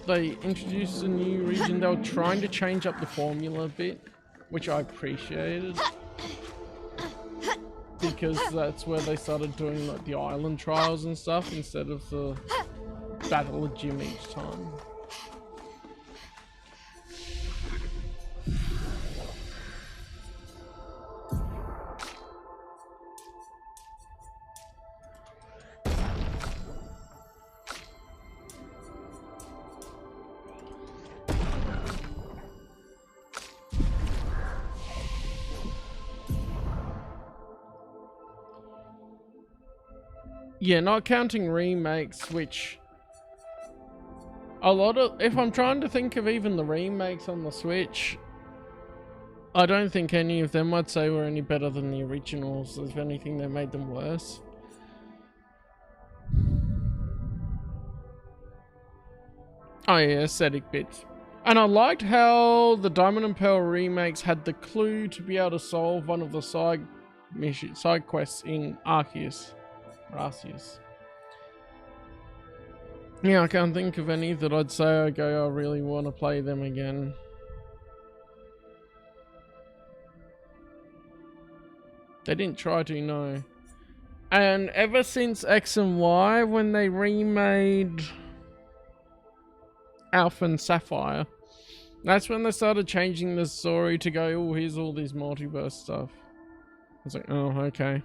They introduced a new region. They were trying to change up the formula a bit, which I appreciated. Because that's where they started doing like the island trials and stuff instead of the battle of gym each time. Yeah, not counting remakes, which A lot of, if I'm trying to think of even the remakes on the Switch, I don't think any of them I'd say were any better than the originals. If anything, they made them worse. Oh yeah, aesthetic bits. And I liked how the Diamond and Pearl remakes had the clue to be able to solve one of the side quests in Arceus. Yeah, I can't think of any that I'd say I really want to play them again. They didn't try to, no. And ever since X and Y, when they remade Alpha and Sapphire, that's when they started changing the story to go, oh, here's all this multiverse stuff. I was like, oh, okay.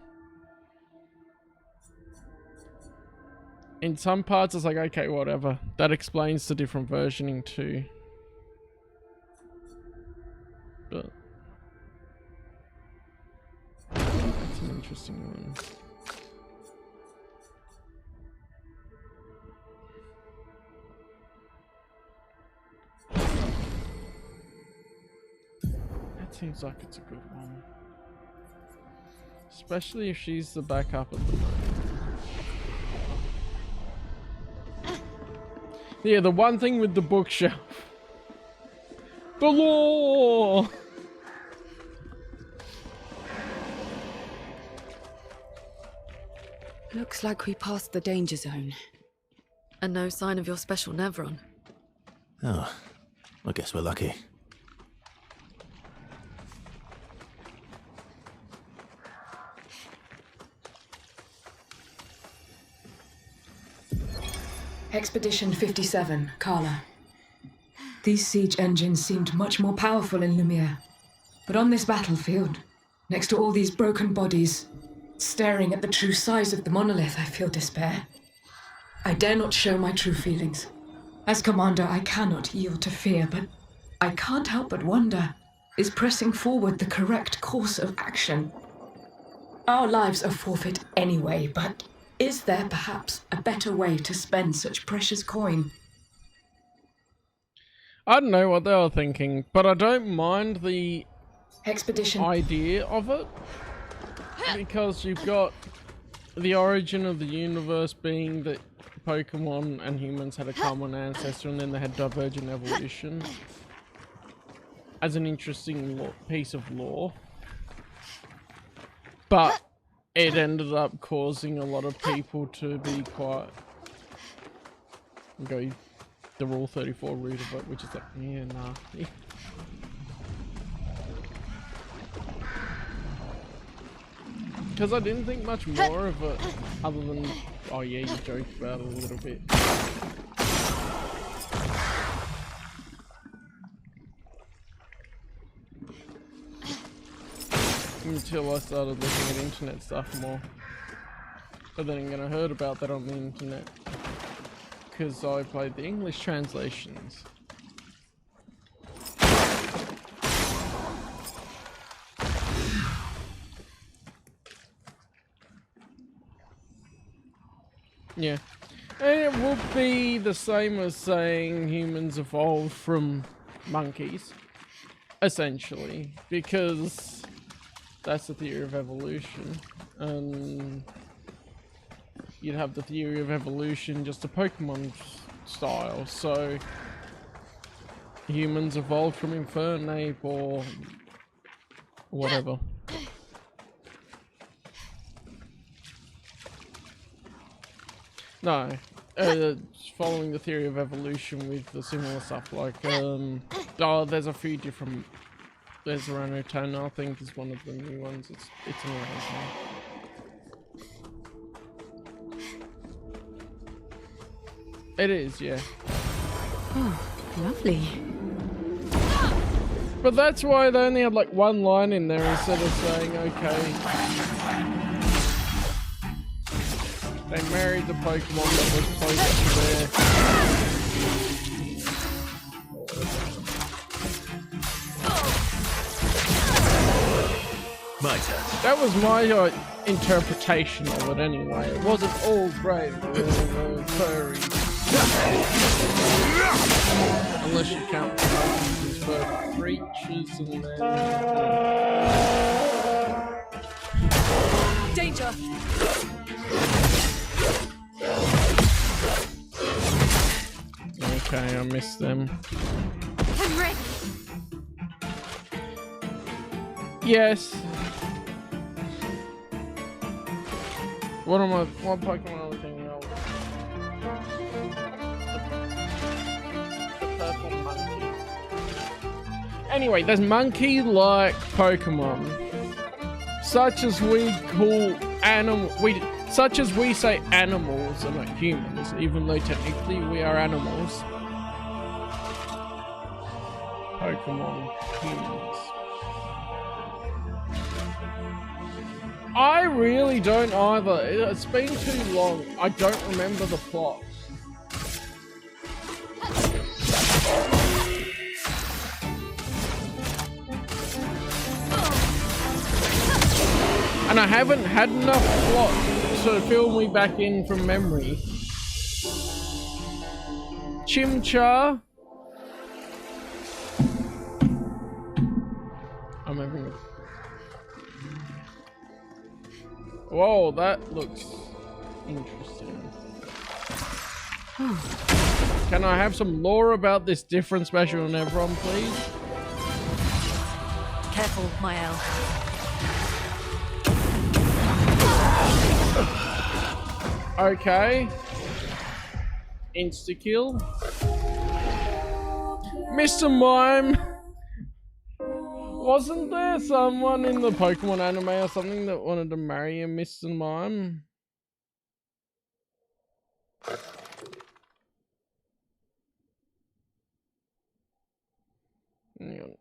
In some parts, it's like, okay, whatever. That explains the different versioning too. But that's an interesting one. That seems like it's a good one. Especially if she's the backup at the moment. Yeah, the one thing with the bookshelf. The law! Looks like we passed the danger zone. And no sign of your special Nevron. Oh, I guess we're lucky. Expedition 57, Carla. These siege engines seemed much more powerful in Lumiere. But on this battlefield, next to all these broken bodies, staring at the true size of the monolith, I feel despair. I dare not show my true feelings. As commander, I cannot yield to fear, but I can't help but wonder, is pressing forward the correct course of action? Our lives are forfeit anyway, but is there perhaps a better way to spend such precious coin? I don't know what they were thinking, but I don't mind the expedition idea of it. Because you've got the origin of the universe being that Pokemon and humans had a common ancestor and then they had divergent evolution. As an interesting piece of lore. But it ended up causing a lot of people to be quite go the Rule 34 route of it, which is like, yeah, nah. Because I didn't think much more of it, other than, oh yeah, you joked about it a little bit. Until I started looking at internet stuff more. But then again, I heard about that on the internet. Because I played the English translations. Yeah. And it would be the same as saying humans evolved from monkeys. Essentially. Because that's the theory of evolution. And you'd have the theory of evolution just a Pokemon style. So humans evolved from Infernape or whatever. No, following the theory of evolution with the similar stuff like, oh, there's a few different, there's Ranotana, I think is one of the new ones, it's an amazing. It is, yeah. Oh, lovely. But that's why they only had like one line in there instead of saying, okay, they married the Pokemon that was close to their... My turn. That was my interpretation of it anyway. It wasn't all great, furry. Unless you count promotions for breaches and then... Danger! Okay, I missed them. I'm ready. Yes. What Pokemon are we thinking of? The purple monkey. Anyway, there's monkey-like Pokemon, such as we call such as we say animals and not humans, even though technically we are animals. Pokemon humans. I really don't either. It's been too long. I don't remember the plot. And I haven't had enough plot to fill me back in from memory. Chimchar. I'm having a... Whoa, that looks interesting. Can I have some lore about this different special Nevron, please? Careful, Mael. Okay. Insta-kill. Mr. Mime! Wasn't there someone in the Pokemon anime or something that wanted to marry a Mr. Mime? Hang on.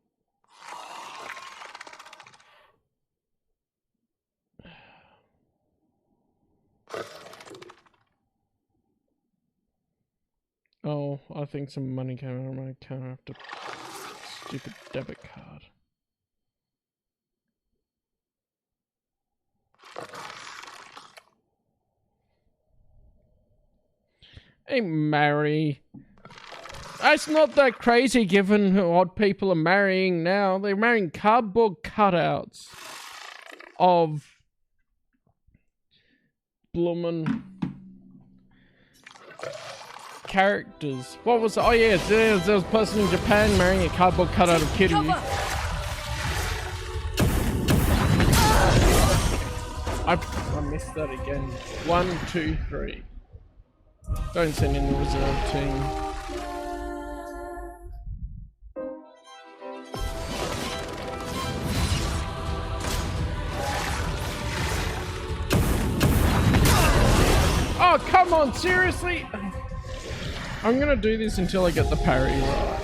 Oh, I think some money came out of my account after stupid debit card. Hey, Mary. That's not that crazy given what people are marrying now. They're marrying cardboard cutouts of bloomin' characters. What was it? Oh yeah, there was a person in Japan marrying a cardboard cutout of Kitty. I missed that again. 1, 2, 3. Don't send in the reserve team. Oh, come on, seriously? I'm gonna do this until I get the parry right.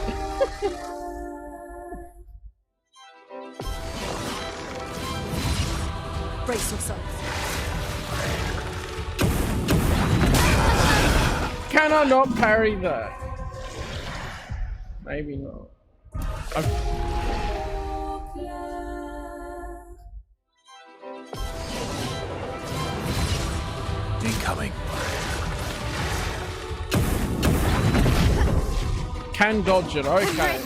Brace yourself. Can I not parry that? Maybe not. Incoming. Can dodge it, okay.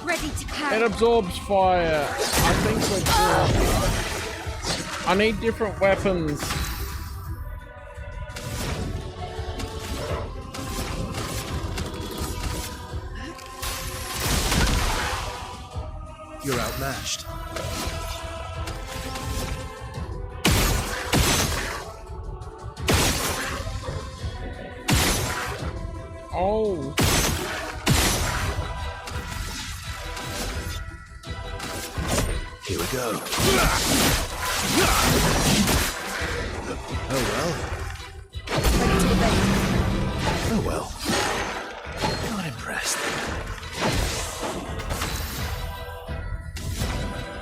Ready to carry. It absorbs fire. I think we're good. I need different weapons. You're outmatched. Oh. Here we go. Oh well. Oh well. Not impressed.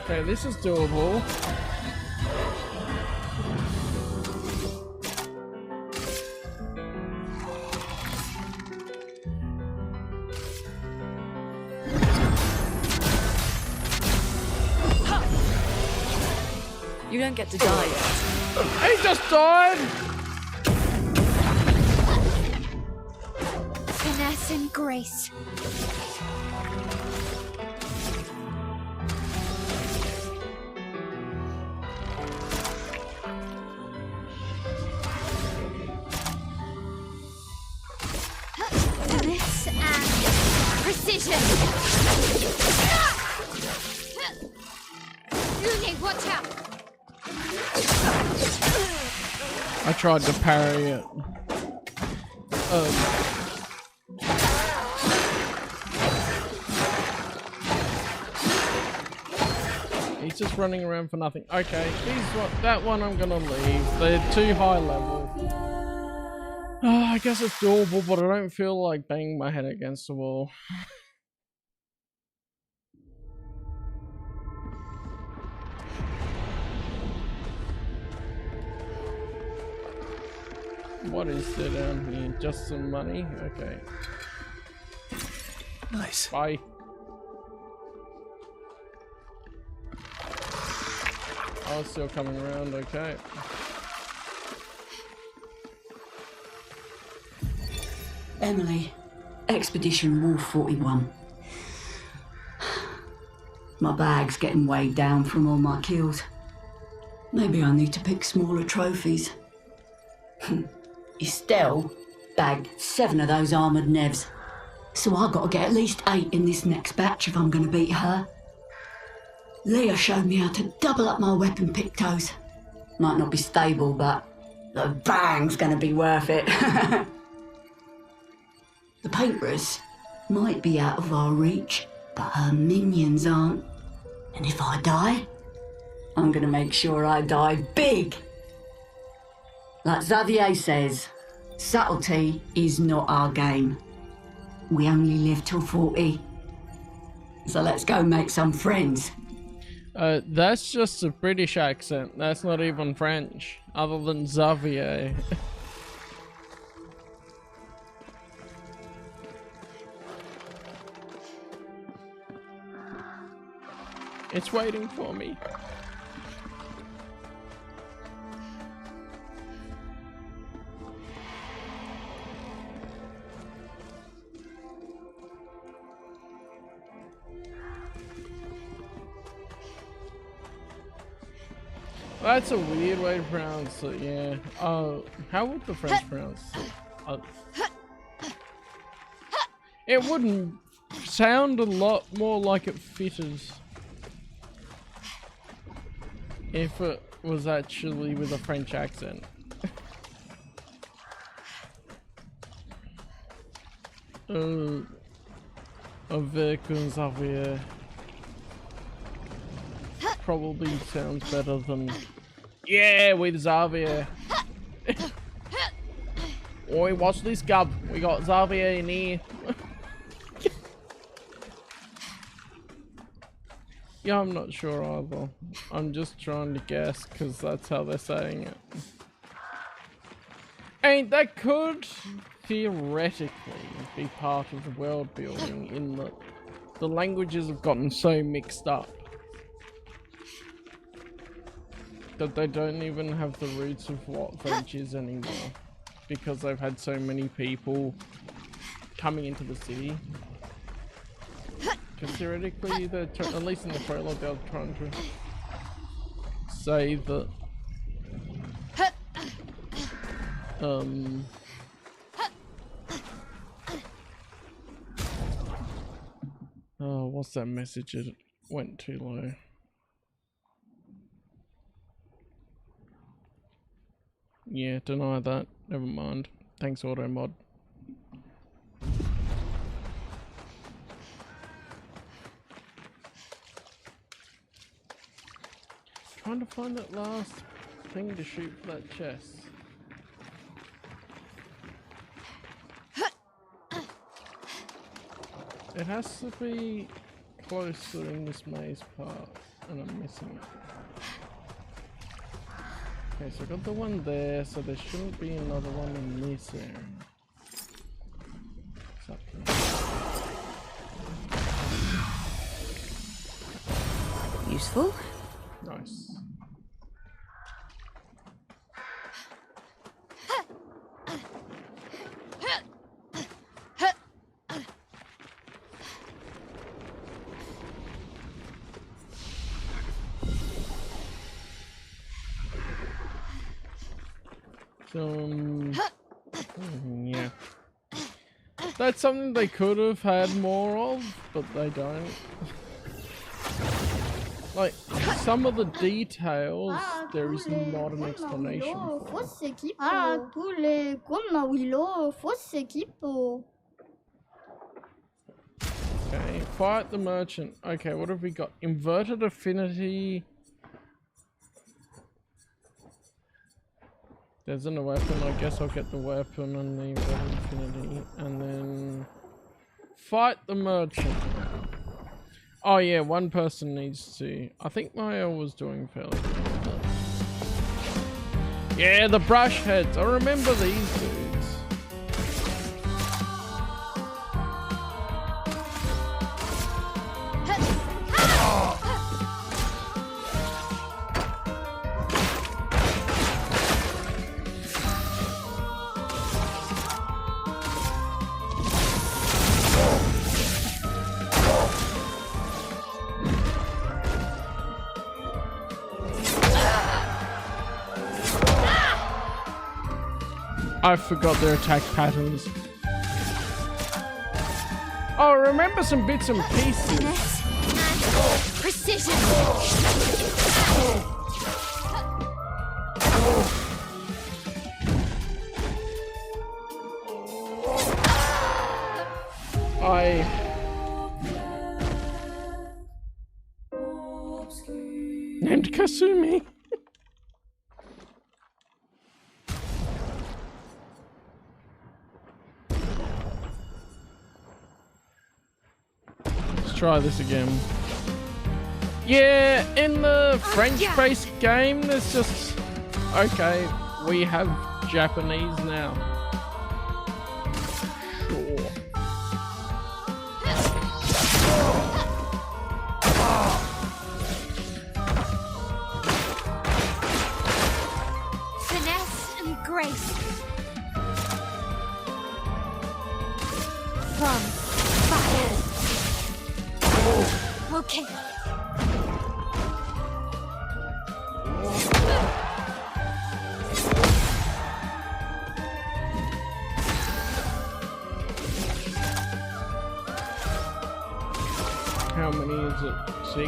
Okay, this is doable. You don't get to die yet. He just died! Finesse and grace. Finesse and precision. Uni, watch out! I tried to parry it. He's just running around for nothing. Okay, that one I'm gonna leave. They're too high level. I guess it's doable, but I don't feel like banging my head against the wall. What is there down here? Just some money? Okay. Nice. Bye. Oh, it's still coming around, okay. Emily, Expedition Wolf 41. My bag's getting weighed down from all my kills. Maybe I need to pick smaller trophies. Estelle bagged 7 of those armoured nevs, so I've got to get at least 8 in this next batch if I'm going to beat her. Leah showed me how to double up my weapon pictos. Might not be stable, but the bang's going to be worth it. The painters might be out of our reach, but her minions aren't. And if I die, I'm going to make sure I die big. Like Xavier says, subtlety is not our game. We only live till 40. So let's go make some friends. That's just a British accent. That's not even French, other than Xavier. It's waiting for me. That's a weird way to pronounce it, yeah. How would the French pronounce it? It wouldn't sound a lot more like it fitted if it was actually with a French accent. Avec un Xavier probably sounds better than yeah with Xavier. Oi, watch this gub. We got Xavier in here. Yeah, I'm not sure either. I'm just trying to guess because that's how they're saying it. And that could theoretically be part of the world building in that the languages have gotten so mixed up that they don't even have the roots of what French is anymore because they've had so many people coming into the city. Because theoretically, at least in the prologue, they're trying to say that oh, what's that message? It went too low. Yeah, deny that. Never mind. Thanks, AutoMod. Trying to find that last thing to shoot for that chest. It has to be closer in this maze part, and I'm missing it. Okay, so I got the one there, so there shouldn't be another one in this area. Useful. Nice. some... yeah. That's something they could have had more of, but they don't. Like, some of the details, there is not an explanation for. Okay, fight the merchant. Okay, what have we got? Inverted affinity. There isn't a weapon. I guess I'll get the weapon and the inverted affinity. And then... fight the merchant. Oh yeah, one person needs to... I think Maya was doing fairly good. Yeah, the brush heads. I remember these dudes. I forgot their attack patterns. Oh, remember some bits and pieces. Precision. Named Kasumi. Try this again. Yeah, in the French-based game, there's just... okay, we have Japanese now. Sure. Finesse and grace. From fire. Okay. How many is it? 6?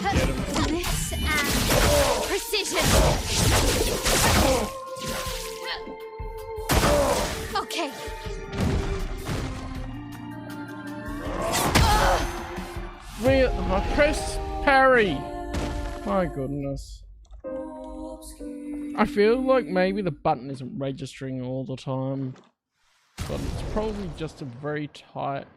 Get him. Finesse and precision. Okay. Press parry. My goodness. I feel like maybe the button isn't registering all the time, but it's probably just a very tight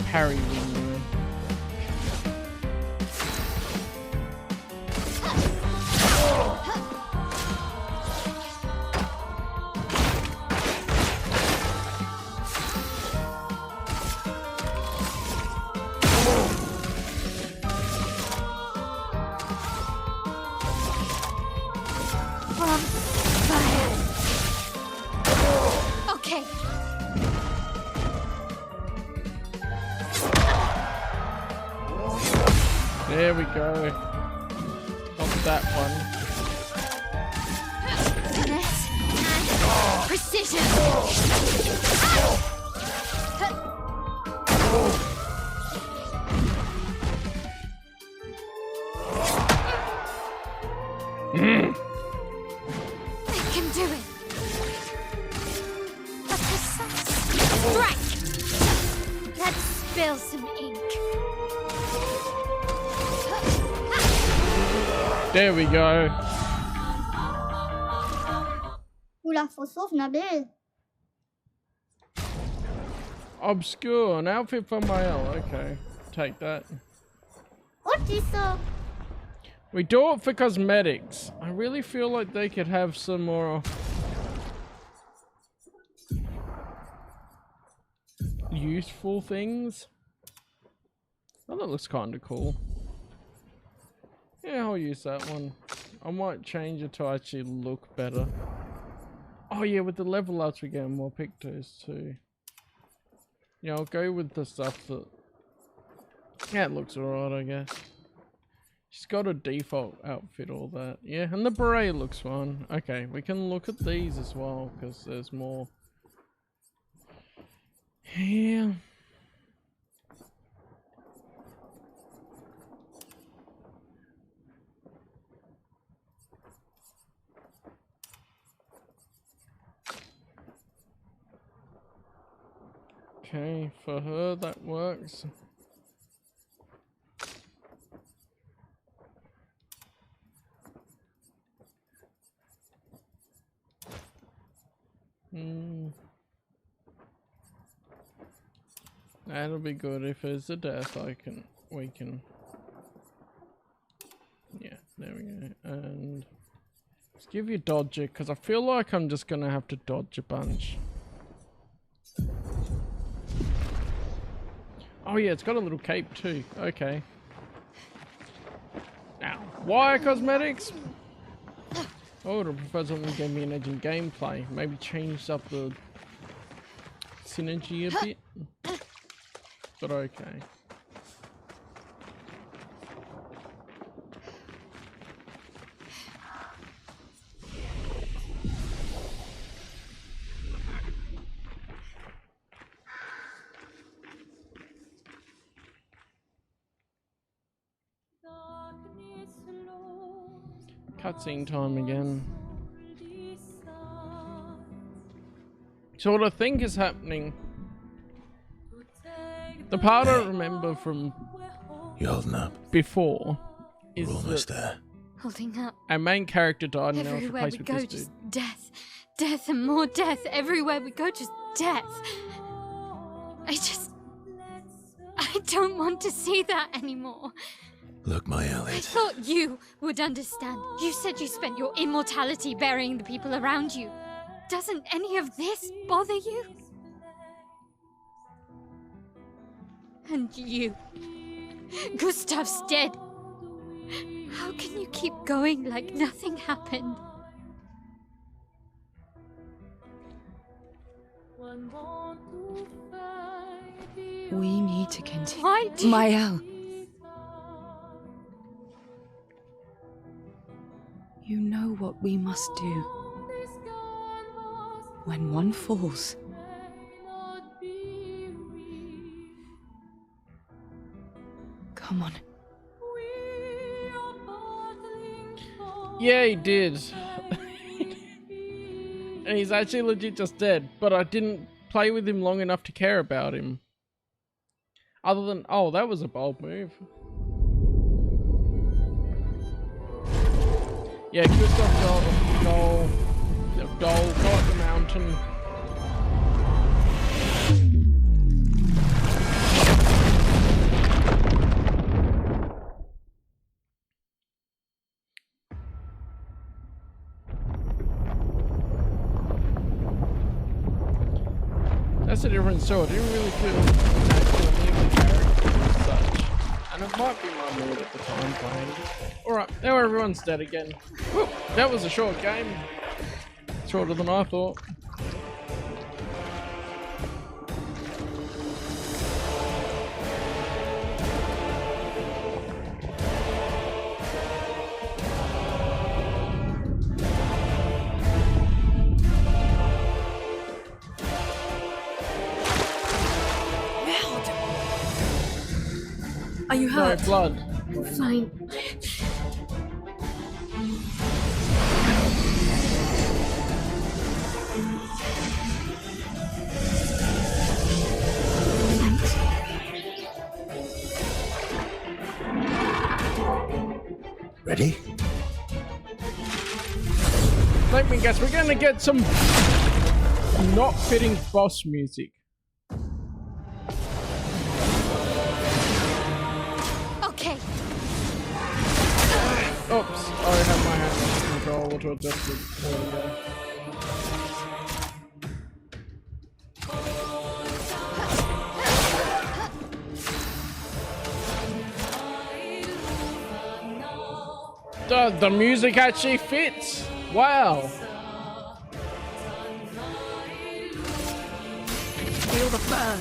parry window. Okay. There we go. Got that one. Finesse and precision. I can do it. A precise strike. Let's spill some ink. There we go. Oula, faut sauve Nabil. Obscure, an outfit for Mael. Okay, take that. What is We do it for cosmetics. I really feel like they could have some more useful things. Oh, that looks kind of cool. Yeah, I'll use that one. I might change it to actually look better. Oh yeah, with the level ups we get more pictures too. Yeah, I'll go with the stuff that... yeah, it looks alright, I guess. She's got a default outfit, all that. Yeah, and the beret looks fun. Okay, we can look at these as well, because there's more. Yeah. Okay, for her that works. That'll be good. If there's a death, we can. Yeah, there we go. And let's give you dodge it, because I feel like I'm just gonna have to dodge a bunch. Oh yeah, it's got a little cape too. Okay. Now, wire cosmetics? I would have preferred something that gave me an edge in gameplay. Maybe changed up the synergy a bit. But okay. Cutscene time again. So what I think is happening, the part I remember from You holding up? before is We're almost there. Holding up. Our main character died and now it's Everywhere we replaced with go, this dude. just death. Death and more death. Everywhere we go, just death. I don't want to see that anymore. Look, my I Elliot. thought you would understand. You said you spent your immortality burying the people around you. Doesn't any of this bother you? And you. Gustav's dead. How can you keep going like nothing happened? We need to continue. Why do Mael. You know what we must do. When one falls, come on. Yeah, he did. And he's actually legit just dead, but I didn't play with him long enough to care about him. Other than, oh, that was a bold move. Yeah, good stuff, Dole. Go up the mountain. That's a different sword. I didn't really feel natural in the character as such. And it might be my mood at the time playing. Alright, now everyone's dead again. Whew, that was a short game. Shorter than I thought. Are you hurt? No blood. Fine. Ready? Let me guess, we're gonna get some not fitting boss music. Okay. Oops, I have my hand on the controller to adjust it. There we go. The music actually fits. Wow. Feel the burn.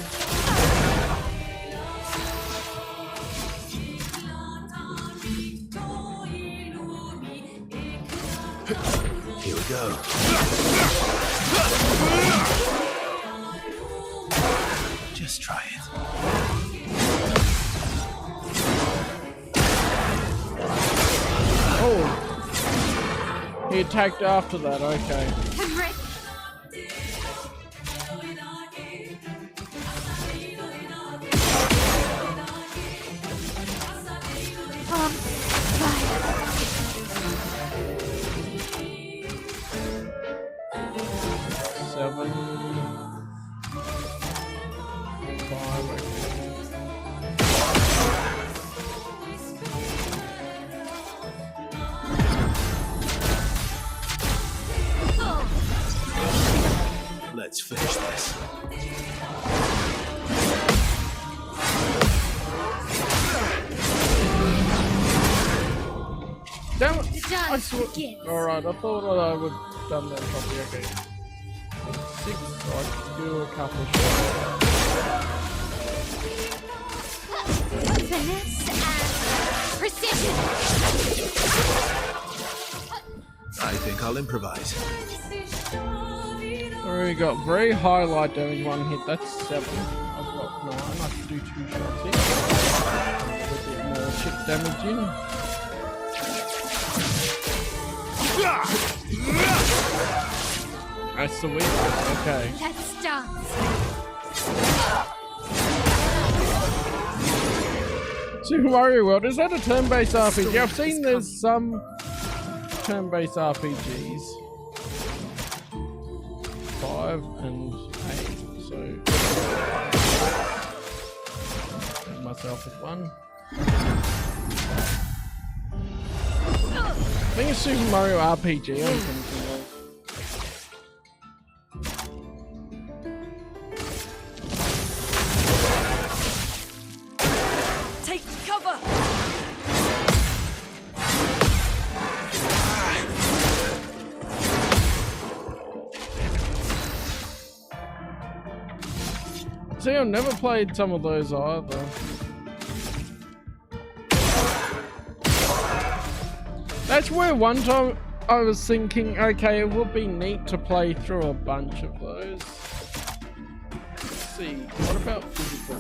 Here we go. Just try it. Oh! He attacked after that, okay. I'm ready. Seven. 5, okay. Let's finish this. Damn it! I saw. Alright, I thought I would have done that properly. Okay. 6, so I can do a couple of shots. Finesse and precision. I think I'll improvise. We got very high light damage, 1 hit. That's 7. I've got 9. I can do 2 shots here. A bit more chip damage in. That's the weakness, okay. Let's dance. Super Mario World, is that a turn-based RPG? I've seen there's some turn-based RPGs. 5 and 8, so make myself with 1. I think it's Super Mario RPG I'm thinking of. Take cover! See, I've never played some of those either. That's where one time I was thinking, okay, it would be neat to play through a bunch of those. Let's see, what about physical?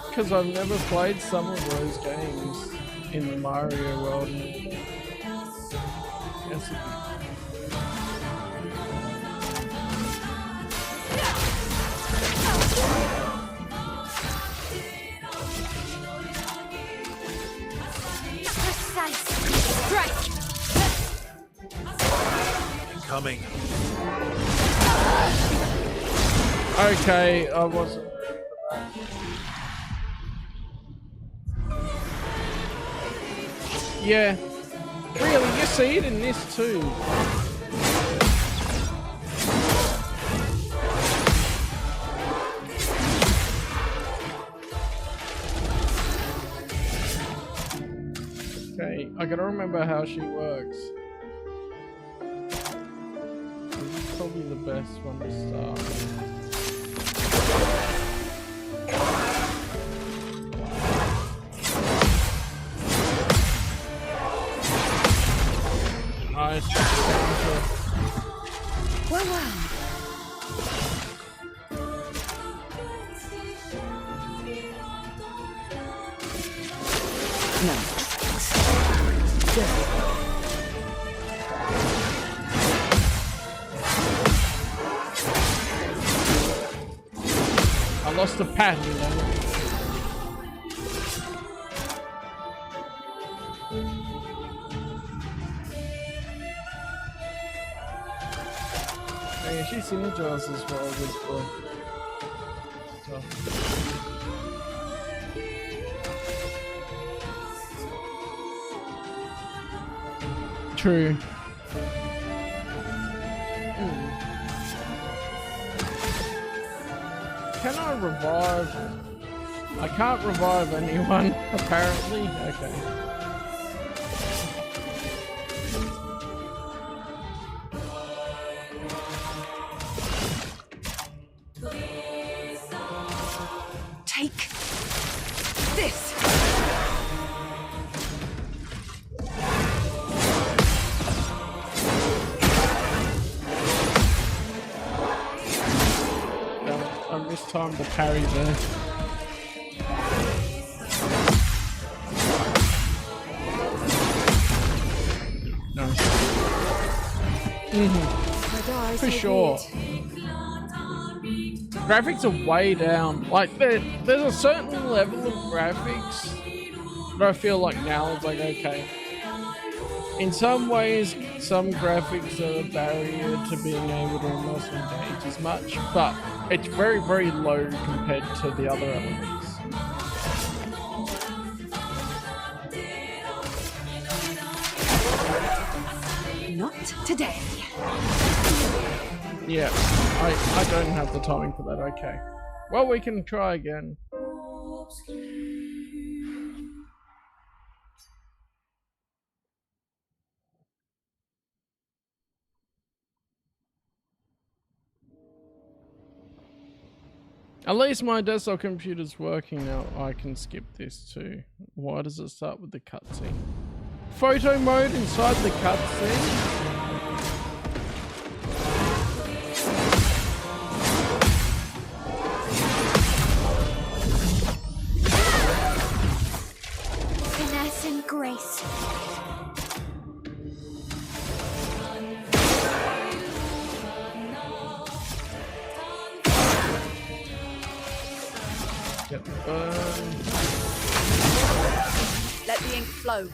Because I've never played some of those games in the Mario world. Yes, Coming. okay, I wasn't ready for that. Yeah. Really, you see it in this too. Okay, I gotta remember how she works. This is probably the best one to start. Nice. Well, well. No. I lost the pattern. Hey, she's singing to us as well with stuff. True. Can I revive? I can't revive anyone, apparently. Okay. time to parry there. Nice. For sure. Graphics are way down. Like there's a certain level of graphics that I feel like now is like okay. In some ways, some graphics are a barrier to being able to immerse and engage as much, but it's very, very low compared to the other elements. Not today. Yeah, I don't have the timing for that, okay. Well, we can try again. At least my desktop computer's working now. I can skip this too. Why does it start with the cutscene? Photo mode inside the cutscene? Finesse and grace. Yep. Let the ink flow.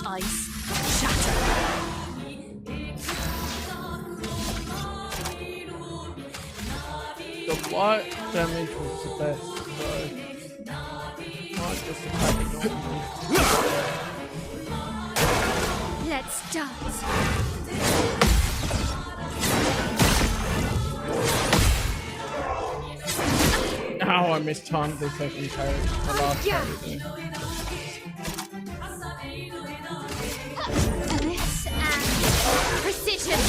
Ice shatter. The light damage was the best, so might just attack it normally. Let's dance. Oh, I mistimed the second parry. The last parry there. This and precision.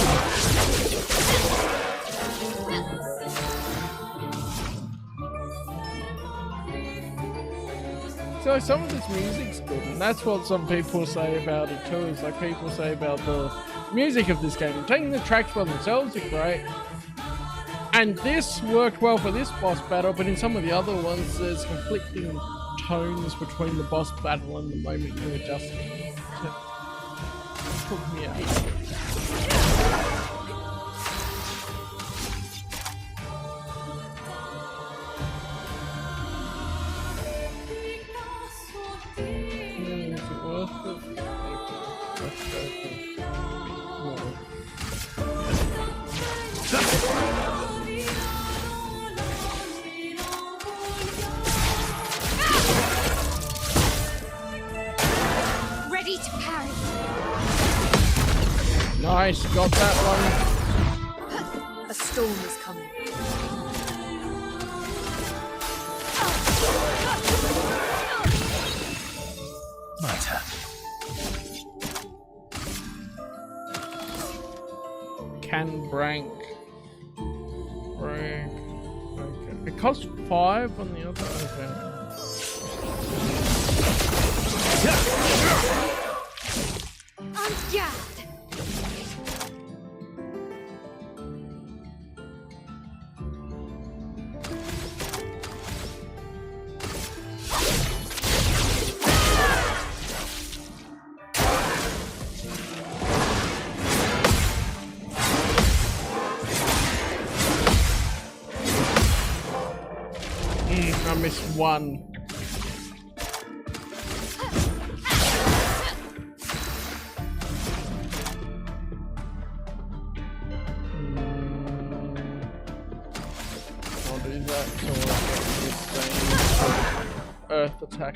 So some of this music's good, and that's what some people say about it too. Is like people say about the music of this game. Taking the tracks by themselves are great. And this worked well for this boss battle, but in some of the other ones, there's conflicting tones between the boss battle and the moment you adjust it. Took me out. Is it worth it? Let's go for more. Ready to parry. Nice, got that one. A storm is coming. My turn. Can rank. Okay. It costs 5 on the other. Okay. On guard. I missed one. I'll do that till I get this same earth attack.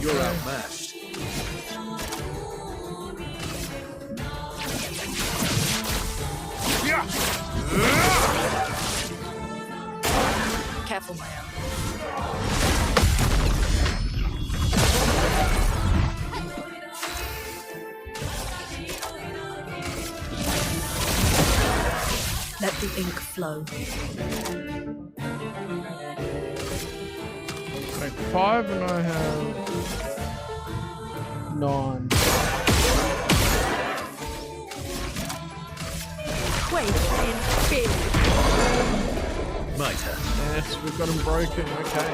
You're outmatched. Careful, Maya. Let the ink flow. Like 5 and I have 9. Quake in big. My turn. Yes, we've got him broken, okay.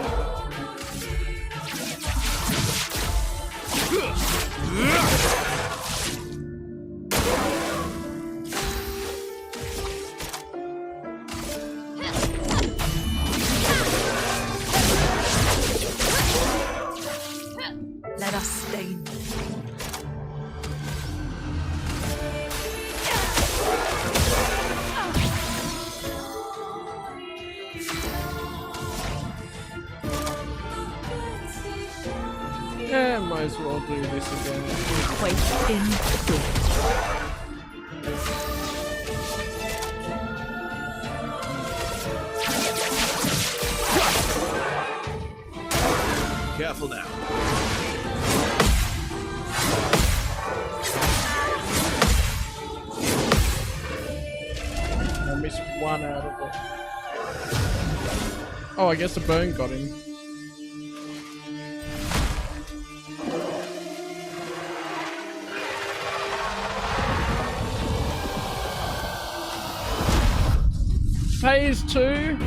Let us stain them. Yeah, might as well do this again. Quake in big. Careful now. I missed 1 out of it. Oh, I guess the burn got him. Phase 2.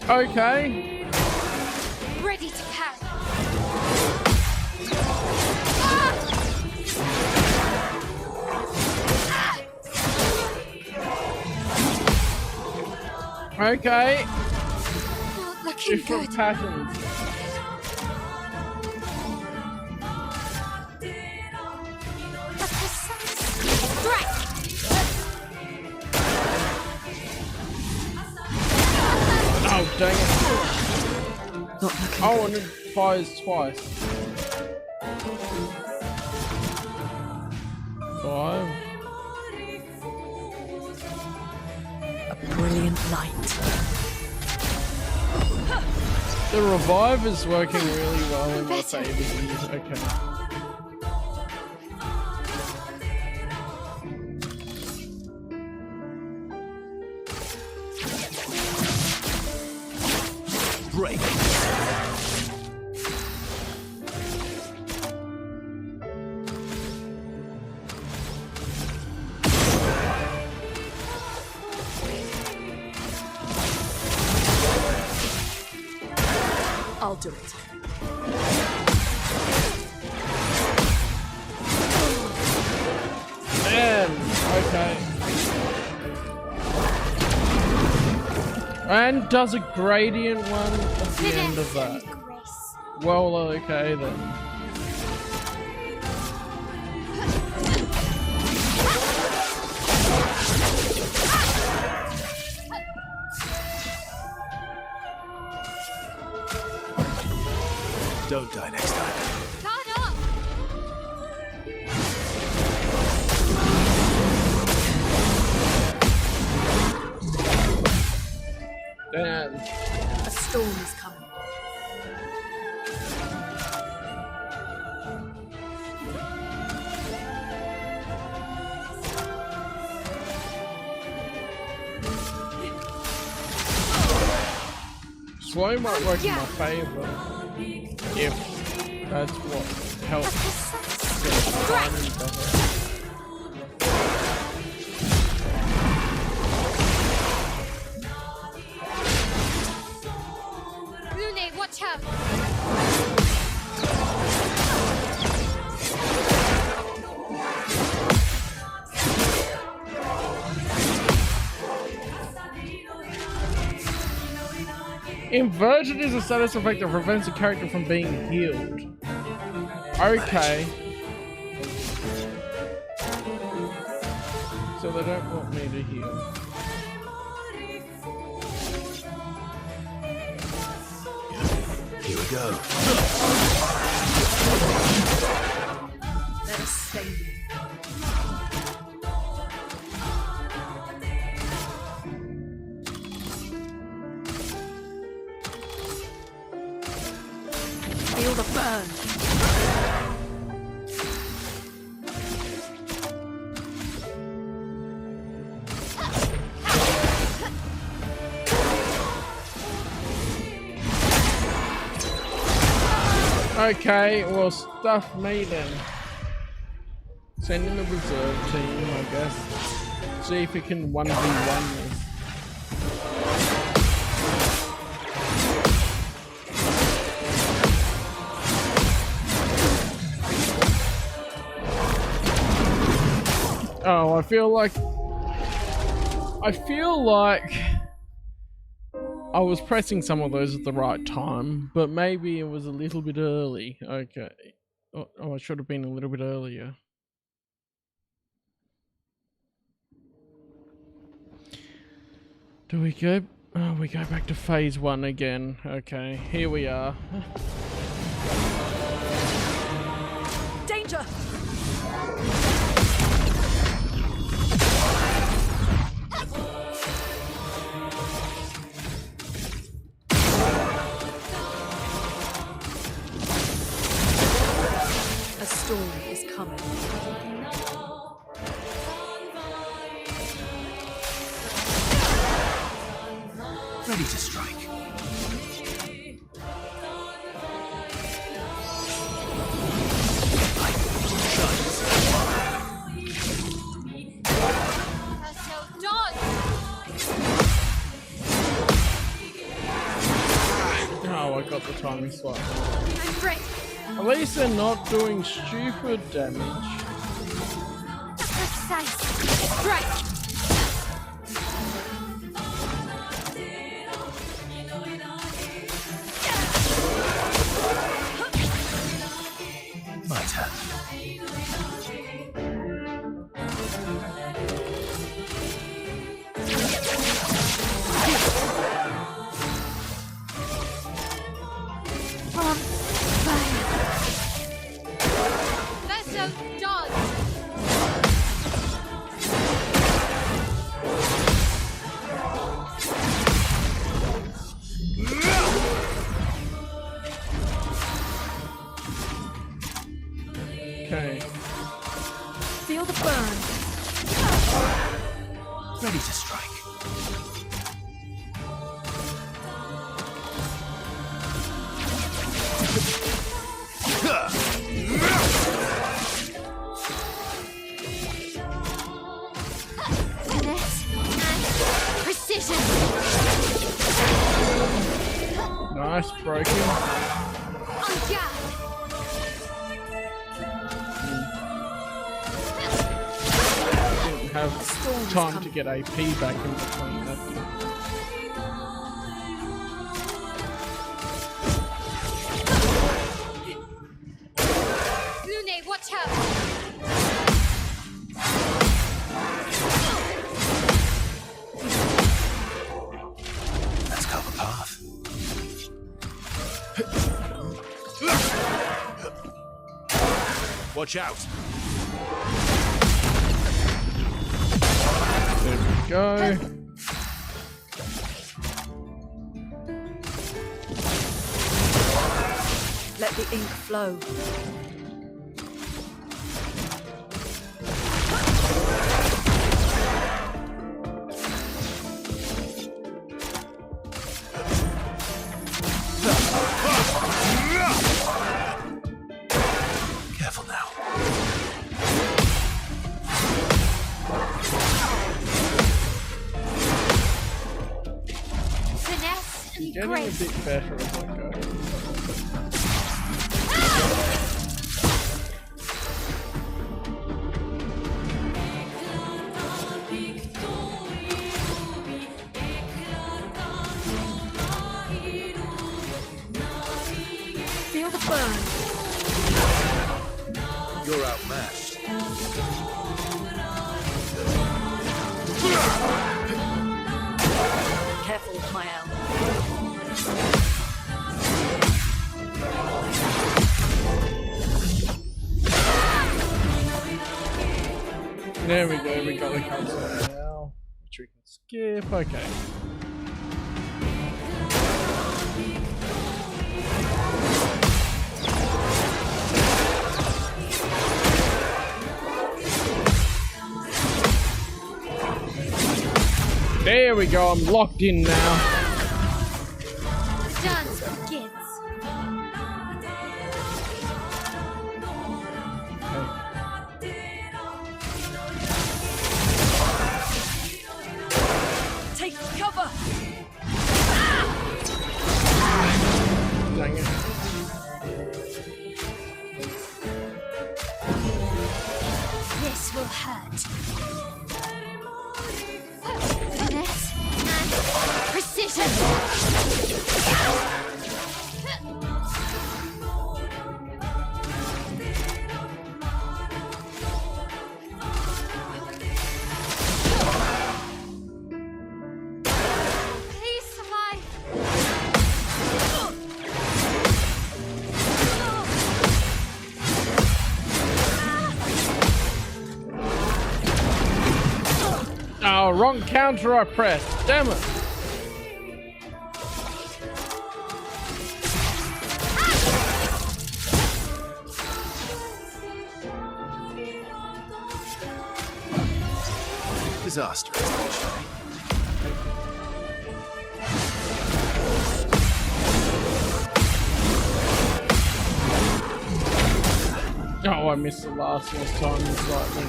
Okay. Ready to carry. Okay. Not looking Different good. patterns. Strike. Oh, dang it. Not looking Oh, good. and it fires twice. 5. A brilliant light. The revive is working really well in my favor here. Okay. Break. I'll do it. Man, okay. And does a gradient one at the end of that. Well, okay then. Don't die next time. Caught up. Damn. A storm is coming. Slow might work in my favor if that's what helps get timing better. Lune, watch out. Inverted is a status effect that prevents a character from being healed. Okay. So they don't want me to heal. Here we go. Let us stain them. Feel the burn. Okay, well, stuff me then. Send in the reserve team, I guess. See if we can 1v1 this. Oh, I feel like I was pressing some of those at the right time, but maybe it was a little bit early. Okay. Oh, I should have been a little bit earlier. Do we go? Oh, we go back to phase 1 again. Okay, here we are. Danger! A storm is coming. Ready to strike. Oh, I got the timing spot. I'm ready. At least they're not doing stupid damage. Precise. Strike. My turn. On fire. Vessel dodge. Okay. Feel the burn. Ready to strike. Finesse and precision. Nice broken. On guard. Didn't have time to get AP back in between that. Lune, watch out. Let's cover path. Watch out. There we go. Let the ink flow. Careful now. Finesse and Getting a grace. bit better as I go. Feel the burn. You're outmatched. Careful, my elm. There we go, we got the cutscene now, which we can skip. Okay. There we go, I'm locked in now. Dance begins. hurt. Finesse and precision. Please survive. Oh, wrong counter I pressed. Damn it. Disastrous, actually. Oh, I missed the last time slightly.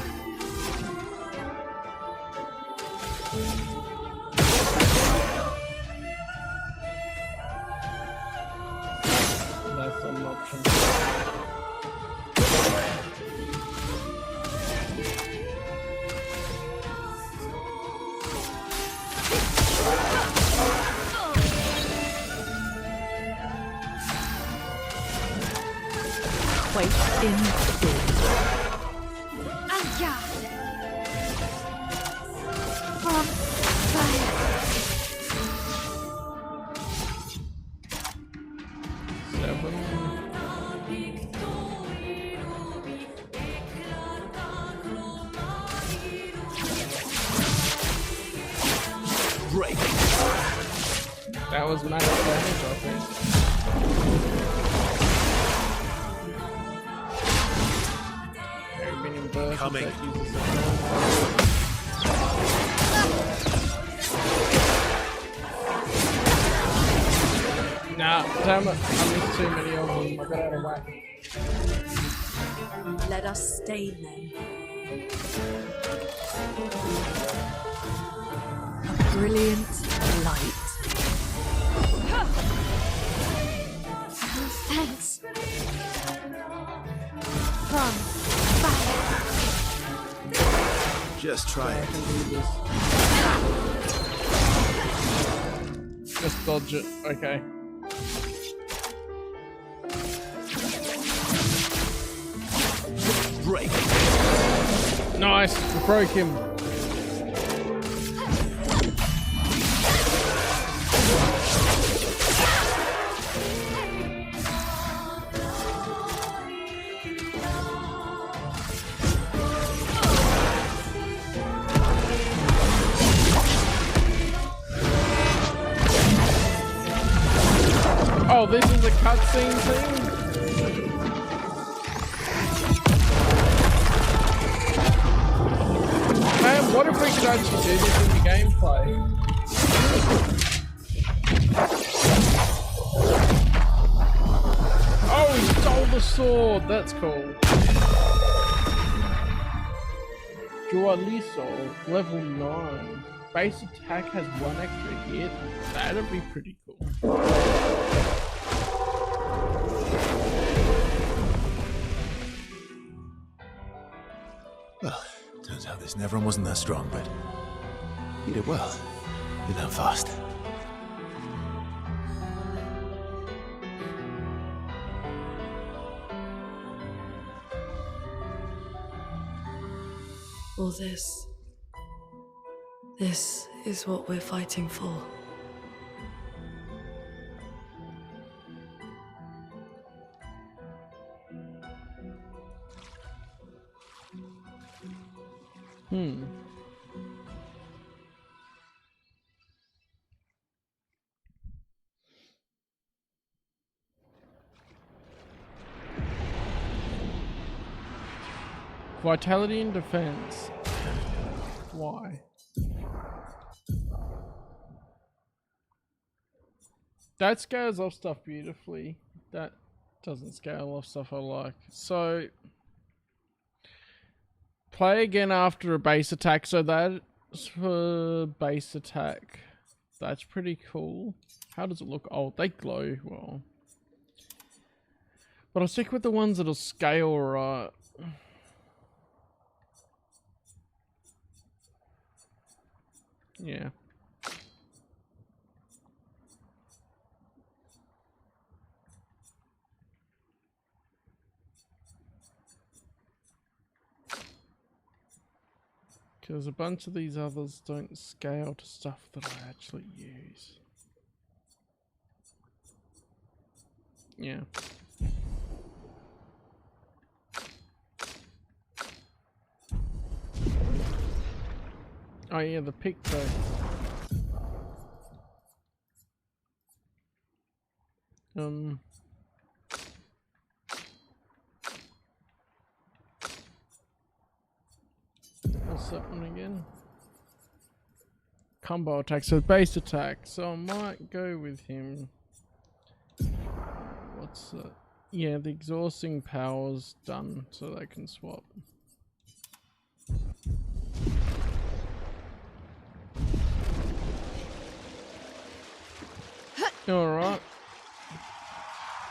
That's an option. Wait in fear. Aya. From fire. Break. That was max damage, I think. Coming. Nah, damn it. I missed too many of them. I got out of whack. Let us stain them. A brilliant light. Thanks. From fire. Just try it. Just dodge it. Okay. Break. Nice. We broke him. Oh, this is a cutscene thing? Man, what if we could actually do this in the gameplay? Oh, he stole the sword! That's cool. Dualiso, level 9. Base attack has 1 extra hit. That'd be pretty cool. Well, turns out this Nevron wasn't that strong, but you did well. You learned fast. All this is what we're fighting for. Vitality and defense. Why? That scales off stuff beautifully. That doesn't scale off stuff I like. So, play again after a base attack. So that's for base attack. That's pretty cool. How does it look? Oh, they glow. Well, but I'll stick with the ones that'll scale right. Yeah. Because a bunch of these others don't scale to stuff that I actually use. Yeah. Oh yeah, the pick though. What's that one again? Combo attack, so base attack. So I might go with him. What's that? Yeah, the exhausting power's done, so they can swap. Alright.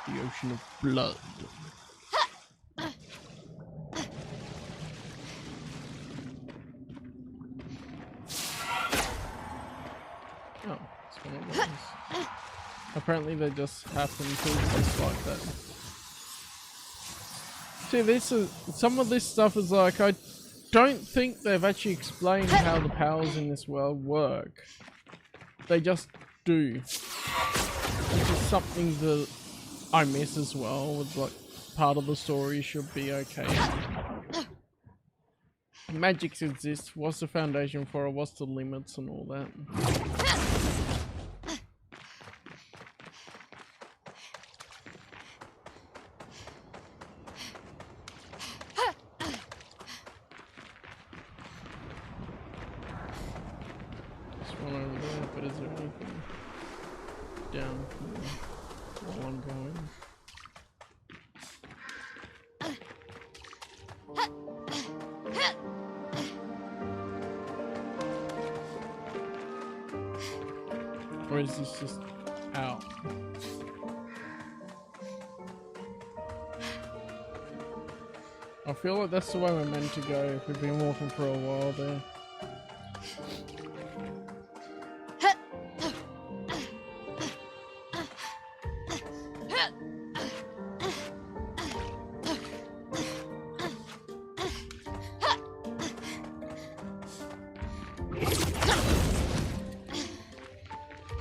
The ocean of blood. Oh, it's one of those. Apparently they just happen to exist like that. See, this is some of this stuff is like, I don't think they've actually explained how the powers in this world work. They just do. Which is something that I miss as well, with like part of the story should be okay. Magic exists, what's the foundation for it, what's the limits and all that. There's one over there, but is there anything down here while I'm going? Or is this just out? I feel like that's the way we're meant to go if we've been walking for a while there.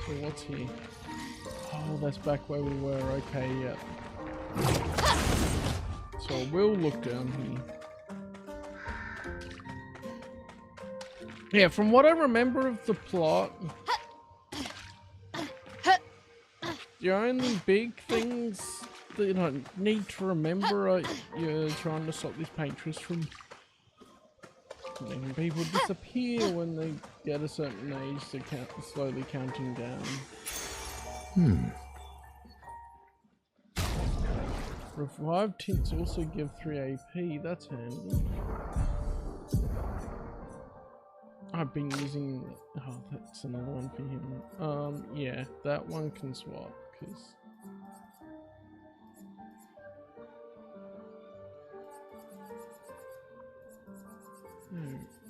So what's here? Oh, that's back where we were. Okay, yeah. So I will look down here. Yeah, from what I remember of the plot, the only big things that you need to remember are you're trying to stop this paintress from letting people disappear when they get a certain age, to slowly counting down. Revived tints also give 3 AP, that's handy. I've been using... oh, that's another one for him. Yeah, that one can swap, because...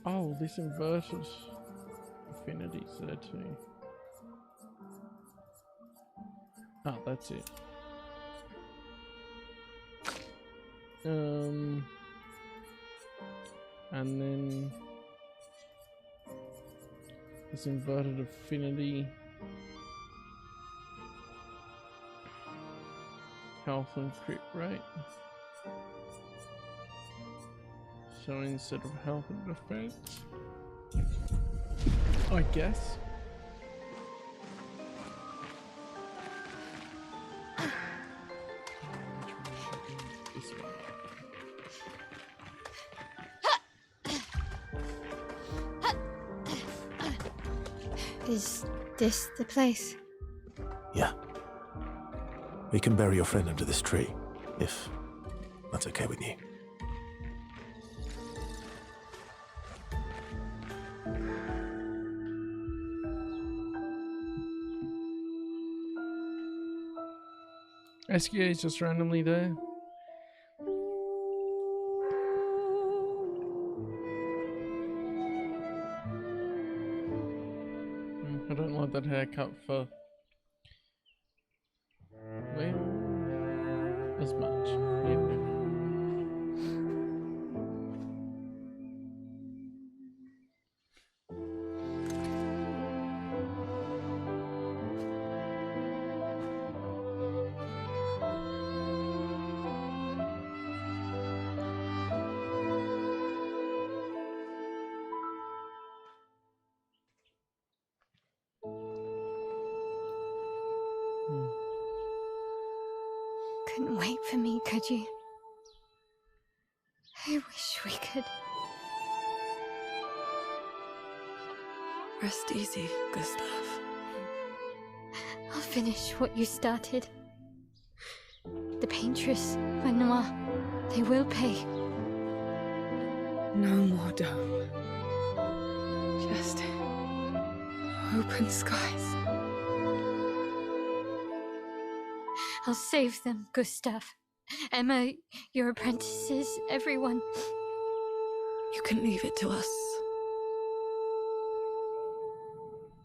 Oh, this inverted affinity's there too. Oh, that's it. And then this inverted affinity, health and crit rate. So instead of health and defense, I guess. Is this the place? Yeah. We can bury your friend under this tree, if that's okay with you. SQA is just randomly there. I don't like that haircut for well, as much. Yeah. Couldn't wait for me, could you? I wish we could. Rest easy, Gustav. I'll finish what you started. The paintress, Renoir, they will pay. No more dome. Just open skies. I'll save them, Gustav. Emma, your apprentices, everyone. You can leave it to us.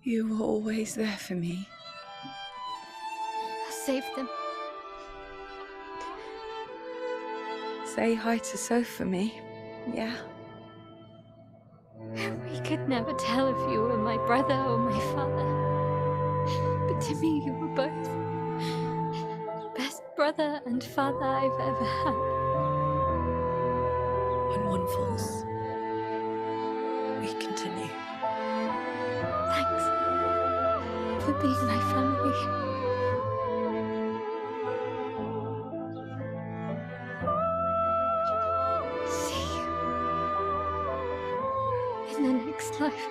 You were always there for me. I'll save them. Say hi to Soph for me, yeah? We could never tell if you were my brother or my father. But to me, you were both. Best brother and father I've ever had. When one falls, we continue. Thanks for being my family. See you in the next life.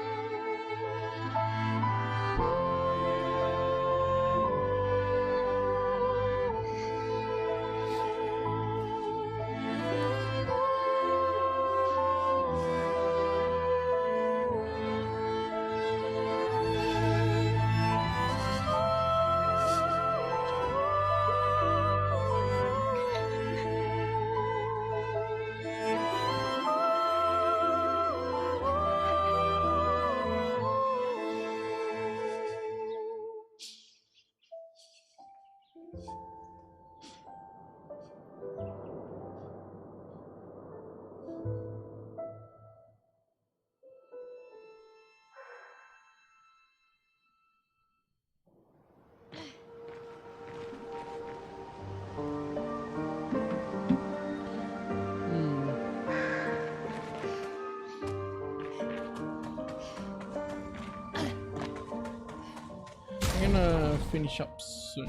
I'm gonna finish up soon,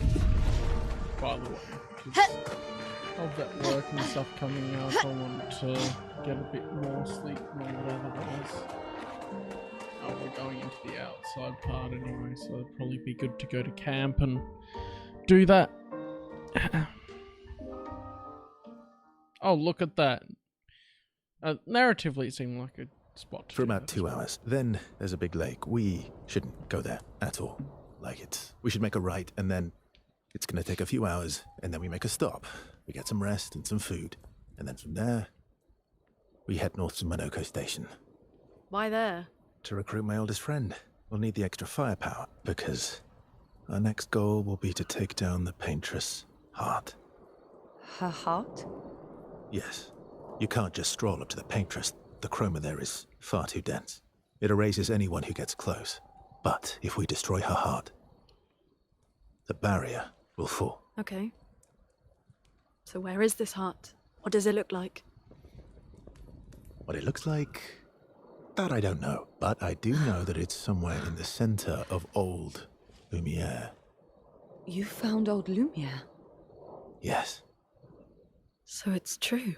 by the way, because of that work and stuff coming up. I want to get a bit more sleep or whatever that is. We're going into the outside part anyway, so it'd probably be good to go to camp and do that. Oh, look at that. Narratively, it seemed like a spot to For do about that. 2 hours. Then there's a big lake. We shouldn't go there at all. We should make a right, and then it's going to take a few hours, and then we make a stop. We get some rest and some food, and then from there, we head north to Monoko Station. Why there? To recruit my oldest friend. We'll need the extra firepower, because our next goal will be to take down the paintress' heart. Her heart? Yes. You can't just stroll up to the paintress. The chroma there is far too dense. It erases anyone who gets close. But if we destroy her heart, the barrier will fall. Okay. So where is this heart? What does it look like? What it looks like, that I don't know. But I do know that it's somewhere in the center of old Lumiere. You found old Lumiere? Yes. So it's true.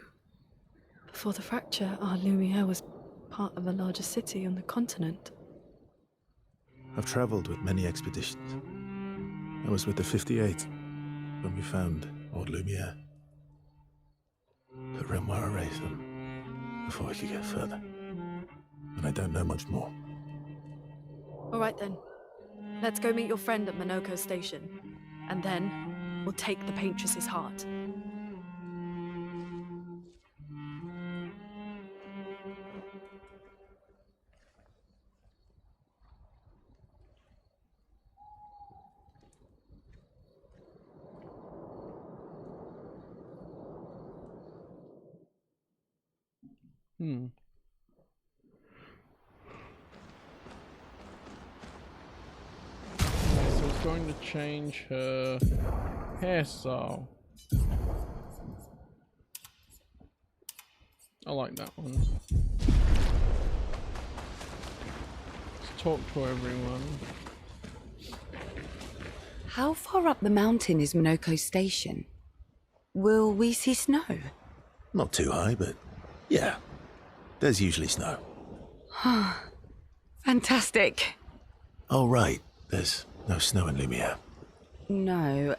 Before the fracture, our Lumiere was part of a larger city on the continent. I've traveled with many expeditions. I was with the 58th when we found old Lumiere. But Renoir erased them before we could get further. And I don't know much more. All right then. Let's go meet your friend at Monoko Station. And then we'll take the paintress's heart. So it's going to change her hairstyle. I like that one. Let's talk to everyone. How far up the mountain is Minoko Station? Will we see snow? Not too high, but yeah. There's usually snow. Fantastic. Oh, right. There's no snow in Lumiere. No,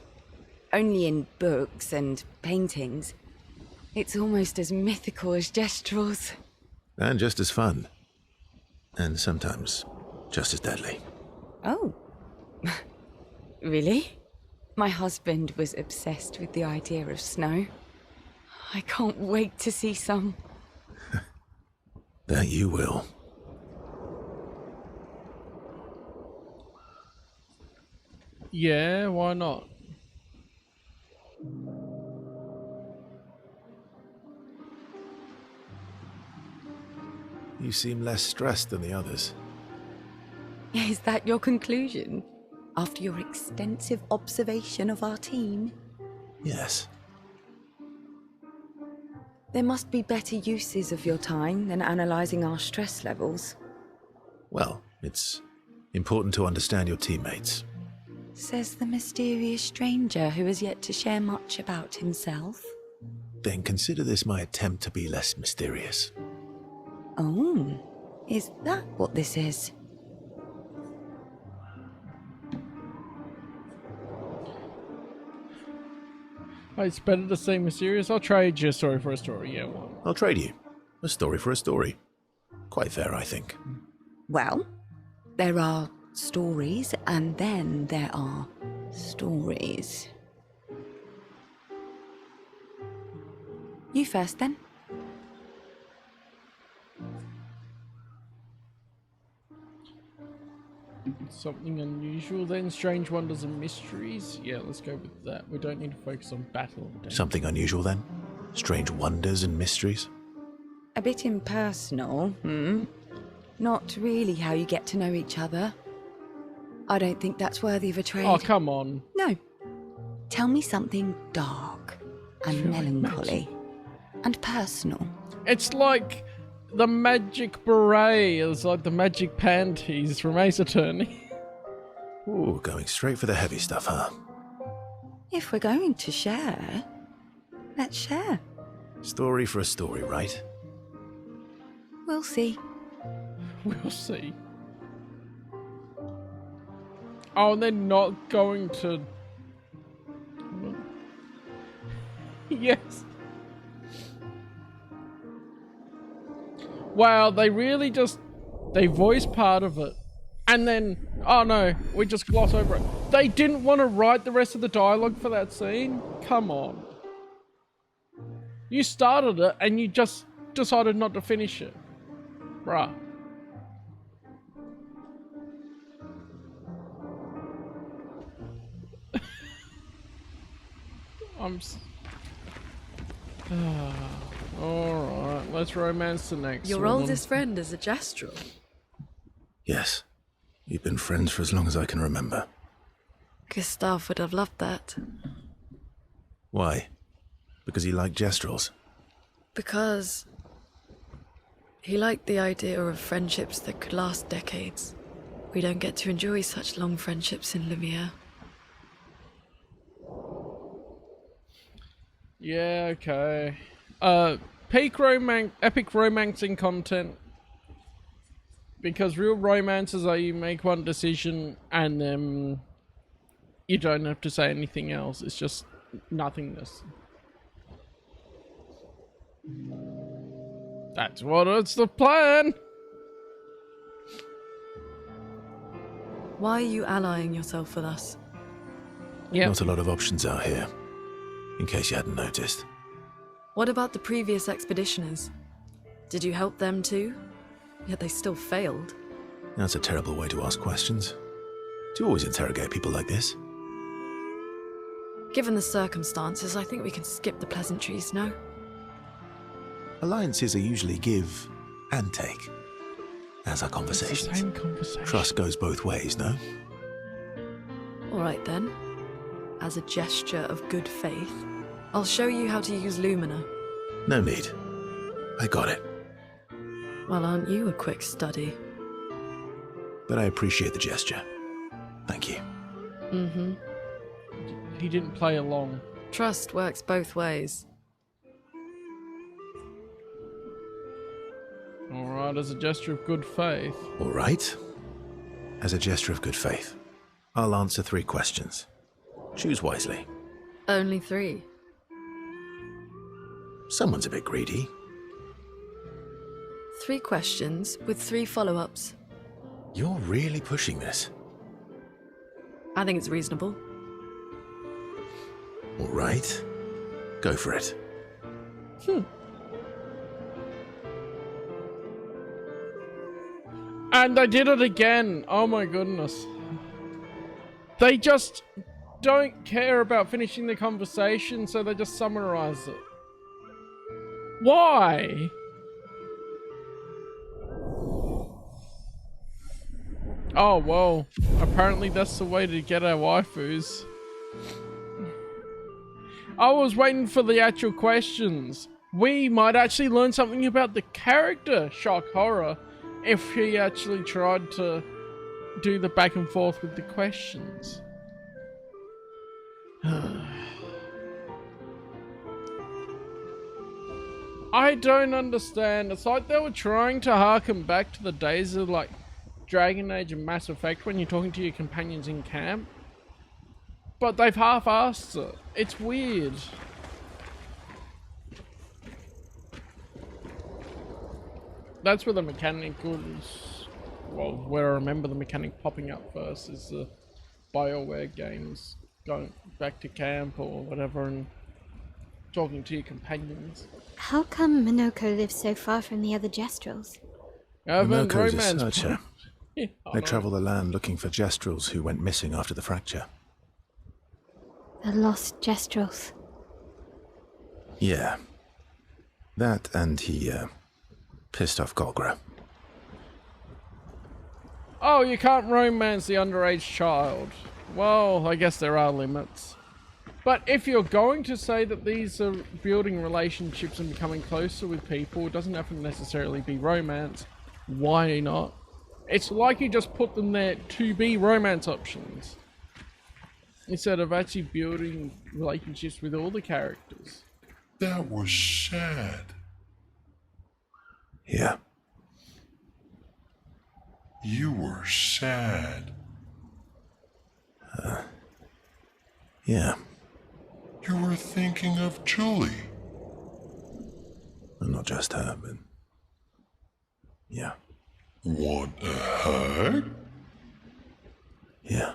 only in books and paintings. It's almost as mythical as Gestrels. And just as fun. And sometimes just as deadly. Oh. Really? My husband was obsessed with the idea of snow. I can't wait to see some. That you will. Yeah, why not? You seem less stressed than the others. Is that your conclusion? After your extensive observation of our team? Yes. There must be better uses of your time than analysing our stress levels. Well, it's important to understand your teammates. Says the mysterious stranger who has yet to share much about himself. Then consider this my attempt to be less mysterious. Oh, is that what this is? It's better to say mysterious. I'll trade you a story for a story. Yeah, well. I'll trade you. A story for a story. Quite fair, I think. Well, there are stories, and then there are stories. You first, then. Something unusual then? Strange wonders and mysteries? Yeah, let's go with that. We don't need to focus on battle. Something unusual then? Strange wonders and mysteries? A bit impersonal, Not really how you get to know each other. I don't think that's worthy of a trade. Oh, come on. No. Tell me something dark and melancholy and personal. It's like the magic beret. It's like the magic panties from Ace Attorney. Ooh, going straight for the heavy stuff, huh? If we're going to share, let's share. Story for a story, right? We'll see. We'll see. Oh, and they're not going to... Yes. Wow, they really just... They voice part of it. And then, oh no, we just gloss over it. They didn't want to write the rest of the dialogue for that scene? Come on. You started it and you just decided not to finish it. Bruh. Alright, let's romance the next Your one. oldest friend is a Gestrel. Yes. You've been friends for as long as I can remember. Gustav would have loved that. Why? Because he liked Gestrels? Because he liked the idea of friendships that could last decades. We don't get to enjoy such long friendships in Lumiere. Yeah, okay. Epic romancing content. Because real romances are you make one decision and then you don't have to say anything else. It's just nothingness. That's what it's the plan. Why are you allying yourself with us? Yeah. Not a lot of options out here, in case you hadn't noticed. What about the previous expeditioners? Did you help them too? Yet they still failed. That's a terrible way to ask questions. Do you always interrogate people like this? Given the circumstances, I think we can skip the pleasantries, no? Alliances are usually give and take, as are conversations. It's the same conversation. Trust goes both ways, no? Alright then. As a gesture of good faith, I'll show you how to use Lumina. No need. I got it. Well, aren't you a quick study? But I appreciate the gesture. Thank you. Mm-hmm. He didn't play along. Trust works both ways. Alright, as a gesture of good faith. All right. As a gesture of good faith, I'll answer 3 questions. Choose wisely. Only 3. Someone's a bit greedy. 3 questions with 3 follow-ups. You're really pushing this. I think it's reasonable. All right. Go for it. And I did it again. Oh my goodness. They just don't care about finishing the conversation, so they just summarize it. Why? Oh, well, apparently that's the way to get our waifus. I was waiting for the actual questions. We might actually learn something about the character, shock horror, if he actually tried to do the back and forth with the questions. I don't understand. It's like they were trying to harken back to the days of like Dragon Age and Mass Effect when you're talking to your companions in camp. But they've half-assed it. It's weird. That's where the mechanicals... Well, where I remember the mechanic popping up first is the BioWare games. Going back to camp or whatever and talking to your companions. How come Minoko lives so far from the other Gestrels? Minoko's a searcher. Yeah, They travel the land looking for Gestrels who went missing after the fracture. The lost Gestrels. Yeah. That and he, pissed off Golgra. Oh, you can't romance the underage child. Well, I guess there are limits. But if you're going to say that these are building relationships and becoming closer with people, it doesn't have to necessarily be romance. Why not? It's like you just put them there to be romance options, instead of actually building relationships with all the characters. That was sad. Yeah. You were sad. Yeah. You were thinking of Julie. And not just her, but... Yeah. Want a hug? Yeah.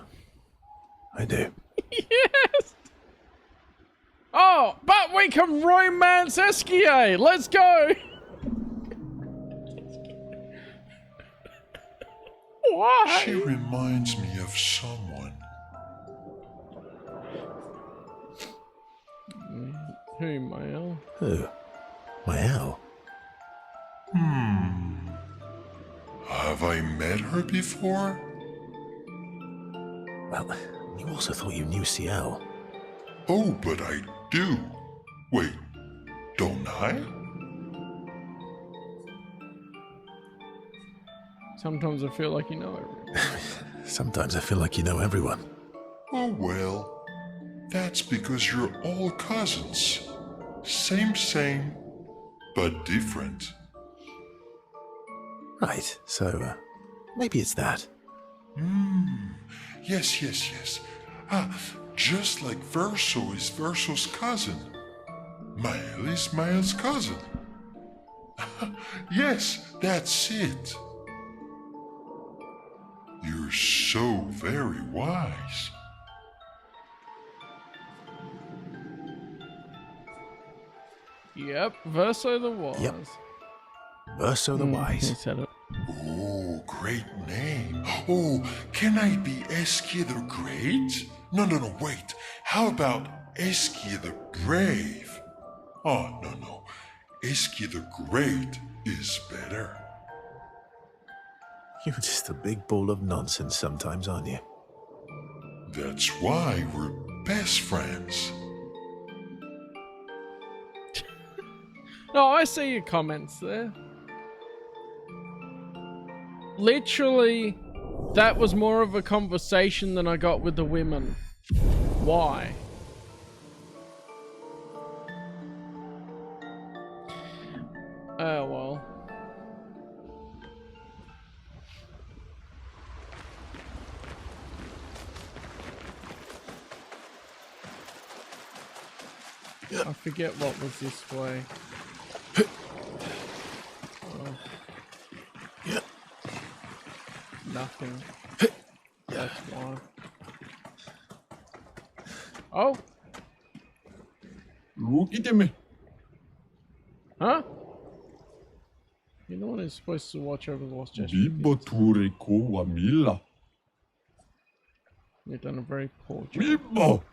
I do. Yes! Oh, but we can romance Esquier! Let's go! Why? She reminds me of someone. Who, Mael? Who? Mael? Have I met her before? Well, you also thought you knew CL. Oh, but I do. Wait, don't I? Sometimes I feel like you know everyone. Sometimes I feel like you know everyone. Oh well, that's because you're all cousins. Same, but different. Right, so, maybe it's that. Yes. Just like Verso is Verso's cousin. Mael is Mael's cousin. Yes, that's it. You're so very wise. Yep, Verso the Wise. Yep. Verso the He Wise. said it. Oh, great name. Oh, can I be Eskia the Great? No, wait. How about Eskia the Brave? Oh, no. Iski the Great is better. You're just a big ball of nonsense sometimes, aren't you? That's why we're best friends. No, I see your comments there. Literally, that was more of a conversation than I got with the women. Why? Oh, well. I forget what was this way. Oh. Nothing. That's why. Oh! Look at me. Huh? You're the one who's supposed to watch over the Lost Gesture. Bibo ture ko wamila. You've done a very poor job. Bibo!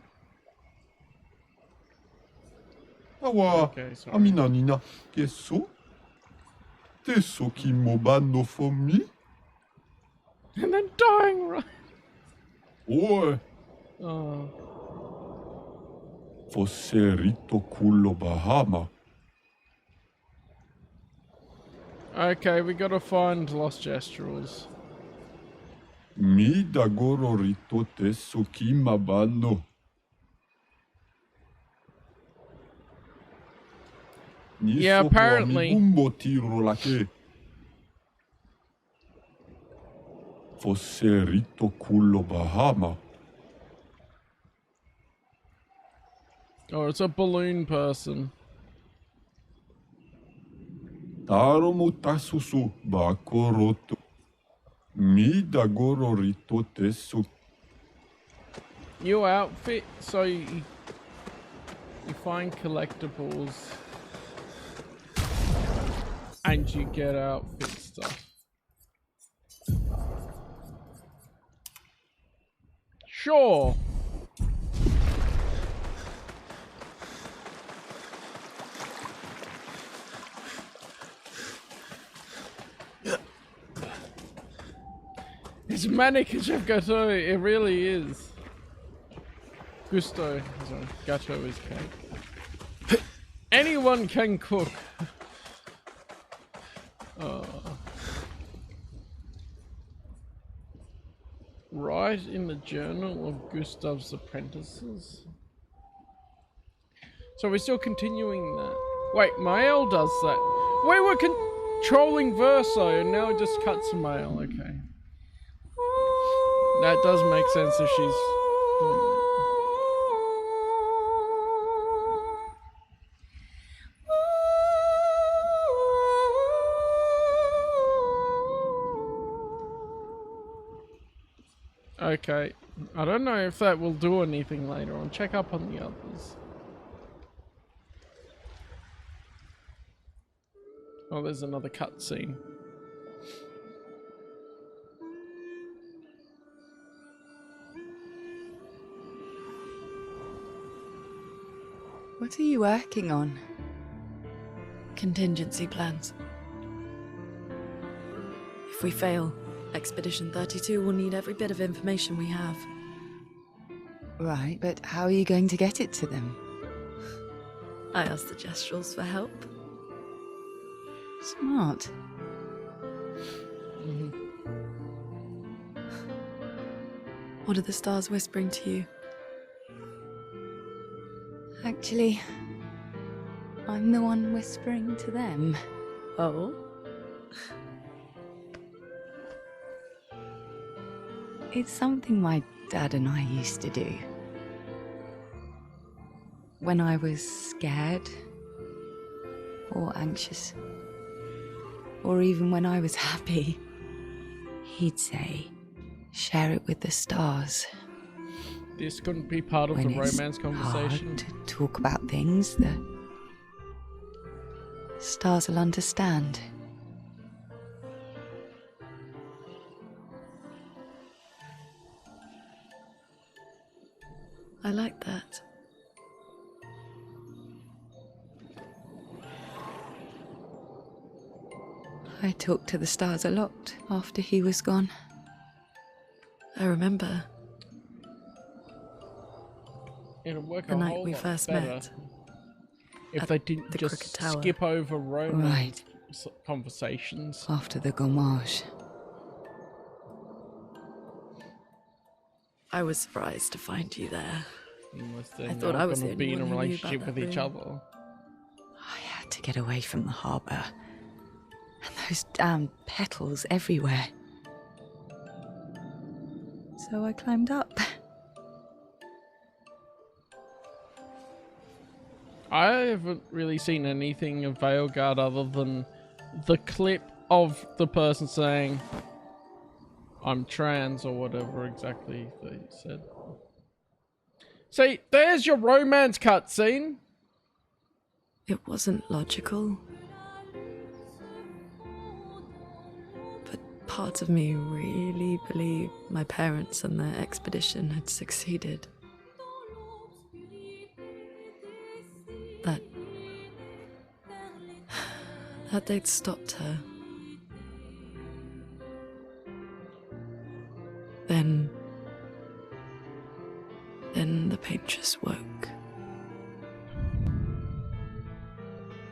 Awa, Okay, sorry. amina nina, keso? Teso ki mobano for me? And then dying, right? Oi, Oh. Foserito culo Bahama. Okay, we gotta find Lost Gestuals. Mi dagoro rito teso ki mabano. Yeah, apparently. Bumbo tiro lake. Foserito culo Bahama. Oh, it's a balloon person. Taro mutasusu bakoroto. Mi dagoro rito teso. You outfit, so you find collectibles and you get outfit stuff. Sure. It's manic as Chef Gateau, it really is. Gusto, sorry, Gateau is cake. Anyone can cook. Right in the Journal of Gustav's Apprentices. So we're still continuing that. Wait, Mael does that. We were controlling Verso and now it just cuts to Mael, okay. That does make sense if she's doing that. Okay, I don't know if that will do anything later on. Check up on the others. Oh, there's another cutscene. What are you working on? Contingency plans. If we fail, Expedition 32 will need every bit of information we have. Right, but how are you going to get it to them? I asked the Gestrals for help. Smart. What are the stars whispering to you? Actually, I'm the one whispering to them. Oh? It's something my dad and I used to do. When I was scared, or anxious, or even when I was happy, he'd say, share it with the stars. This couldn't be part of When the it's romance conversation. hard to talk about things, the stars will understand. I like that. I talked to the stars a lot after he was gone. I remember It'll work the a night whole we lot first better met. if at they didn't the Crooked just Tower. skip over romance Right. conversations. After the gommage. I was surprised to find you there. Unless they're I thought now I was going the to be only in a one who knew about relationship that with each room. other. I had to get away from the harbour. And those damn petals everywhere. So I climbed up. I haven't really seen anything of Veilguard other than the clip of the person saying, I'm trans, or whatever exactly they said. See, there's your romance cutscene. It wasn't logical. But parts of me really believed my parents and their expedition had succeeded. That they'd stopped her. Then the paint just woke.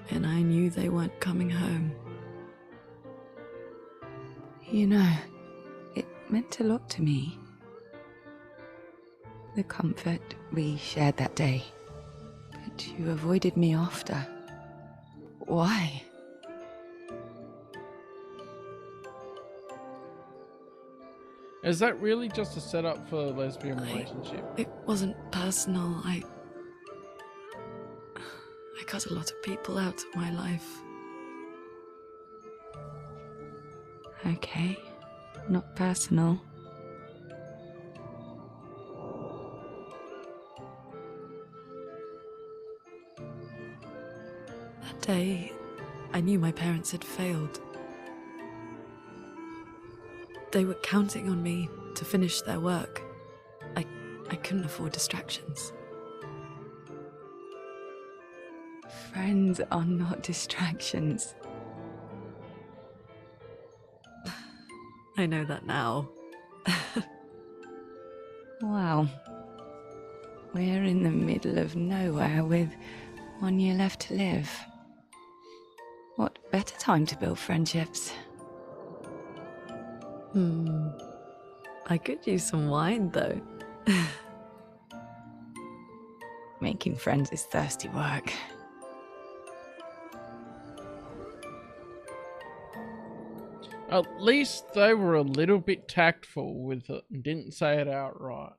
And I knew they weren't coming home. You know, it meant a lot to me. The comfort we shared that day. But you avoided me after. Why? Is that really just a setup for a lesbian relationship? It wasn't personal. I cut a lot of people out of my life. Okay, not personal. That day, I knew my parents had failed. They were counting on me to finish their work. I couldn't afford distractions. Friends are not distractions. I know that now. Wow. We're in the middle of nowhere with 1 year left to live. What better time to build friendships? I could use some wine, though. Making friends is thirsty work. At least they were a little bit tactful with it and didn't say it outright.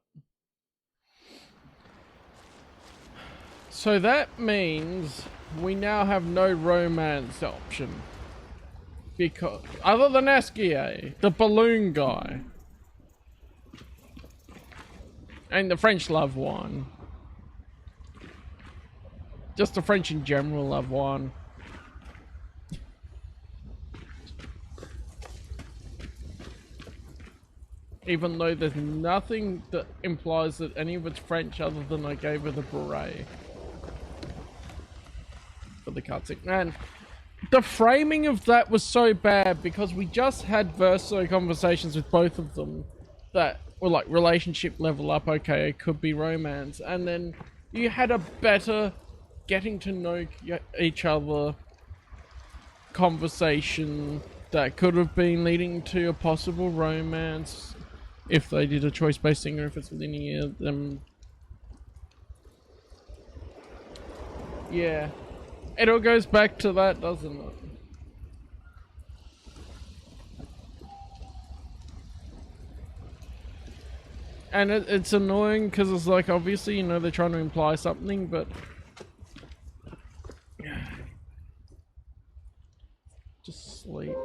So that means we now have no romance option. Because, other than Asquier, the balloon guy. And the French love wine. Just the French in general love wine. Even though there's nothing that implies that any of it's French other than I gave her the beret. For the cutscene. And the framing of that was so bad because we just had verso conversations with both of them that were like relationship level up, okay, it could be romance. And then you had a better getting to know each other conversation that could have been leading to a possible romance if they did a choice-based thing or if it's within a year. Yeah. It all goes back to that, doesn't it? And it's annoying because it's like, obviously, you know, they're trying to imply something, but... Just sleep.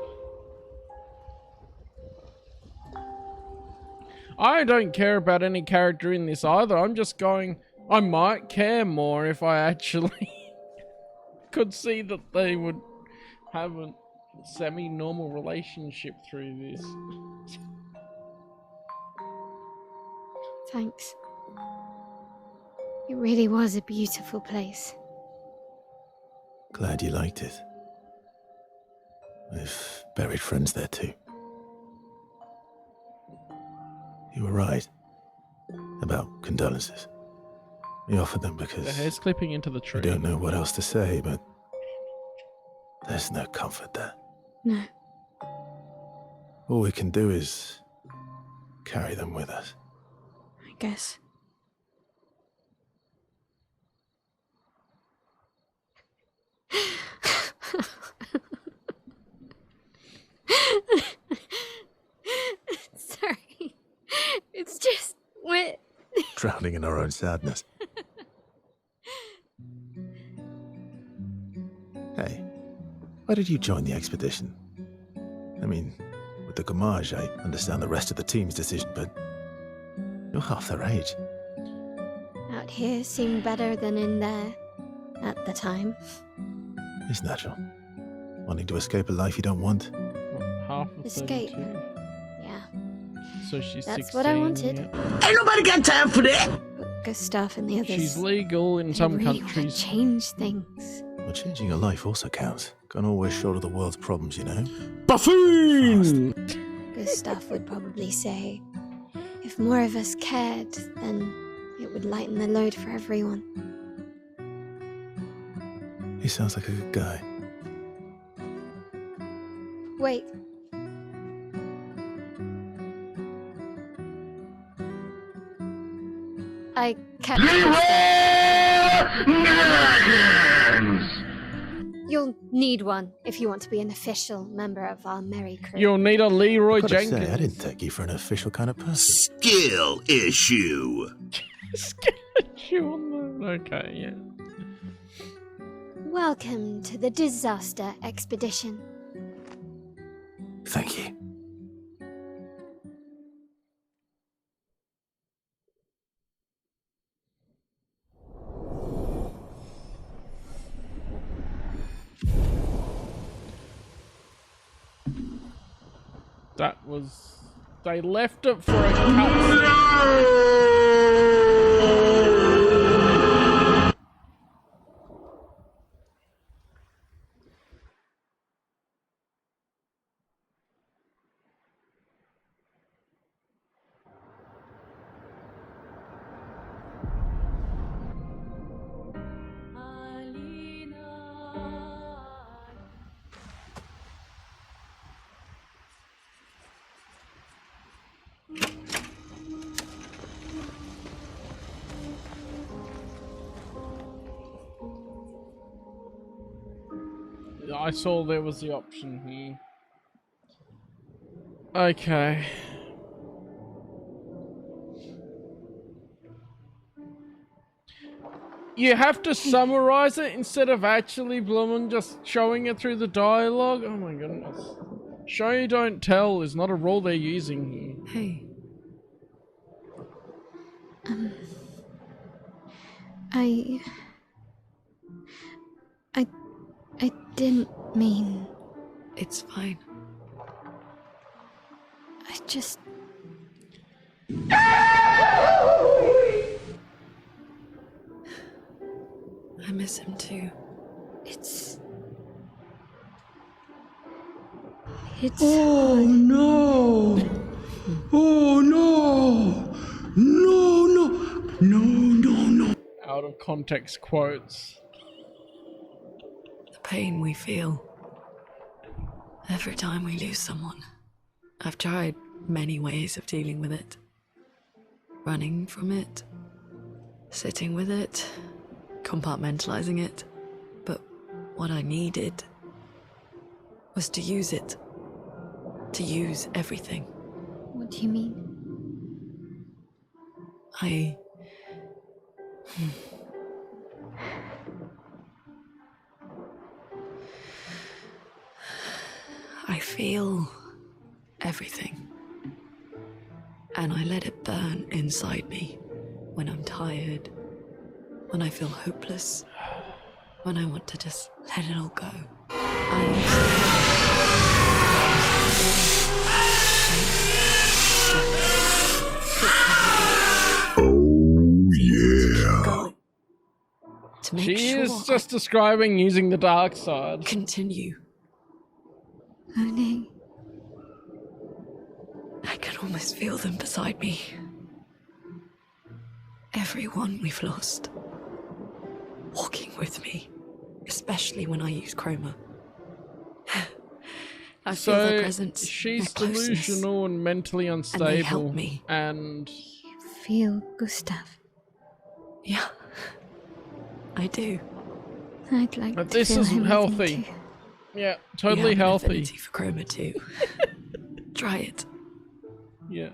I don't care about any character in this either. I'm just going, I might care more if I actually could see that they would have a semi-normal relationship through this. Thanks. It really was a beautiful place. Glad you liked it. We've buried friends there too. You were right about condolences. We offered them because The hair's clipping into the we tree. don't know what else to say, but there's no comfort there. No. All we can do is carry them with us. I guess. Sorry. It's just wet. Drowning in our own sadness. Hey, why did you join the expedition? I mean, with the Gamage, I understand the rest of the team's decision, but you're half their age. Out here seemed better than in there at the time. It's natural. Wanting to escape a life you don't want. What, half of Escape. 32? Yeah. So she's That's 16. what I wanted. Yeah. Ain't nobody got time for that. But Gustav and the others. She's legal in they some really wanna countries. change things. Well, changing your life also counts. Can't always shoulder the world's problems, you know? Buffoon! Gustav would probably say, if more of us cared, then it would lighten the load for everyone. He sounds like a good guy. Wait. I can't. You'll need one if you want to be an official member of our merry crew. You'll need a Leroy Gotta Jenkins. say, I didn't take you for an official kind of person. Skill issue. Okay, yeah. Welcome to the disaster expedition. Thank you. That was... They left it for a cutscene. I saw there was the option here. Okay. You have to summarize it instead of actually blooming just showing it through the dialogue. Oh my goodness. Show you don't tell is not a rule they're using here. Hey. I didn't mean. It's fine. I just. I miss him too. It's. Oh no! Oh no! No, no, no, no, no. Out of context quotes. The pain we feel every time we lose someone. I've tried many ways of dealing with it. Running from it, sitting with it, compartmentalizing it. But what I needed was to use it. To use everything. What do you mean? I feel everything. And I let it burn inside me when I'm tired, when I feel hopeless, when I want to just let it all go. Oh, yeah. To make She sure is just describing using the dark side. Continue. Moaning. I can almost feel them beside me. Everyone we've lost. Walking with me. Especially when I use chroma. I feel their presence. She's their closeness, delusional and mentally unstable. and they help me. And Feel Gustav. Yeah, I do. I'd like to this feel is him healthy. with me too. Yeah, totally you have healthy. An affinity for chroma too. Try it. Yeah.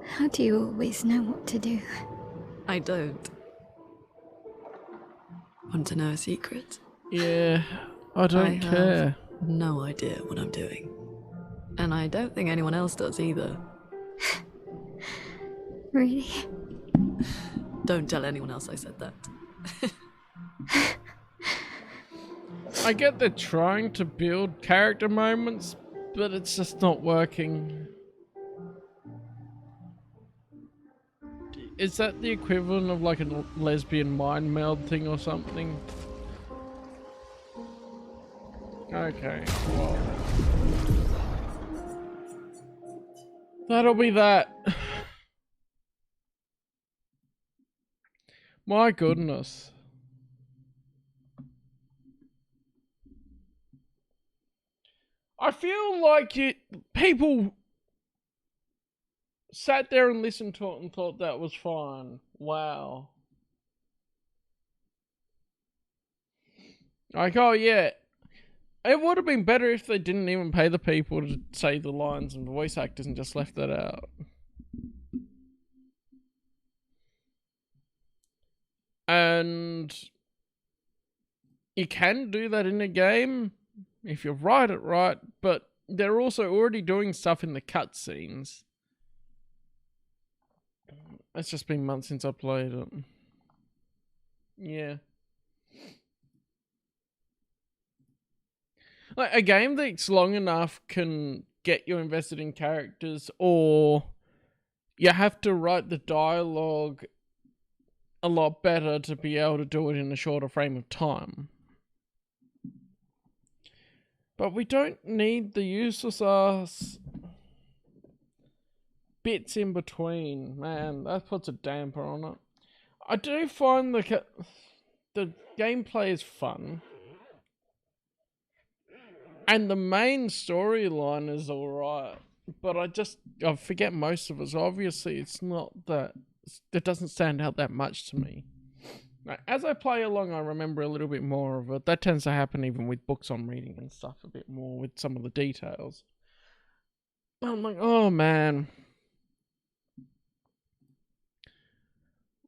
How do you always know what to do? I don't. Want to know a secret? Yeah, I don't care. Have no idea what I'm doing. And I don't think anyone else does either. Really? Don't tell anyone else I said that. I get they're trying to build character moments, but it's just not working. Is that the equivalent of like a lesbian mind meld thing or something? Okay, well. That'll be that. My goodness. I feel like people sat there and listened to it and thought that was fine. Wow. Like, oh yeah. It would have been better if they didn't even pay the people to say the lines and voice actors and just left that out. And you can do that in a game if you write it right, but they're also already doing stuff in the cutscenes. It's just been months since I played it. Yeah. Like, a game that's long enough can get you invested in characters, or you have to write the dialogue a lot better to be able to do it in a shorter frame of time. But we don't need the useless ass bits in between. Man, that puts a damper on it. I do find the gameplay is fun. And the main storyline is alright. But I forget most of it. So obviously it's not that... It doesn't stand out that much to me. Like, as I play along, I remember a little bit more of it. That tends to happen even with books I'm reading and stuff, a bit more with some of the details. I'm like, oh man.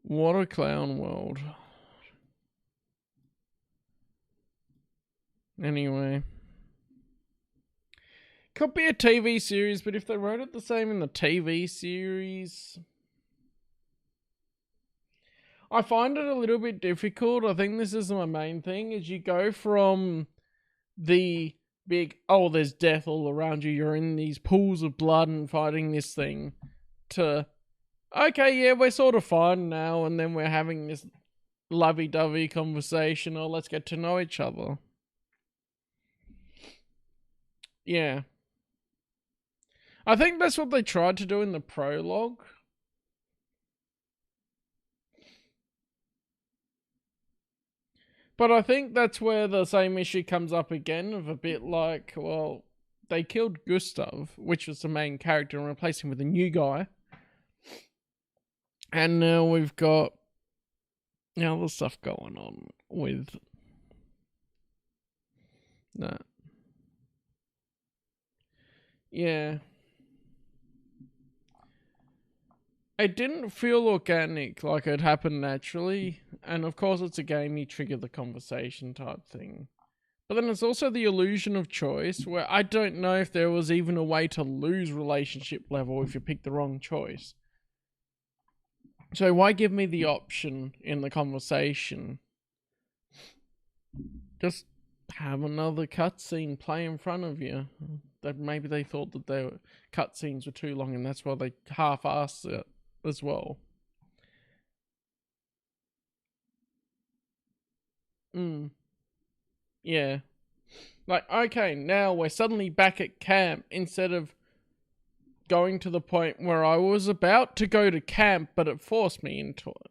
What a clown world. Anyway. Could be a TV series, but if they wrote it the same in the TV series... I find it a little bit difficult. I think this is my main thing, is you go from the big, oh, there's death all around you, you're in these pools of blood and fighting this thing, to, okay, yeah, we're sort of fine now, and then we're having this lovey-dovey conversation, or let's get to know each other. Yeah. I think that's what they tried to do in the prologue. But I think that's where the same issue comes up again, of a bit like, well, they killed Gustav, which was the main character, and replaced him with a new guy. And now we've got other stuff going on with that. Yeah. It didn't feel organic, like it happened naturally. And of course it's a game, you trigger the conversation type thing. But then it's also the illusion of choice, where I don't know if there was even a way to lose relationship level if you pick the wrong choice. So why give me the option in the conversation? Just have another cutscene play in front of you. That maybe they thought that their cutscenes were too long, and that's why they half-assed it as well. Yeah. Like, okay, now we're suddenly back at camp instead of going to the point where I was about to go to camp, but it forced me into it.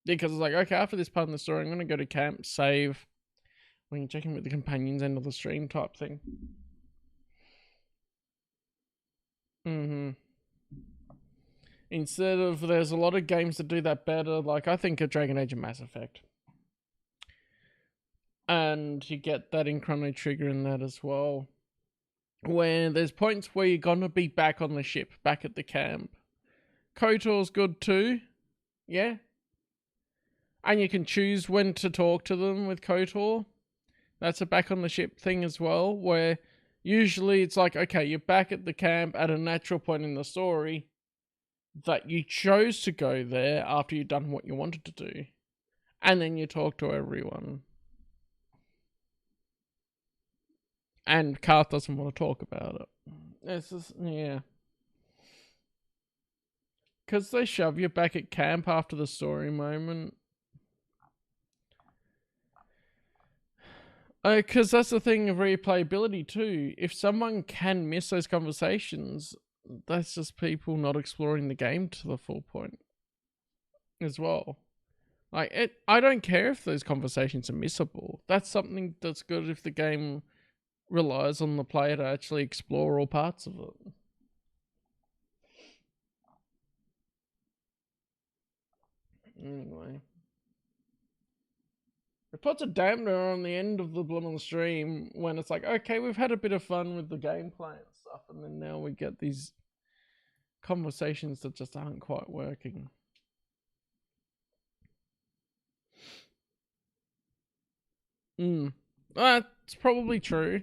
Because it's like, okay, after this part of the story, I'm going to go to camp, save, we can check in with the companions, end of the stream type thing. Instead of, there's a lot of games that do that better, like I think of Dragon Age and Mass Effect. And you get that in Chrono Trigger in that as well. Where there's points where you're gonna be back on the ship, back at the camp. KOTOR's good too. Yeah. And you can choose when to talk to them with KOTOR. That's a back on the ship thing as well, where usually it's like, okay, you're back at the camp at a natural point in the story that you chose to go there after you've done what you wanted to do. And then you talk to everyone. And Karth doesn't want to talk about it. It's just, yeah. Because they shove you back at camp after the story moment. Because that's the thing of replayability too. If someone can miss those conversations, that's just people not exploring the game to the full point as well. Like, I don't care if those conversations are missable. That's something that's good if the game relies on the player to actually explore all parts of it. Anyway. It puts a dampener on the end of the blooming stream when it's like, okay, we've had a bit of fun with the gameplay and stuff, and then now we get these conversations that just aren't quite working. That's probably true.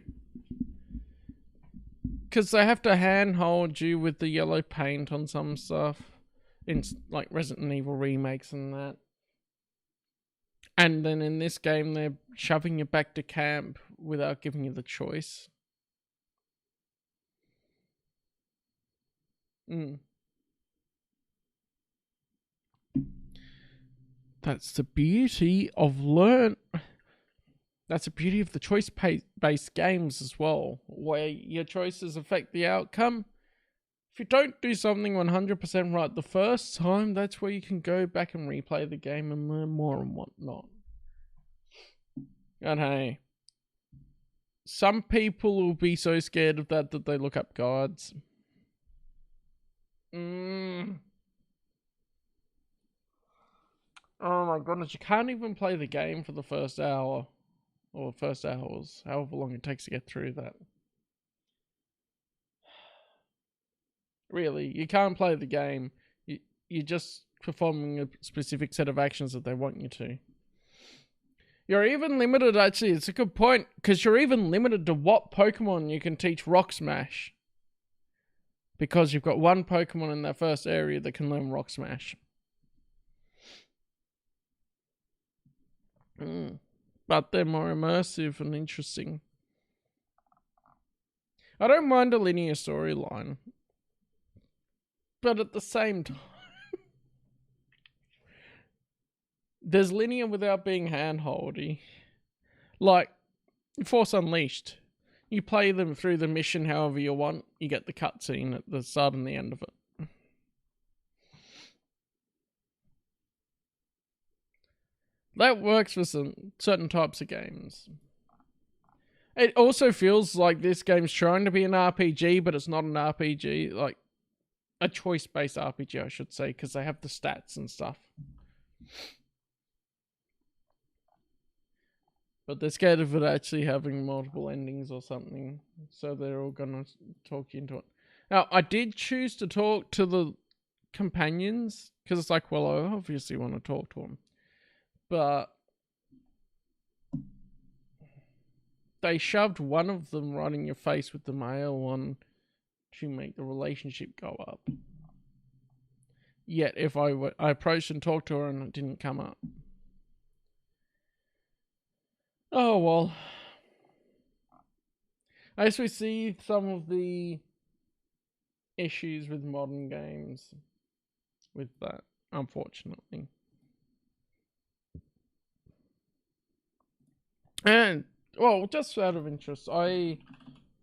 Because they have to handhold you with the yellow paint on some stuff. In like Resident Evil remakes and that. And then in this game, they're shoving you back to camp without giving you the choice. That's the beauty of That's the beauty of the choice-based games as well, where your choices affect the outcome. If you don't do something 100% right the first time, that's where you can go back and replay the game and learn more and whatnot. And hey, some people will be so scared of that they look up guides. Oh my goodness, you can't even play the game for the first hour. Or first hours, however long it takes to get through that. Really, you can't play the game. You're just performing a specific set of actions that they want you to. You're even limited, actually, it's a good point, because you're even limited to what Pokemon you can teach Rock Smash. Because you've got one Pokemon in that first area that can learn Rock Smash. But they're more immersive and interesting. I don't mind a linear storyline. But at the same time, there's linear without being hand-holdy. Like, Force Unleashed. You play them through the mission however you want. You get the cutscene at the start and the end of it. That works for some certain types of games. It also feels like this game's trying to be an RPG, but it's not an RPG. Like, a choice-based RPG, I should say, because they have the stats and stuff. But they're scared of it actually having multiple endings or something, so they're all gonna talk you into it. Now, I did choose to talk to the companions, because it's like, well, I obviously want to talk to them. But they shoved one of them right in your face with the male one to make the relationship go up. Yet if I approached and talked to her and it didn't come up. Oh well. I guess we see some of the issues with modern games with that, unfortunately. And, well, just out of interest, I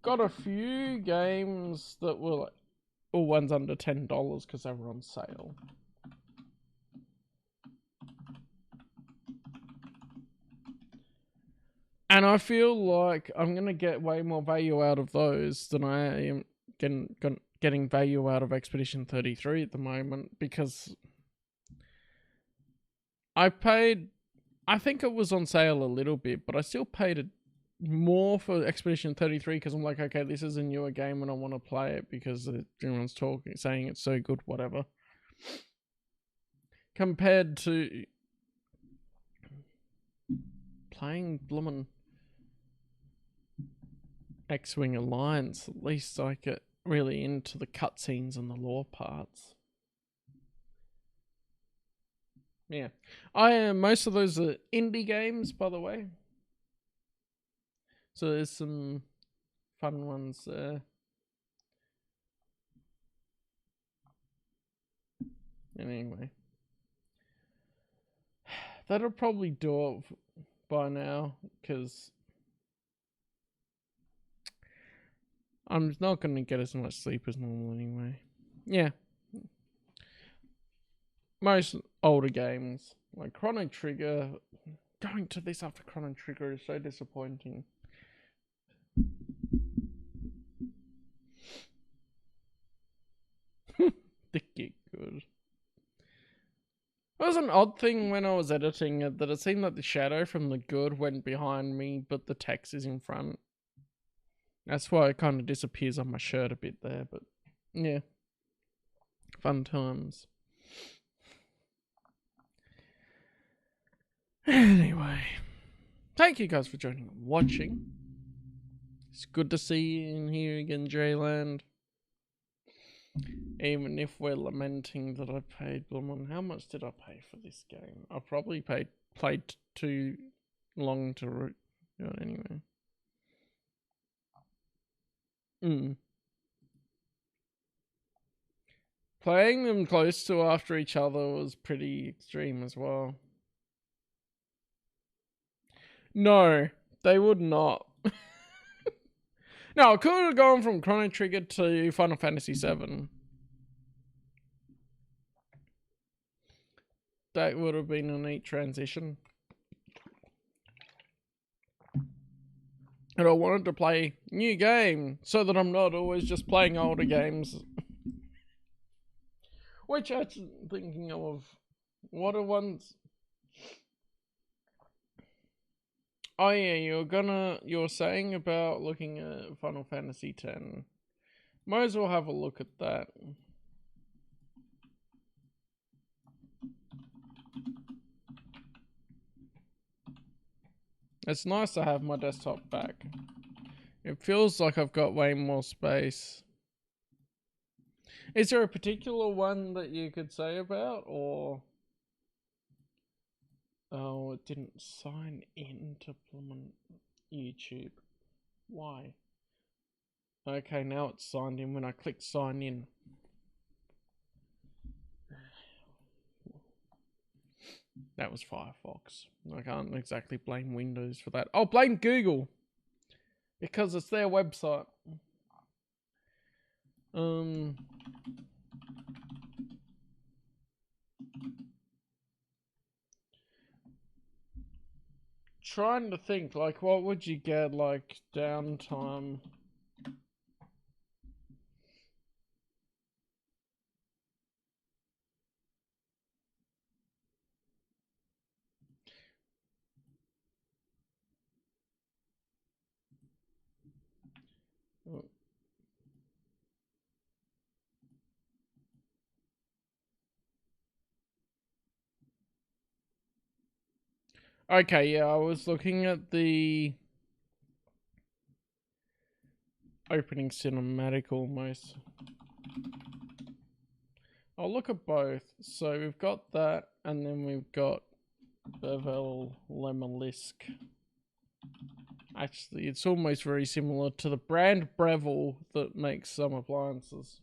got a few games that were like, all ones under $10 because they were on sale. And I feel like I'm going to get way more value out of those than I am getting value out of Expedition 33 at the moment, because I think it was on sale a little bit, but I still paid more for Expedition 33 because I'm like, okay, this is a newer game and I want to play it because everyone's saying it's so good, whatever. Compared to playing bloomin' X-Wing Alliance, at least I get really into the cutscenes and the lore parts. Yeah. Most of those are indie games, by the way. So there's some fun ones there. Anyway. That'll probably do it by now, because I'm not going to get as much sleep as normal anyway. Yeah. Most older games, like Chrono Trigger, going to this after Chrono Trigger is so disappointing. They get good. It was an odd thing when I was editing it, that it seemed like the shadow from the good went behind me, but the text is in front. That's why it kind of disappears on my shirt a bit there, but yeah. Fun times. Anyway. Thank you guys for joining and watching. It's good to see you in here again, J-Land. Even if we're lamenting that I paid Blumon. How much did I pay for this game? I probably played too long to root. Anyway. Playing them close to after each other was pretty extreme as well. No, they would not. No, I could have gone from Chrono Trigger to Final Fantasy VII. That would have been a neat transition. And I wanted to play new game so that I'm not always just playing older games. Which I'm thinking of, what are ones? Oh yeah, you're saying about looking at Final Fantasy X. Might as well have a look at that. It's nice to have my desktop back. It feels like I've got way more space. Is there a particular one that you could say about, or... Oh, it didn't sign in to YouTube. Why? Okay, now it's signed in when I click sign in. That was Firefox. I can't exactly blame Windows for that. I'll blame Google, because it's their website. Trying to think, like, what would you get, like, downtime? Okay, yeah, I was looking at the opening cinematic almost. I'll look at both. So we've got that, and then we've got Bevel Lemelisk. Actually, it's almost very similar to the brand Breville that makes some appliances.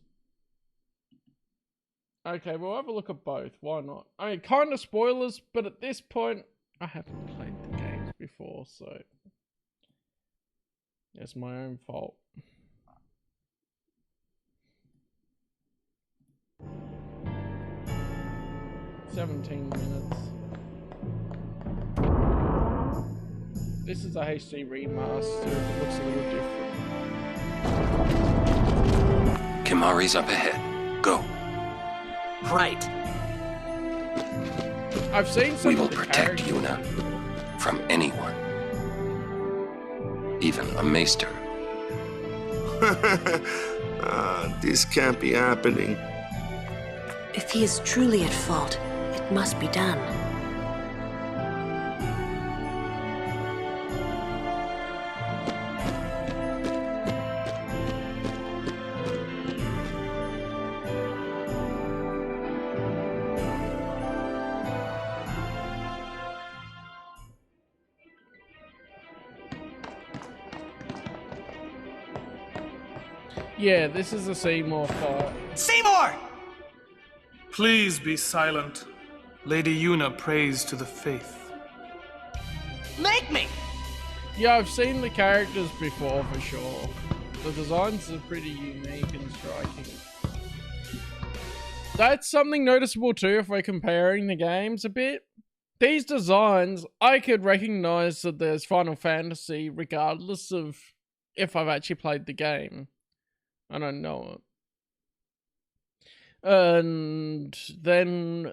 Okay, we'll have a look at both. Why not? I mean, kind of spoilers, but at this point, I haven't played the games before, so... It's my own fault. "17 minutes. This is a HD remaster. It looks a little different. Kimari's up ahead. Go. Right. I've seen some We will of the protect characters. Yuna from anyone. Even a maester. This can't be happening. If he is truly at fault, it must be done. Yeah, this is a Seymour fight. Seymour! Please be silent. Lady Yuna prays to the faith. Make me! Yeah, I've seen the characters before for sure. The designs are pretty unique and striking. That's something noticeable too if we're comparing the games a bit. These designs, I could recognize that there's Final Fantasy regardless of if I've actually played the game. I don't know it. And then,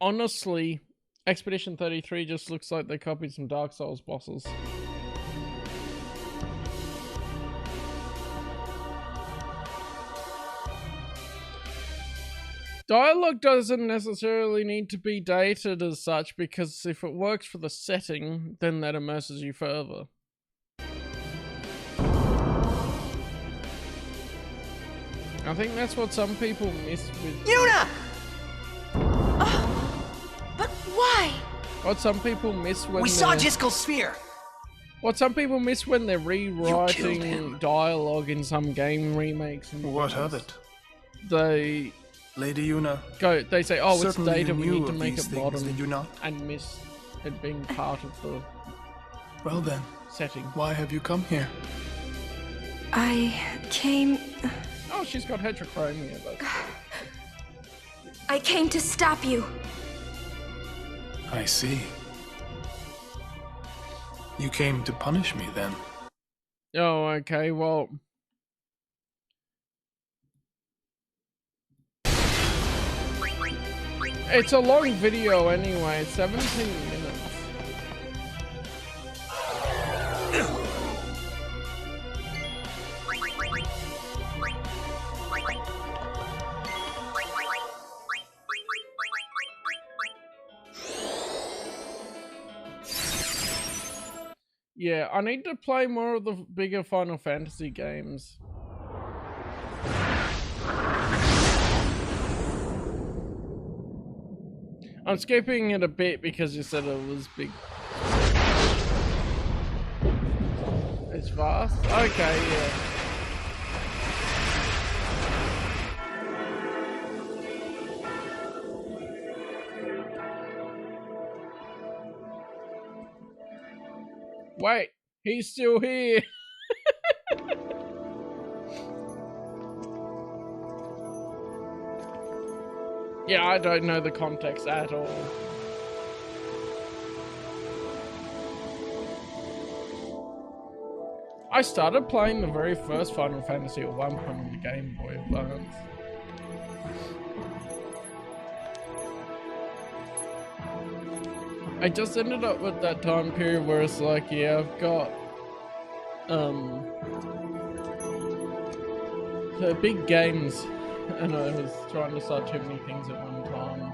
honestly, Expedition 33 just looks like they copied some Dark Souls bosses. Dialogue doesn't necessarily need to be dated as such, because if it works for the setting, then that immerses you further. I think that's what some people miss with... Yuna! But why? What some people miss when We saw Jiskel's sphere. What some people miss when they're rewriting dialogue in some game remakes. And What of it? They... Lady Yuna. They say, oh, it's certainly data, you we knew need to of make these it things, modern. did you not? And miss it being part of the Well then, setting. why have you come here? I came... Oh, she's got heterochromia, but... I came to stop you. I see. You came to punish me then. Oh, okay, well... It's a long video anyway, it's 17 minutes. Yeah, I need to play more of the bigger Final Fantasy games. I'm skipping it a bit because you said it was big. It's fast? Okay, yeah. Wait, he's still here. Yeah, I don't know the context at all. I started playing the very first Final Fantasy at one point on the Game Boy Advance. I just ended up with that time period where it's like, yeah, I've got the big games, and I was trying to start too many things at one time.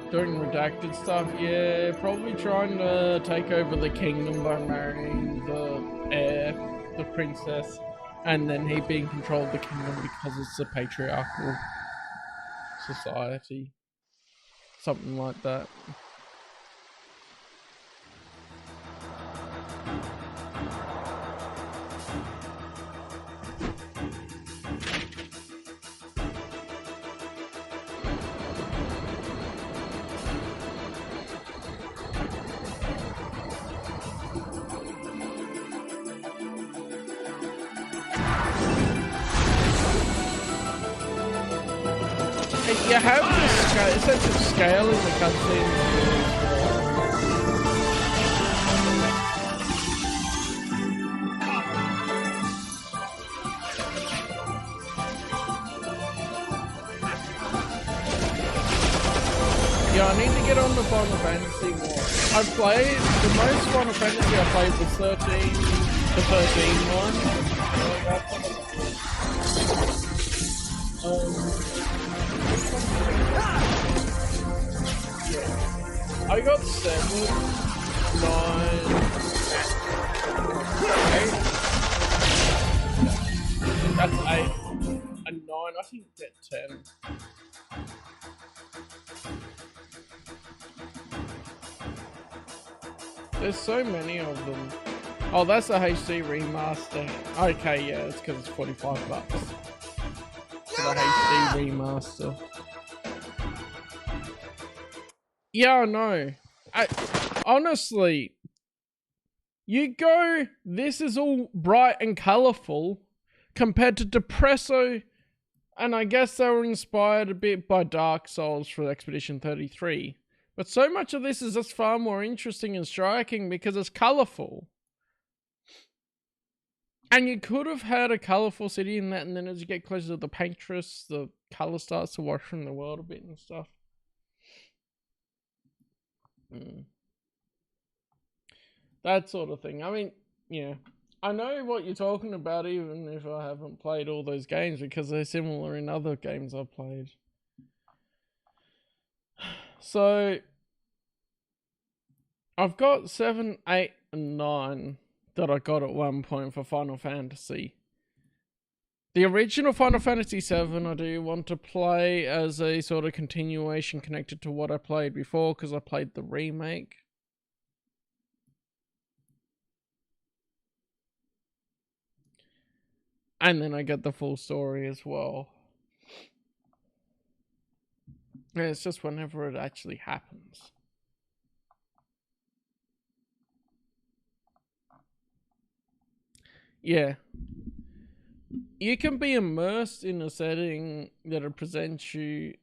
Doing redacted stuff, yeah, probably trying to take over the kingdom by marrying the heir, the princess, and then he being in control of the kingdom because it's a patriarchal society. Something like that. you have the sense of scale in the cutscenes. Yeah, I need to get on the Final Fantasy more. I've played, the most Final Fantasy I played was 13, the 13 one. Yeah. I got 7, 9, 8. That's 8. And 9, I think that's 10. There's so many of them. Oh, that's a HD remaster. Okay, yeah, it's because it's $45 for the HD remaster. Yeah, I know. Honestly, you go, this is all bright and colourful compared to Depresso, and I guess they were inspired a bit by Dark Souls for Expedition 33. But so much of this is just far more interesting and striking because it's colourful. And you could have had a colourful city in that, and then as you get closer to the Pancras, the colour starts to wash from the world a bit and stuff. That sort of thing. I mean, yeah. I know what you're talking about even if I haven't played all those games because they're similar in other games I've played. So, I've got 7, 8, and 9 that I got at one point for Final Fantasy. The original Final Fantasy 7 I do want to play as a sort of continuation connected to what I played before because I played the remake. And then I get the full story as well. And it's just whenever it actually happens. Yeah. You can be immersed in a setting that it presents you.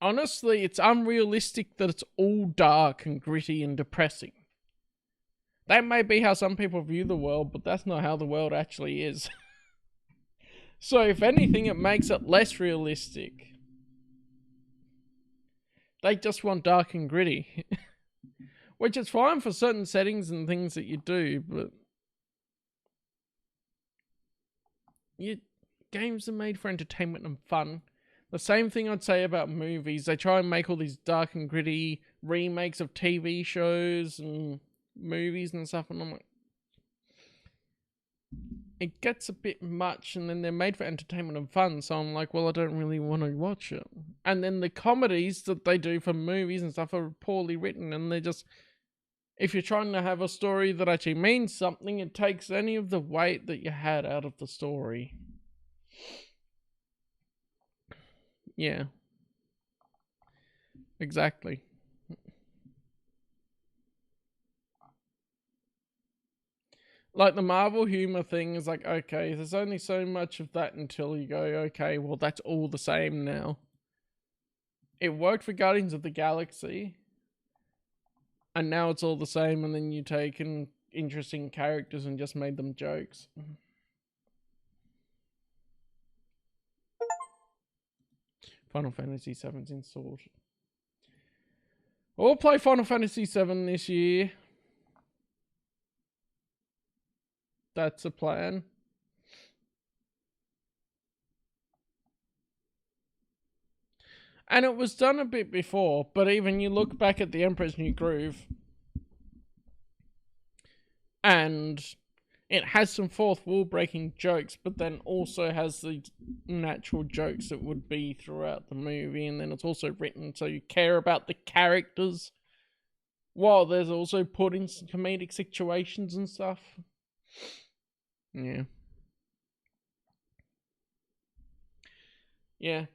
Honestly, it's unrealistic that it's all dark and gritty and depressing. That may be how some people view the world, but that's not how the world actually is. So if anything, it makes it less realistic. They just want dark and gritty. Which is fine for certain settings and things that you do, but games are made for entertainment and fun. The same thing I'd say about movies. They try and make all these dark and gritty remakes of TV shows and movies and stuff, and I'm like, it gets a bit much, and then they're made for entertainment and fun, so I'm like, well, I don't really want to watch it. And then the comedies that they do for movies and stuff are poorly written, and they're just, if you're trying to have a story that actually means something, it takes any of the weight that you had out of the story. Yeah. Exactly. Like the Marvel humor thing is like, okay, there's only so much of that until you go, okay, well, that's all the same now. It worked for Guardians of the Galaxy. And now it's all the same, and then you take in interesting characters and just made them jokes. Final Fantasy VII's installed. We'll play Final Fantasy VII this year. That's a plan. And it was done a bit before, but even you look back at the Emperor's New Groove, and it has some fourth wall breaking jokes, but then also has the natural jokes that would be throughout the movie, and then it's also written so you care about the characters, while there's also put in some comedic situations and stuff. Yeah. Yeah.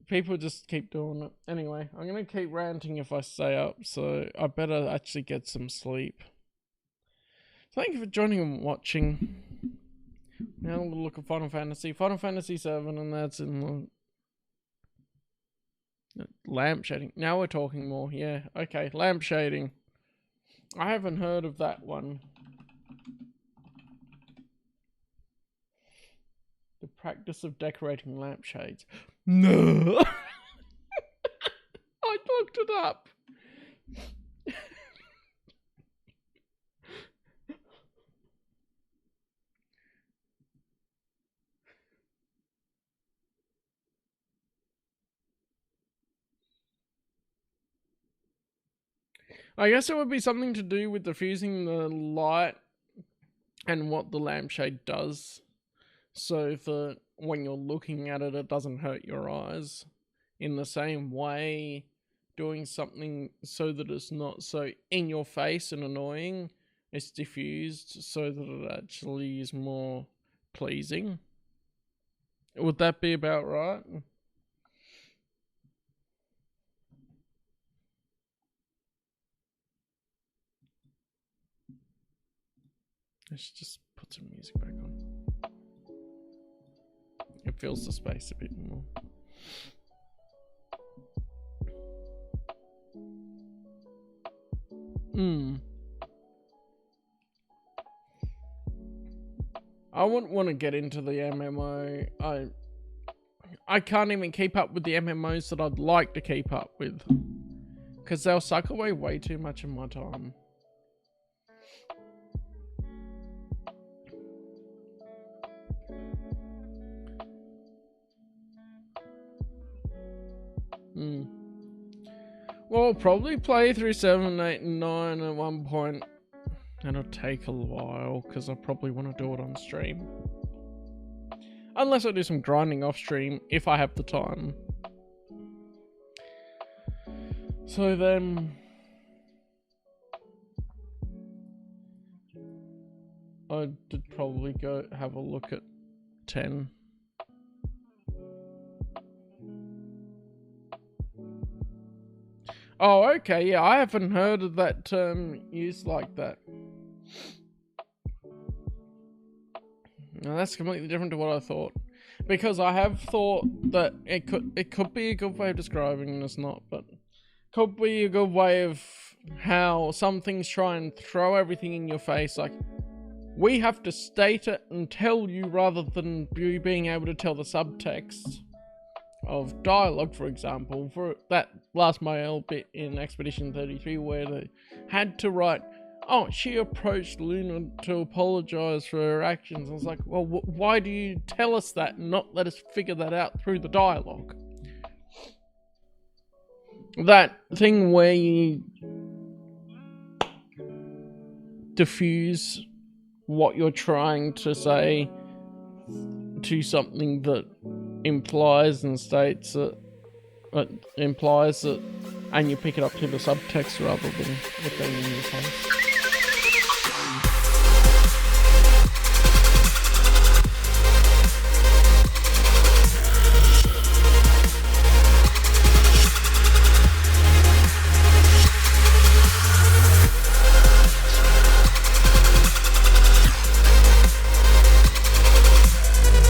People just keep doing it. Anyway, I'm going to keep ranting if I stay up, so I better actually get some sleep. Thank you for joining and watching. Now we'll look at Final Fantasy. Final Fantasy 7, and that's in the lamp shading. Now we're talking more. Yeah, okay, lamp shading. I haven't heard of that one. The practice of decorating lampshades. No! I looked it up. I guess it would be something to do with diffusing the light and what the lampshade does, so that when you're looking at it, it doesn't hurt your eyes. In the same way, doing something so that it's not so in your face and annoying, it's diffused so that it actually is more pleasing. Would that be about right? Let's just put some music back on. It fills the space a bit more. I wouldn't want to get into the MMO. I can't even keep up with the MMOs that I'd like to keep up with, because they'll suck away way too much of my time. Well, I'll probably play through 7, 8, and 9 at one point. And it'll take a while, because I probably want to do it on stream. Unless I do some grinding off stream, if I have the time. So then... I did probably go have a look at 10. Oh, okay, yeah, I haven't heard of that term used like that. Now that's completely different to what I thought. Because I have thought that it could be a good way of describing, and it's not, but could be a good way of how some things try and throw everything in your face, like, we have to state it and tell you rather than you being able to tell the subtext of dialogue, for example, for that last mile bit in Expedition 33 where they had to write, oh, she approached Luna to apologize for her actions. I was like, well, why do you tell us that and not let us figure that out through the dialogue? That thing where you diffuse what you're trying to say to something that implies and states that implies that, and you pick it up to the subtext rather than what's going in your face.